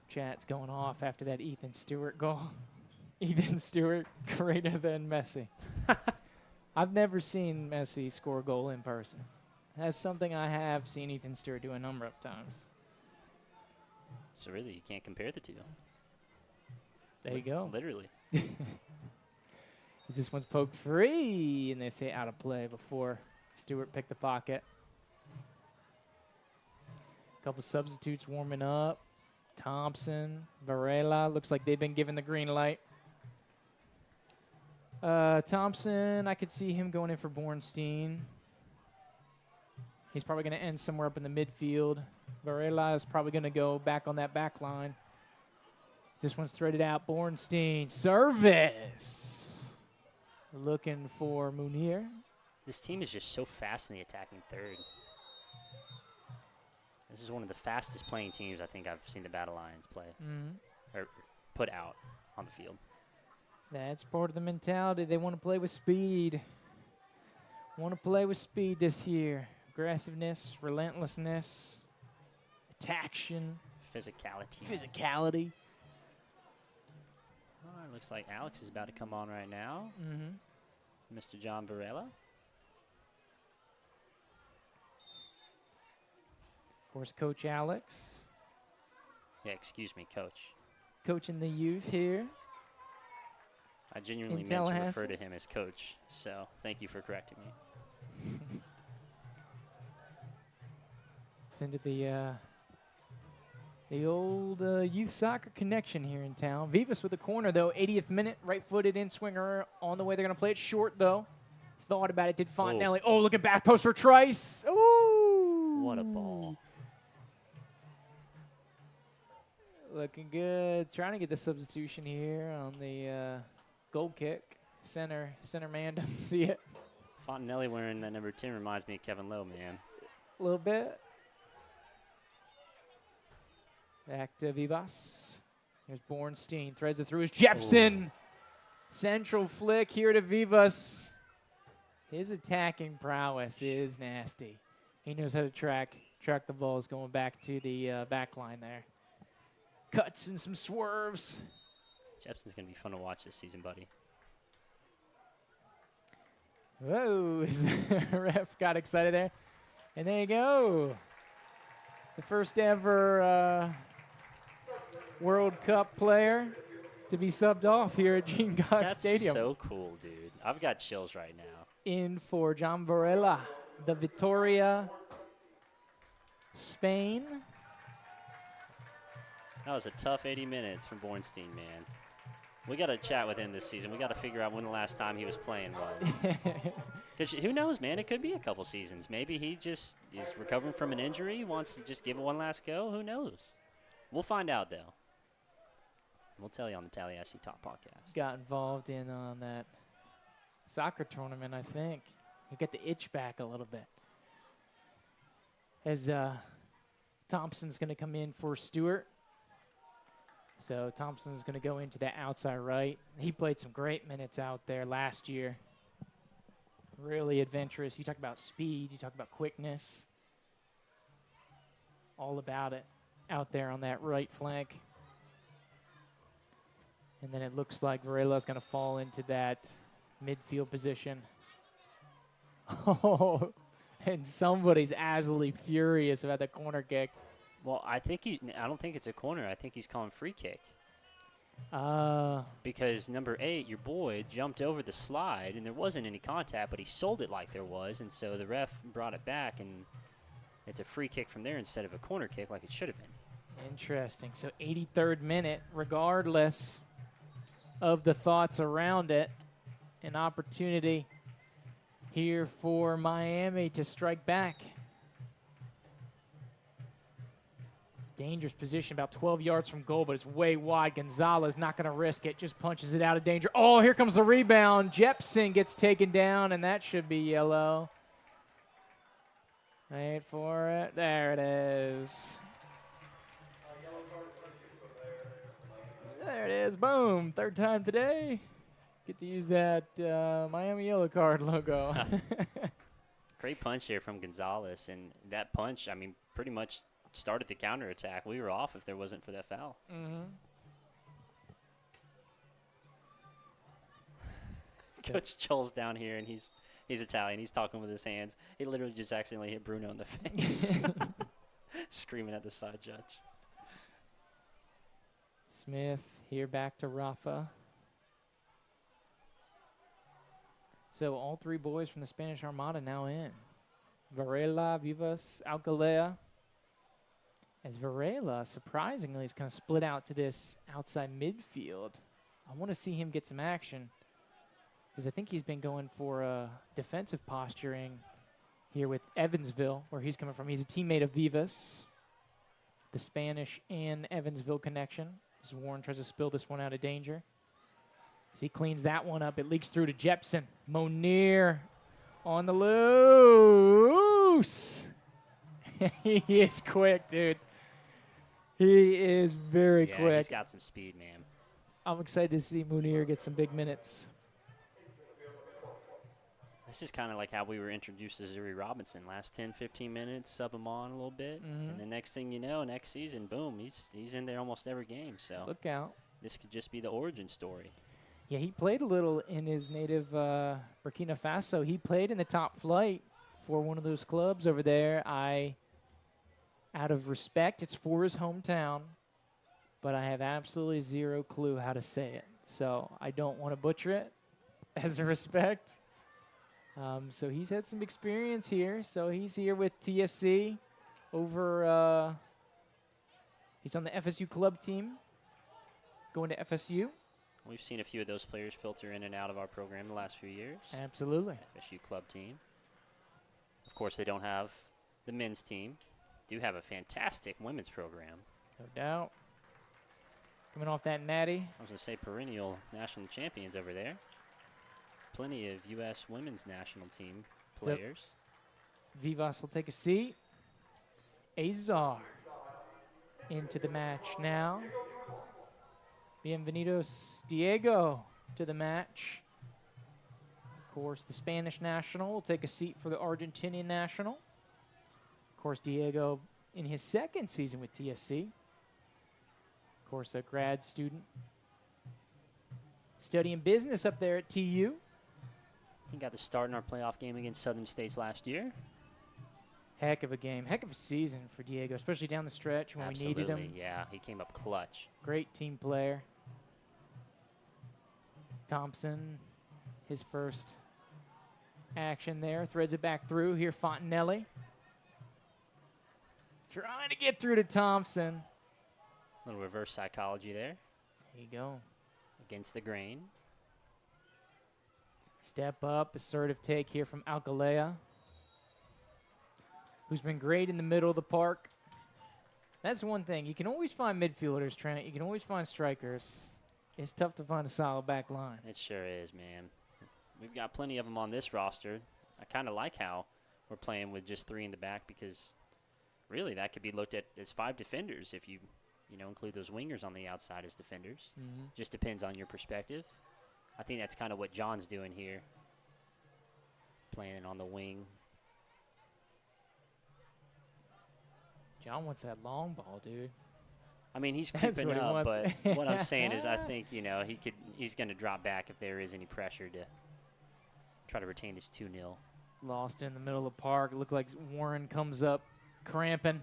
Chat's going off after that Ethan Stewart goal. Ethan Stewart greater than Messi. I've never seen Messi score a goal in person. That's something I have seen Ethan Stewart do a number of times. So really, you can't compare the two. There you go. Literally. This one's poked free, and they say out of play before Stewart picked the pocket. A couple substitutes warming up. Thompson, Varela, looks like they've been given the green light. Thompson, I could see him going in for Bornstein. He's probably going to end somewhere up in the midfield. Varela is probably going to go back on that back line. This one's threaded out. Bornstein, service. Looking for Munir. This team is just so fast in the attacking third. This is one of the fastest playing teams I think I've seen the Battle Lions play. Or put out on the field. That's part of the mentality. They want to play with speed. Want to play with speed this year. Aggressiveness, relentlessness, attaction. Physicality. All right, looks like Alex is about to come on right now. Mr. John Varela. Of course, Coach Alex. Yeah, excuse me, Coach. Coaching the youth here. I genuinely meant to refer to him as Coach, so thank you for correcting me. Send it the old youth soccer connection here in town. Vivas with the corner, though. 80th minute, right-footed in-swinger on the way. They're going to play it short, though. Thought about it, did Fontenelli. Oh, look at back post for Trice. Ooh. What a ball. Looking good. Trying to get the substitution here on the goal kick. Center man doesn't see it. Fontenelli wearing that number 10 reminds me of Kevin Lowe, man. A little bit. Back to Vivas. Here's Bornstein. Threads it through his Jepson. Ooh. Central flick here to Vivas. His attacking prowess is nasty. He knows how to track the balls going back to the back line there. Cuts and some swerves. Jepson's going to be fun to watch this season, buddy. Whoa, ref got excited there. And there you go. The first ever World Cup player to be subbed off here at Gene Cox Stadium. That's so cool, dude. I've got chills right now. In for John Varela, the Vitoria, Spain. That was a tough 80 minutes from Bornstein, man. We got to chat with him this season. We got to figure out when the last time he was playing was. Because who knows, man? It could be a couple seasons. Maybe he just is recovering from an injury, wants to just give it one last go. Who knows? We'll find out, though. We'll tell you on the Tallahassee Talk podcast. Got involved in on that soccer tournament, I think. He got the itch back a little bit. As Thompson's going to come in for Stewart. So Thompson's going to go into that outside right. He played some great minutes out there last year. Really adventurous. You talk about speed. You talk about quickness. All about it out there on that right flank. And then it looks like Varela's going to fall into that midfield position. Oh, and somebody's absolutely furious about the corner kick. Well, I don't think it's a corner. I think he's calling free kick. Because number 8, your boy, jumped over the slide, and there wasn't any contact, but he sold it like there was, and so the ref brought it back, and it's a free kick from there instead of a corner kick like it should have been. Interesting. So 83rd minute, regardless of the thoughts around it, an opportunity here for Miami to strike back. Dangerous position, about 12 yards from goal, but it's way wide. Gonzalez not going to risk it, just punches it out of danger. Oh, here comes the rebound. Jepson gets taken down, and that should be yellow. Wait for it. There it is. There it is. Boom. Third time today. Get to use that Miami yellow card logo. Great punch here from Gonzalez, and that punch, I mean, pretty much started the counterattack. We were off if there wasn't for that foul. Coach Joel's down here, and he's Italian. He's talking with his hands. He literally just accidentally hit Bruno in the face. Screaming at the side judge. Smith here back to Rafa. So all 3 boys from the Spanish Armada now in. Varela, Vivas, Alcalea. As Varela, surprisingly, is kind of split out to this outside midfield. I want to see him get some action because I think he's been going for defensive posturing here with Evansville, where he's coming from. He's a teammate of Vivas, the Spanish and Evansville connection. As Warren tries to spill this one out of danger. As he cleans that one up, it leaks through to Jepson. Monier on the loose. He is quick, dude. He is very quick. He's got some speed, man. I'm excited to see Monier get some big minutes. This is kind of like how we were introduced to Zuri Robinson. Last 10, 15 minutes, sub him on a little bit. And the next thing you know, next season, boom, he's in there almost every game. So look out. This could just be the origin story. Yeah, he played a little in his native Burkina Faso. He played in the top flight for one of those clubs over there. Out of respect, it's for his hometown, but I have absolutely zero clue how to say it. So I don't want to butcher it as a respect. So he's had some experience here. So he's here with TSC over, he's on the FSU club team, going to FSU. We've seen a few of those players filter in and out of our program the last few years. Absolutely. FSU club team. Of course, they don't have the men's team. Do have a fantastic women's program. No doubt. Coming off that natty. I was going to say perennial national champions over there. Plenty of U.S. women's national team players. Vivas will take a seat. Azar into the match now. Bienvenidos Diego to the match. Of course, the Spanish national will take a seat for the Argentinian national. Of course, Diego in his second season with TSC. Of course, a grad student studying business up there at TU. He got the start in our playoff game against Southern States last year. Heck of a game. Heck of a season for Diego, especially down the stretch when we needed him. Yeah, he came up clutch. Great team player. Thompson, his first action there. Threads it back through. Here, Fontanelli. Trying to get through to Thompson. A little reverse psychology there. There you go. Against the grain. Step up, assertive take here from Alcalea, who's been great in the middle of the park. That's one thing. You can always find midfielders, Trent. You can always find strikers. It's tough to find a solid back line. It sure is, man. We've got plenty of them on this roster. I kind of like how we're playing with just 3 in the back because really that could be looked at as 5 defenders if you include those wingers on the outside as defenders. Just depends on your perspective. I think that's kind of what John's doing here, playing on the wing. John wants that long ball, dude. I mean, he's creeping up, but what I'm saying is I think, he's going to drop back if there is any pressure to try to retain this 2-0. Lost in the middle of the park. It looked like Warren comes up cramping.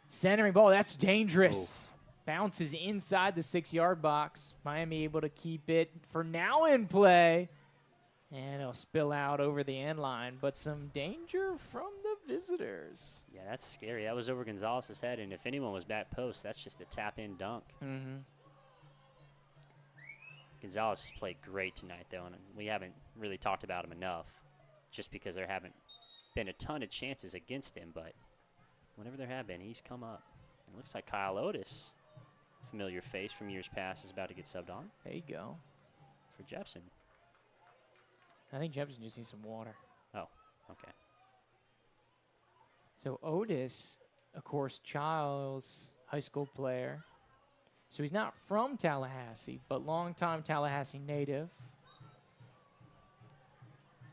Centering ball, that's dangerous. Oof. Bounces inside the 6-yard box. Miami able to keep it for now in play. And it'll spill out over the end line. But some danger from the visitors. Yeah, that's scary. That was over Gonzalez's head. And if anyone was back post, that's just a tap-in dunk. Gonzalez has played great tonight, though. And we haven't really talked about him enough. Just because there haven't been a ton of chances against him. But whenever there have been, he's come up. It looks like Kyle Otis, familiar face from years past, is about to get subbed on. There you go. For Jepson. I think Jepson just needs some water. Oh, okay. So Otis, of course, Child's high school player. So he's not from Tallahassee, but longtime Tallahassee native.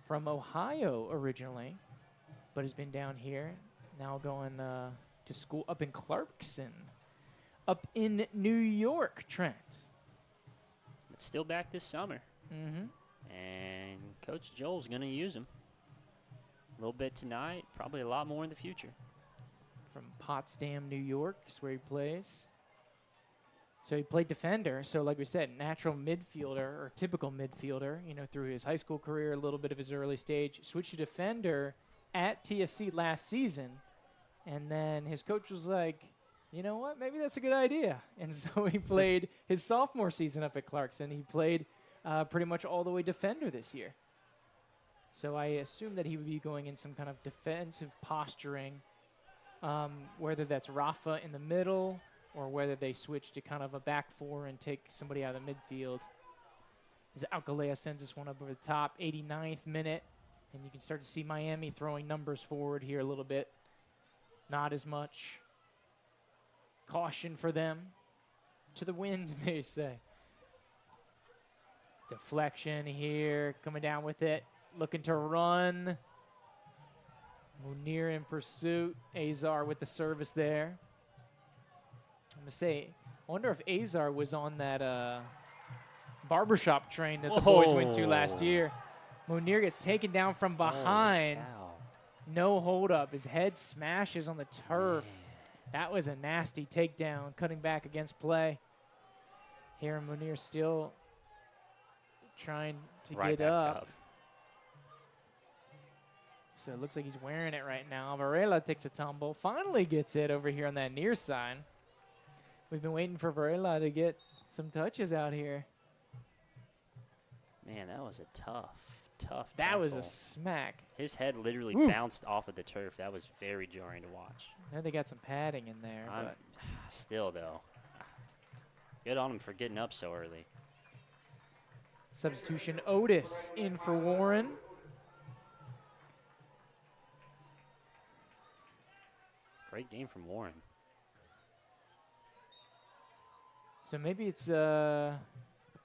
From Ohio originally, but has been down here. Now going to school up in Clarkson. Up in New York, Trent. But still back this summer. And Coach Joel's going to use him. A little bit tonight, probably a lot more in the future. From Potsdam, New York is where he plays. So he played defender. So like we said, natural midfielder or typical midfielder, through his high school career, a little bit of his early stage. Switched to defender at TSC last season. And then his coach was like, you know what, maybe that's a good idea. And so he played his sophomore season up at Clarkson. He played pretty much all the way defender this year. So I assume that he would be going in some kind of defensive posturing, whether that's Rafa in the middle or whether they switch to kind of a back four and take somebody out of the midfield. As Alcalá sends this one up over the top, 89th minute, and you can start to see Miami throwing numbers forward here a little bit. Not as much caution for them. To the wind, they say. Deflection here, coming down with it, looking to run. Munir in pursuit. Azar with the service there. I'm going to say, I wonder if Azar was on that barbershop train that the boys went to last year. Munir gets taken down from behind. No hold up. His head smashes on the turf. That was a nasty takedown, cutting back against play. Here, Munir still trying to get up. So it looks like he's wearing it right now. Varela takes a tumble, finally gets it over here on that near side. We've been waiting for Varela to get some touches out here. Man, that was a tough tackle. That was a smack. His head literally bounced off of the turf. That was very jarring to watch. I know they got some padding in there, but still, though, good on him for getting up so early. Substitution, Otis in for Warren. Great game from Warren. So maybe it's a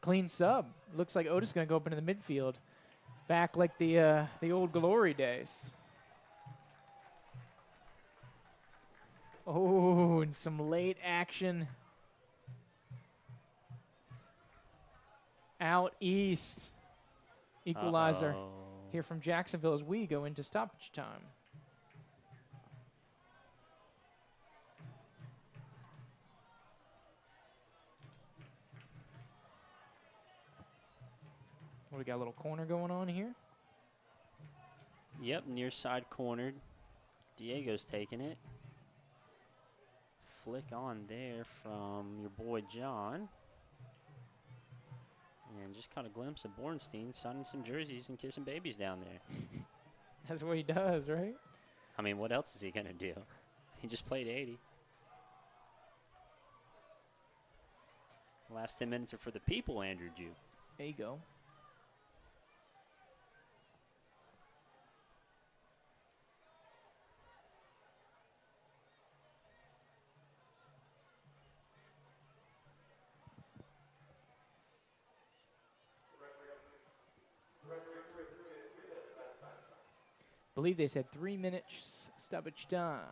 clean sub. Looks like Otis is going to go up into the midfield. Back like the old glory days. Oh, and some late action. Out east. Equalizer here from Jacksonville as we go into stoppage time. We got a little corner going on here. Yep, near side cornered. Diego's taking it. Flick on there from your boy John. And just caught a glimpse of Bornstein signing some jerseys and kissing babies down there. That's what he does, right? I mean, what else is he going to do? He just played 80. The last 10 minutes are for the people, Andrew Jew. There you go. Believe they said 3 minutes stoppage time.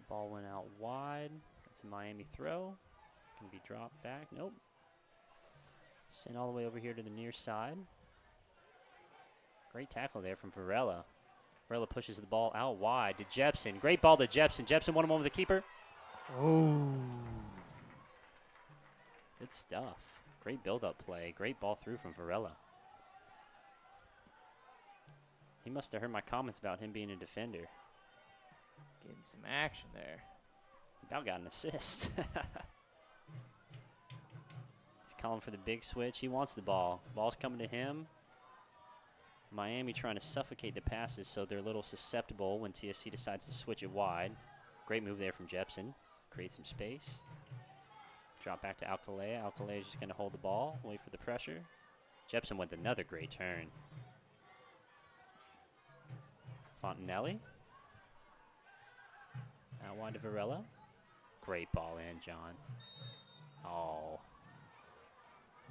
Ball went out wide. That's a Miami throw. Can be dropped back. Nope. Sent all the way over here to the near side. Great tackle there from Varela. Varela pushes the ball out wide to Jepson. Great ball to Jepson. Jepson won him over the keeper. Oh. Good stuff. Great build-up play. Great ball through from Varela. He must have heard my comments about him being a defender. Getting some action there. About got an assist. He's calling for the big switch. He wants the ball. Ball's coming to him. Miami trying to suffocate the passes so they're a little susceptible when TSC decides to switch it wide. Great move there from Jepson. Create some space. Drop back to Alcalá. Alcalá is just going to hold the ball, wait for the pressure. Jepson with another great turn. Fontanelli. Out wide to Varela. Great ball in, John. Oh.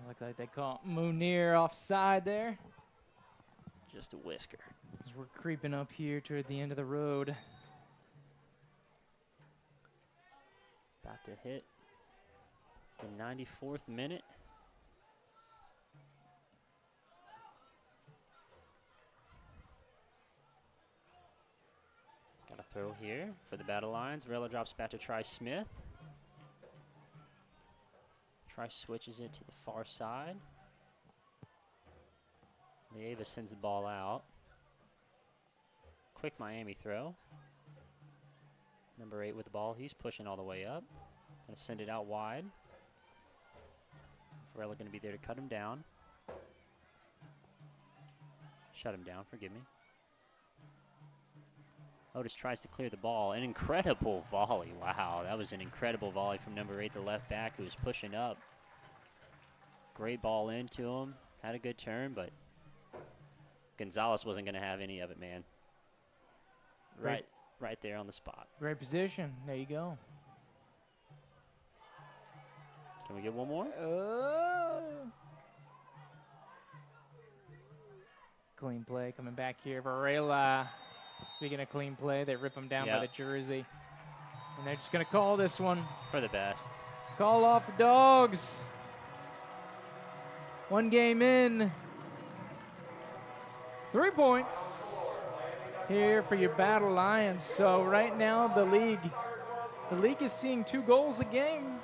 Looks like they caught Munir offside there. Just a whisker. As we're creeping up here toward the end of the road. About to hit the 94th minute. Got a throw here for the Battle Lions. Varela drops back to Tri Smith. Tri switches it to the far side. Leiva sends the ball out. Quick Miami throw. Number 8 with the ball. He's pushing all the way up. Gonna send it out wide. Varela gonna be there to cut him down. Shut him down, forgive me. Otis tries to clear the ball. An incredible volley. Wow, that was an incredible volley from number 8, the left back, who was pushing up. Great ball into him. Had a good turn, but Gonzalez wasn't going to have any of it, man. Right there on the spot. Great position. There you go. Can we get one more? Clean play coming back here. Varela. Speaking of clean play, they rip him down by the jersey. And they're just going to call this one. For the best. Call off the Dogs. 1 game in. 3 points here for your Battle Lions. So right now the league is seeing 2 goals a game.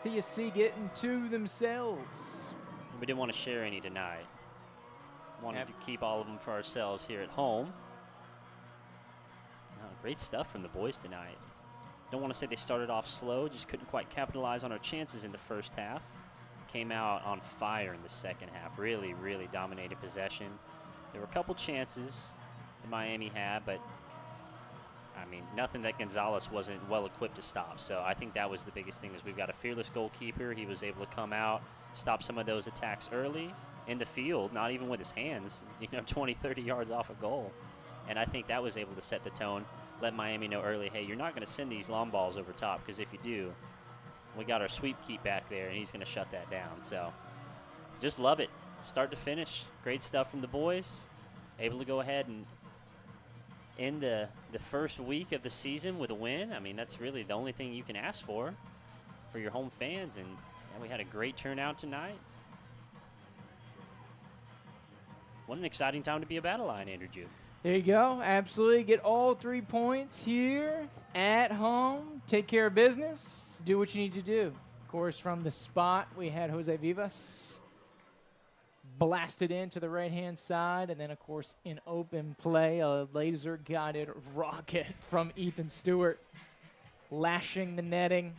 TSC getting 2 themselves. We didn't want to share any tonight. Wanted to keep all of them for ourselves here at home. Great stuff from the boys tonight. Don't want to say they started off slow, just couldn't quite capitalize on our chances in the first half. Came out on fire in the second half. Really, really dominated possession. There were a couple chances that Miami had, but I mean, nothing that Gonzalez wasn't well equipped to stop. So I think that was the biggest thing, is we've got a fearless goalkeeper. He was able to come out, stop some of those attacks early in the field, not even with his hands, 20, 30 yards off a goal. And I think that was able to set the tone, let Miami know early, hey, you're not going to send these long balls over top, because if you do, we got our sweep keep back there, and he's going to shut that down. So just love it, start to finish. Great stuff from the boys. Able to go ahead and end the first week of the season with a win. I mean, that's really the only thing you can ask for your home fans. And we had a great turnout tonight. What an exciting time to be a Battle Lion, Andrew Jude. There you go. Absolutely. Get all 3 points here at home. Take care of business. Do what you need to do. Of course, from the spot, we had Jose Vivas blasted into the right-hand side. And then, of course, in open play, a laser-guided rocket from Ethan Stewart, lashing the netting.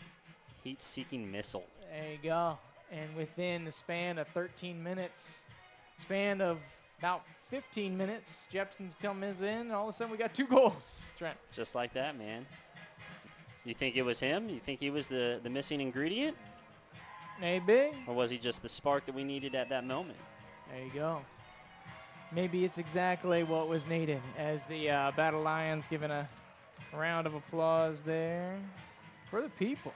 Heat-seeking missile. There you go. And within the span of 13 minutes, span of about 15 minutes, Jepson's comes in, and all of a sudden we got 2 goals, Trent. Just like that, man. You think it was him? You think he was the missing ingredient? Maybe. Or was he just the spark that we needed at that moment? There you go. Maybe it's exactly what was needed, as the Battle Lions giving a round of applause there for the people.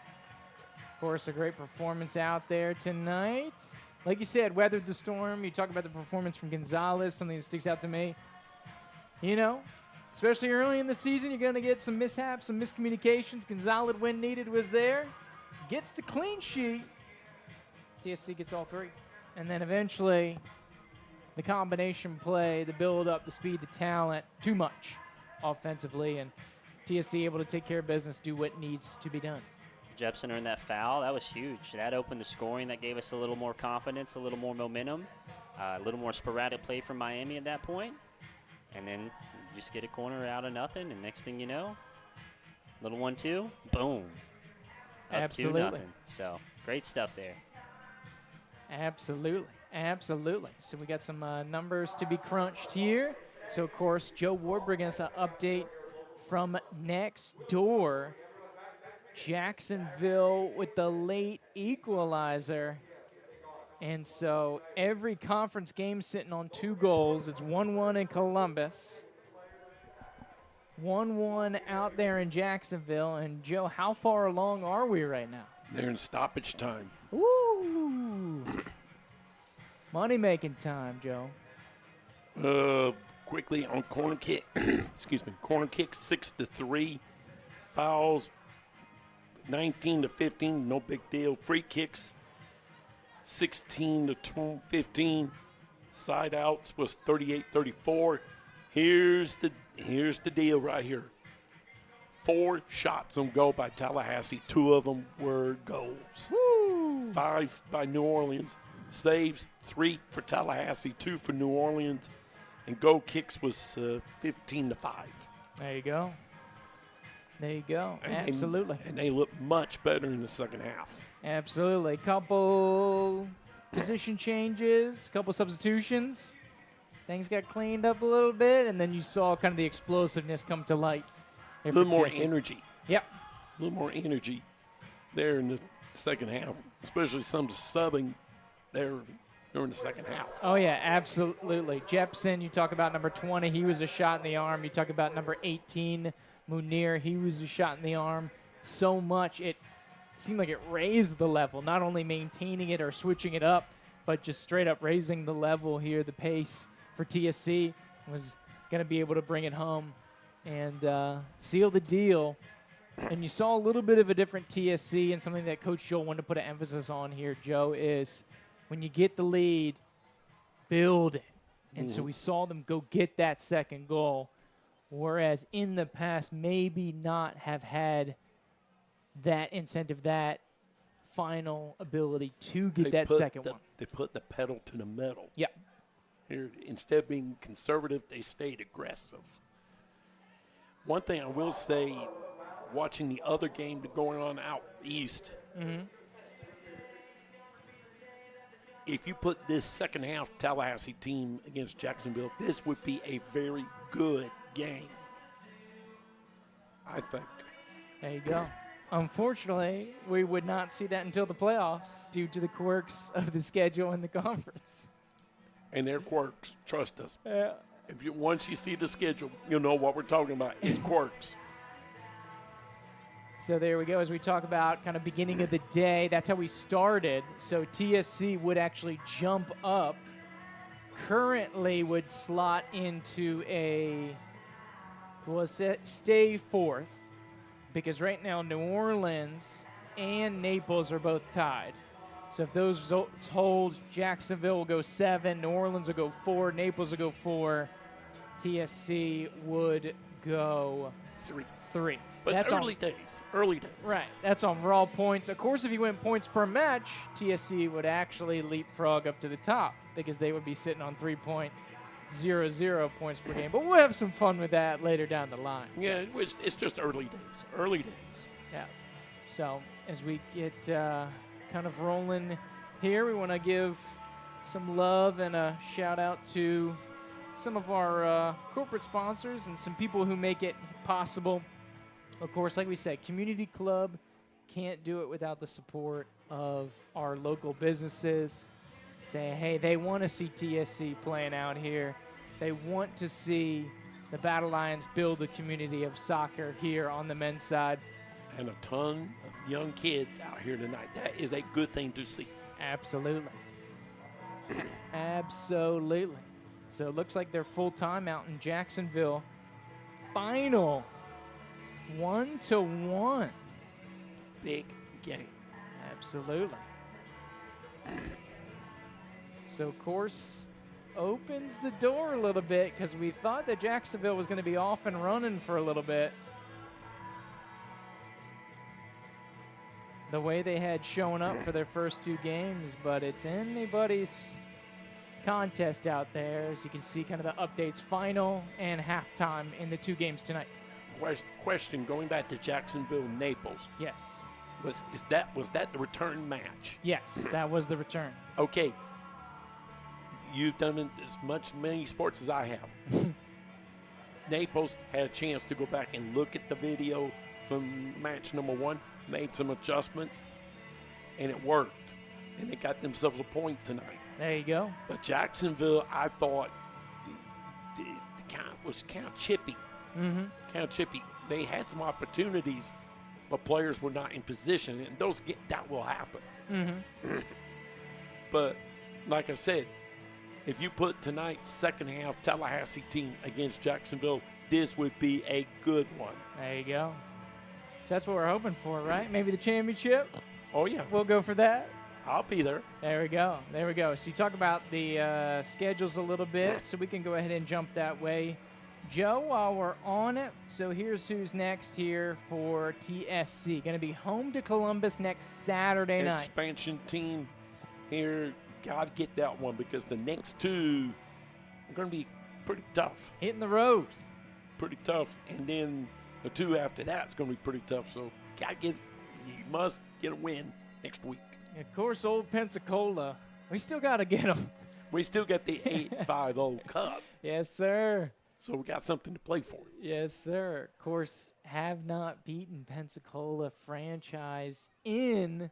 Of course, a great performance out there tonight. Like you said, weathered the storm. You talk about the performance from Gonzalez, something that sticks out to me. Especially early in the season, you're going to get some mishaps, some miscommunications. Gonzalez, when needed, was there. Gets the clean sheet. TSC gets all 3. And then eventually, the combination play, the build-up, the speed, the talent, too much offensively. And TSC able to take care of business, do what needs to be done. Jepson earned that foul. That was huge. That opened the scoring. That gave us a little more confidence, a little more momentum, a little more sporadic play from Miami at that point. And then just get a corner out of nothing, and next thing you know, little 1-2, boom. Up Absolutely. 2-0. So great stuff there. Absolutely. Absolutely. So we got some numbers to be crunched here. So, of course, Joe Ward bringing us an update from next door. Jacksonville with the late equalizer. And so every conference game sitting on 2 goals. It's 1-1 in Columbus. 1-1 out there in Jacksonville. And, Joe, how far along are we right now? They're in stoppage time. Woo! Money-making time, Joe. Quickly on corner kick. Excuse me. Corner kick 6-3. Fouls 19-15. No big deal. Free kicks 16-15. Side outs was 38-34. Here's the deal right here. 4 shots on goal by Tallahassee. 2 of them were goals. Woo! 5 by New Orleans. Saves 3 for Tallahassee, 2 for New Orleans, and goal kicks was 15-5. There you go. There you go. Absolutely. And they look much better in the second half. Absolutely. Couple position changes, couple substitutions. things got cleaned up a little bit, and then you saw kind of the explosiveness come to light. A little more energy. Yep. A little more energy there in the second half, especially some subbing there during the second half. Oh, yeah, absolutely. Jepson, you talk about number 20, he was a shot in the arm. You talk about number 18, Munir, he was a shot in the arm. So much, it seemed like it raised the level, not only maintaining it or switching it up, but just straight up raising the level here. The pace for TSC was going to be able to bring it home and seal the deal. And you saw a little bit of a different TSC, and something that Coach Joel wanted to put an emphasis on here, Joe, is when you get the lead, build it. And so we saw them go get that second goal, whereas in the past maybe not have had that incentive, that final ability to get that second one. They put the pedal to the metal. Yeah. Here, instead of being conservative, they stayed aggressive. One thing I will say, watching the other game going on out east, if you put this second half Tallahassee team against Jacksonville, this would be a very good game, I think. There you go. Unfortunately, we would not see that until the playoffs due to the quirks of the schedule and the conference. And their quirks, trust us. Yeah. Once you see the schedule, you'll know what we're talking about. It's quirks. So there we go. As we talk about kind of beginning of the day, that's how we started. So TSC would actually jump up. Currently would slot into stay fourth, because right now New Orleans and Naples are both tied. So if those results hold, Jacksonville will go 7, New Orleans will go 4, Naples will go 4, TSC would go 3. But that's it's early days. Early days. Right. That's on raw points. Of course, if you went points per match, TSC would actually leapfrog up to the top because they would be sitting on 3.00 points per game. But we'll have some fun with that later down the line. Yeah, it's just early days. Early days. Yeah. So as we get kind of rolling here, we want to give some love and a shout out to some of our corporate sponsors and some people who make it possible. Of course, like we said, Community Club can't do it without the support of our local businesses. Saying, hey, they want to see TSC playing out here. They want to see the Battle Lions build a community of soccer here on the men's side. And a ton of young kids out here tonight. That is a good thing to see. Absolutely. Absolutely. So it looks like they're full-time out in Jacksonville. Final 1-1. Big game. Absolutely. So, of course, opens the door a little bit because we thought that Jacksonville was going to be off and running for a little bit. The way they had shown up for their first 2 games, but it's anybody's contest out there. As you can see, kind of the updates, final and halftime in the 2 games tonight. Question, going back to Jacksonville, Naples. Yes. Was that the return match? Yes, that was the return. Okay. You've done as many sports as I have. Naples had a chance to go back and look at the video from match number 1, made some adjustments, and it worked. And they got themselves a point tonight. There you go. But Jacksonville, I thought, was kind of chippy. Kind of chippy. They had some opportunities, but players were not in position, and that will happen. But like I said, if you put tonight's second half Tallahassee team against Jacksonville, this would be a good one. There you go. So that's what we're hoping for, right? Maybe the championship? Oh, yeah. We'll go for that. I'll be there. There we go. There we go. So you talk about the schedules a little bit, so we can go ahead and jump that way. Joe, while we're on it, so here's who's next here for TSC. Going to be home to Columbus next Saturday night. Expansion team here. Got to get that one because the next 2 are going to be pretty tough. Hitting the road. Pretty tough. And then the 2 after that is going to be pretty tough. So you must get a win next week. Of course, old Pensacola. We still got to get them. We still got the 850 Cup. Yes, sir. So we got something to play for. Yes, sir. Of course, have not beaten Pensacola franchise in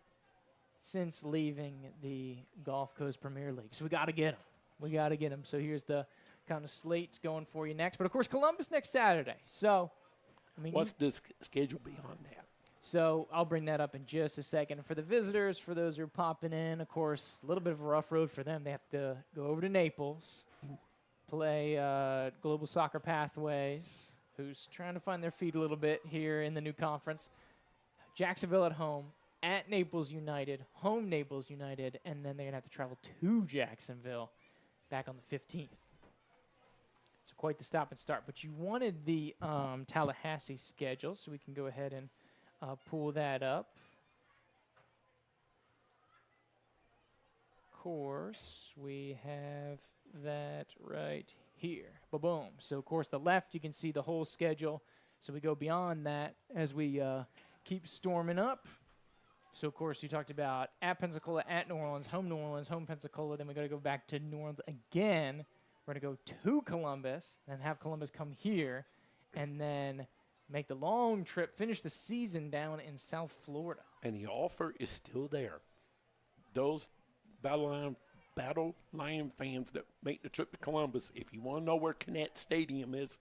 since leaving the Gulf Coast Premier League. So we got to get them. We got to get them. So here's the kind of slate going for you next. But, of course, Columbus next Saturday. So, I mean, what's the schedule beyond that? So I'll bring that up in just a second. For the visitors, for those who are popping in, of course, a little bit of a rough road for them. They have to go over to Naples, play Global Soccer Pathways, who's trying to find their feet a little bit here in the new conference. Jacksonville at home, at Naples United, home Naples United, and then they're going to have to travel to Jacksonville back on the 15th. So quite the stop and start. But you wanted the Tallahassee schedule, so we can go ahead and pull that up. Of course, we have that right here. Ba-boom. So, of course, the left, you can see the whole schedule. So we go beyond that as we keep storming up. So, of course, you talked about at Pensacola, at New Orleans, home Pensacola. Then we got to go back to New Orleans again. We're going to go to Columbus and have Columbus come here and then make the long trip, finish the season down in South Florida. And the offer is still there. Those Battle Lion fans that make the trip to Columbus, if you want to know where Connect Stadium is,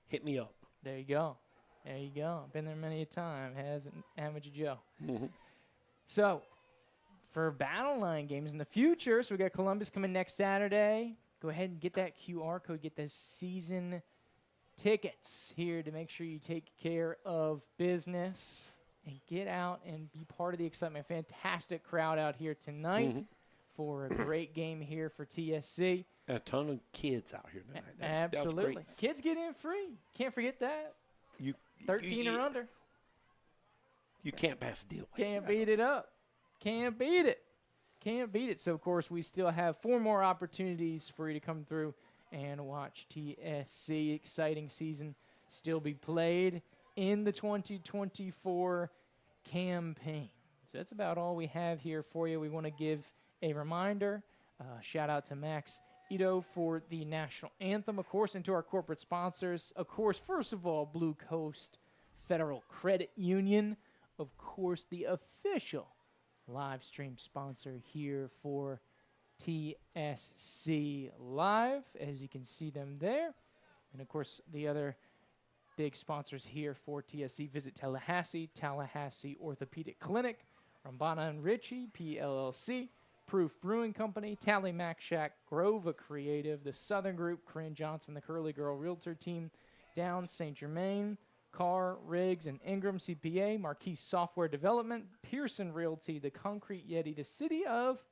hit me up. There you go. There you go. Been there many a time, haven't you, Joe? Mm-hmm. So, for Battle Line games in the future, so we got Columbus coming next Saturday. Go ahead and get that QR code, get the season tickets here to make sure you take care of business and get out and be part of the excitement. Fantastic crowd out here tonight for a great game here for TSC. A ton of kids out here tonight. Absolutely. That's Kids get in free. Can't forget that. 13 or under. You can't pass a deal. Can't beat it up. Can't beat it. Can't beat it. So, of course, we still have 4 more opportunities for you to come through and watch TSC. Exciting season still be played in the 2024 campaign. So that's about all we have here for you. We want to give a reminder, shout out to Max Ito for the national anthem, of course, and to our corporate sponsors. Of course, first of all, Blue Coast Federal Credit Union. Of course, the official live stream sponsor here for TSC Live, as you can see them there. And, of course, the other big sponsors here for TSC, Visit Tallahassee, Tallahassee Orthopedic Clinic, Rambana and Ritchie, PLLC, Proof Brewing Company, Tally Mac Shack, Grova Creative, the Southern Group, Corinne Johnson, the Curly Girl Realtor Team, Down St. Germain, Carr, Riggs, and Ingram CPA, Marquis Software Development, Pearson Realty, the Concrete Yeti, the City of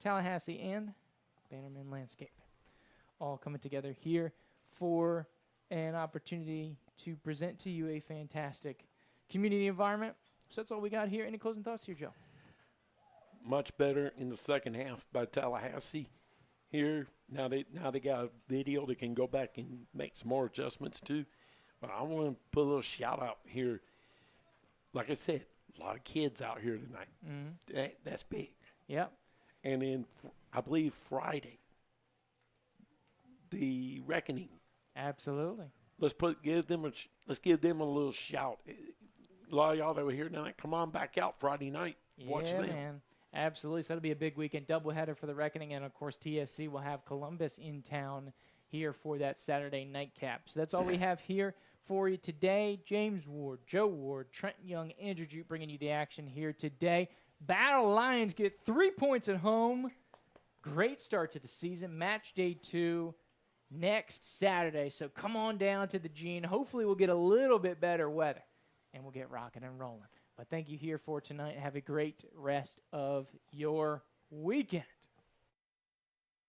Tallahassee, and Bannerman Landscape. All coming together here for an opportunity to present to you a fantastic community environment. So that's all we got here. Any closing thoughts here, Joe? Much better in the second half by Tallahassee. Here, now they got a video they can go back and make some more adjustments to. But I want to put a little shout out here. Like I said, a lot of kids out here tonight. Mm-hmm. That's big. Yep. And then I believe Friday, the Reckoning. Absolutely. Let's give them a little shout. A lot of y'all that were here tonight, come on back out Friday night. Watch them. Man. Absolutely. So that'll be a big weekend doubleheader for the Reckoning, and of course TSC will have Columbus in town here for that Saturday nightcap. So that's all we have here for you today. James Ward, Joe Ward, Trent Young, Andrew Jute bringing you the action here today. Battle Lions get 3 points at home. Great start to the season. Match day 2 next Saturday. So come on down to the Gene. Hopefully we'll get a little bit better weather, and we'll get rocking and rolling. But thank you here for tonight. Have a great rest of your weekend.